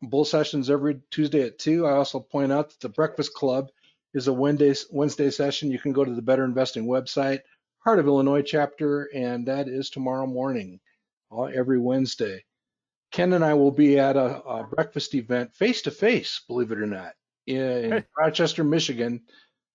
Both sessions every Tuesday at 2. I also point out that the Breakfast Club is a Wednesday session. You can go to the Better Investing website, Heart of Illinois chapter, and that is tomorrow morning, every Wednesday. Ken and I will be at a breakfast event face to face, believe it or not, in Rochester, Michigan,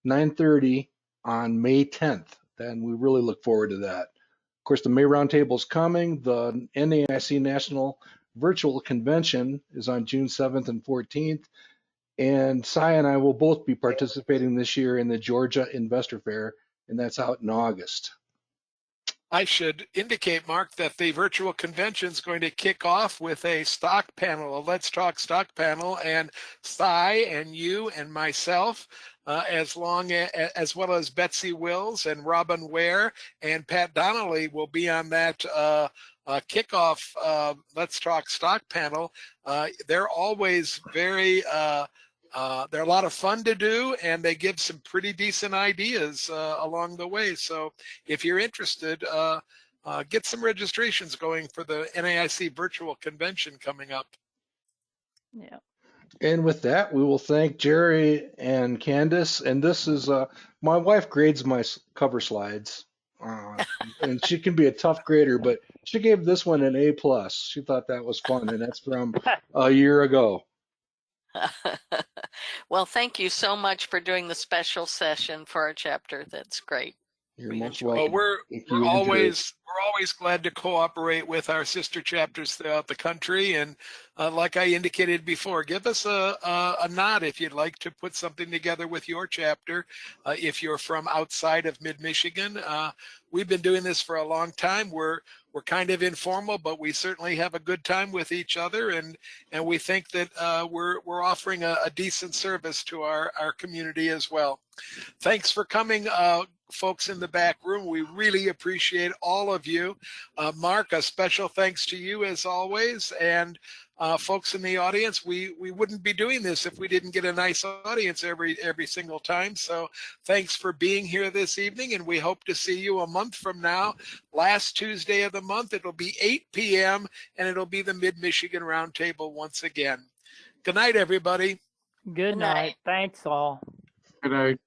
9:30 on May 10th. And we really look forward to that. Of course, the May Roundtable is coming. The NAIC National Virtual Convention is on June 7th and 14th. And Cy and I will both be participating this year in the Georgia Investor Fair, and that's out in August. I should indicate, Mark, that the virtual convention is going to kick off with a stock panel, a Let's Talk stock panel, and Cy and you and myself, as well as Betsy Wills and Robin Ware and Pat Donnelly will be on that kickoff Let's Talk stock panel. They're always very they're a lot of fun to do, and they give some pretty decent ideas along the way. So if you're interested, get some registrations going for the NAIC virtual convention coming up. Yeah. And with that, we will thank Jerry and Candace. And this is, my wife grades my cover slides. And she can be a tough grader, but she gave this one an A+. She thought that was fun, and that's from a year ago. Well, thank you so much for doing the special session for our chapter. That's great. You're We most enjoy it. welcome. Well, If we're you enjoy it. always glad to cooperate with our sister chapters throughout the country. And like I indicated before, give us a nod if you'd like to put something together with your chapter. If you're from outside of mid-Michigan, we've been doing this for a long time. We're kind of informal, but we certainly have a good time with each other, and we think that we're offering a decent service to our community as well. Thanks for coming, folks in the back room. We really appreciate all of you. Mark, a special thanks to you as always, and folks in the audience. We wouldn't be doing this if we didn't get a nice audience every single time. So thanks for being here this evening, and we hope to see you a month from now. Last Tuesday of the month, it'll be 8 p.m. and it'll be the Mid-Michigan Roundtable once again. Good night, everybody. Good night. Thanks all. Good night.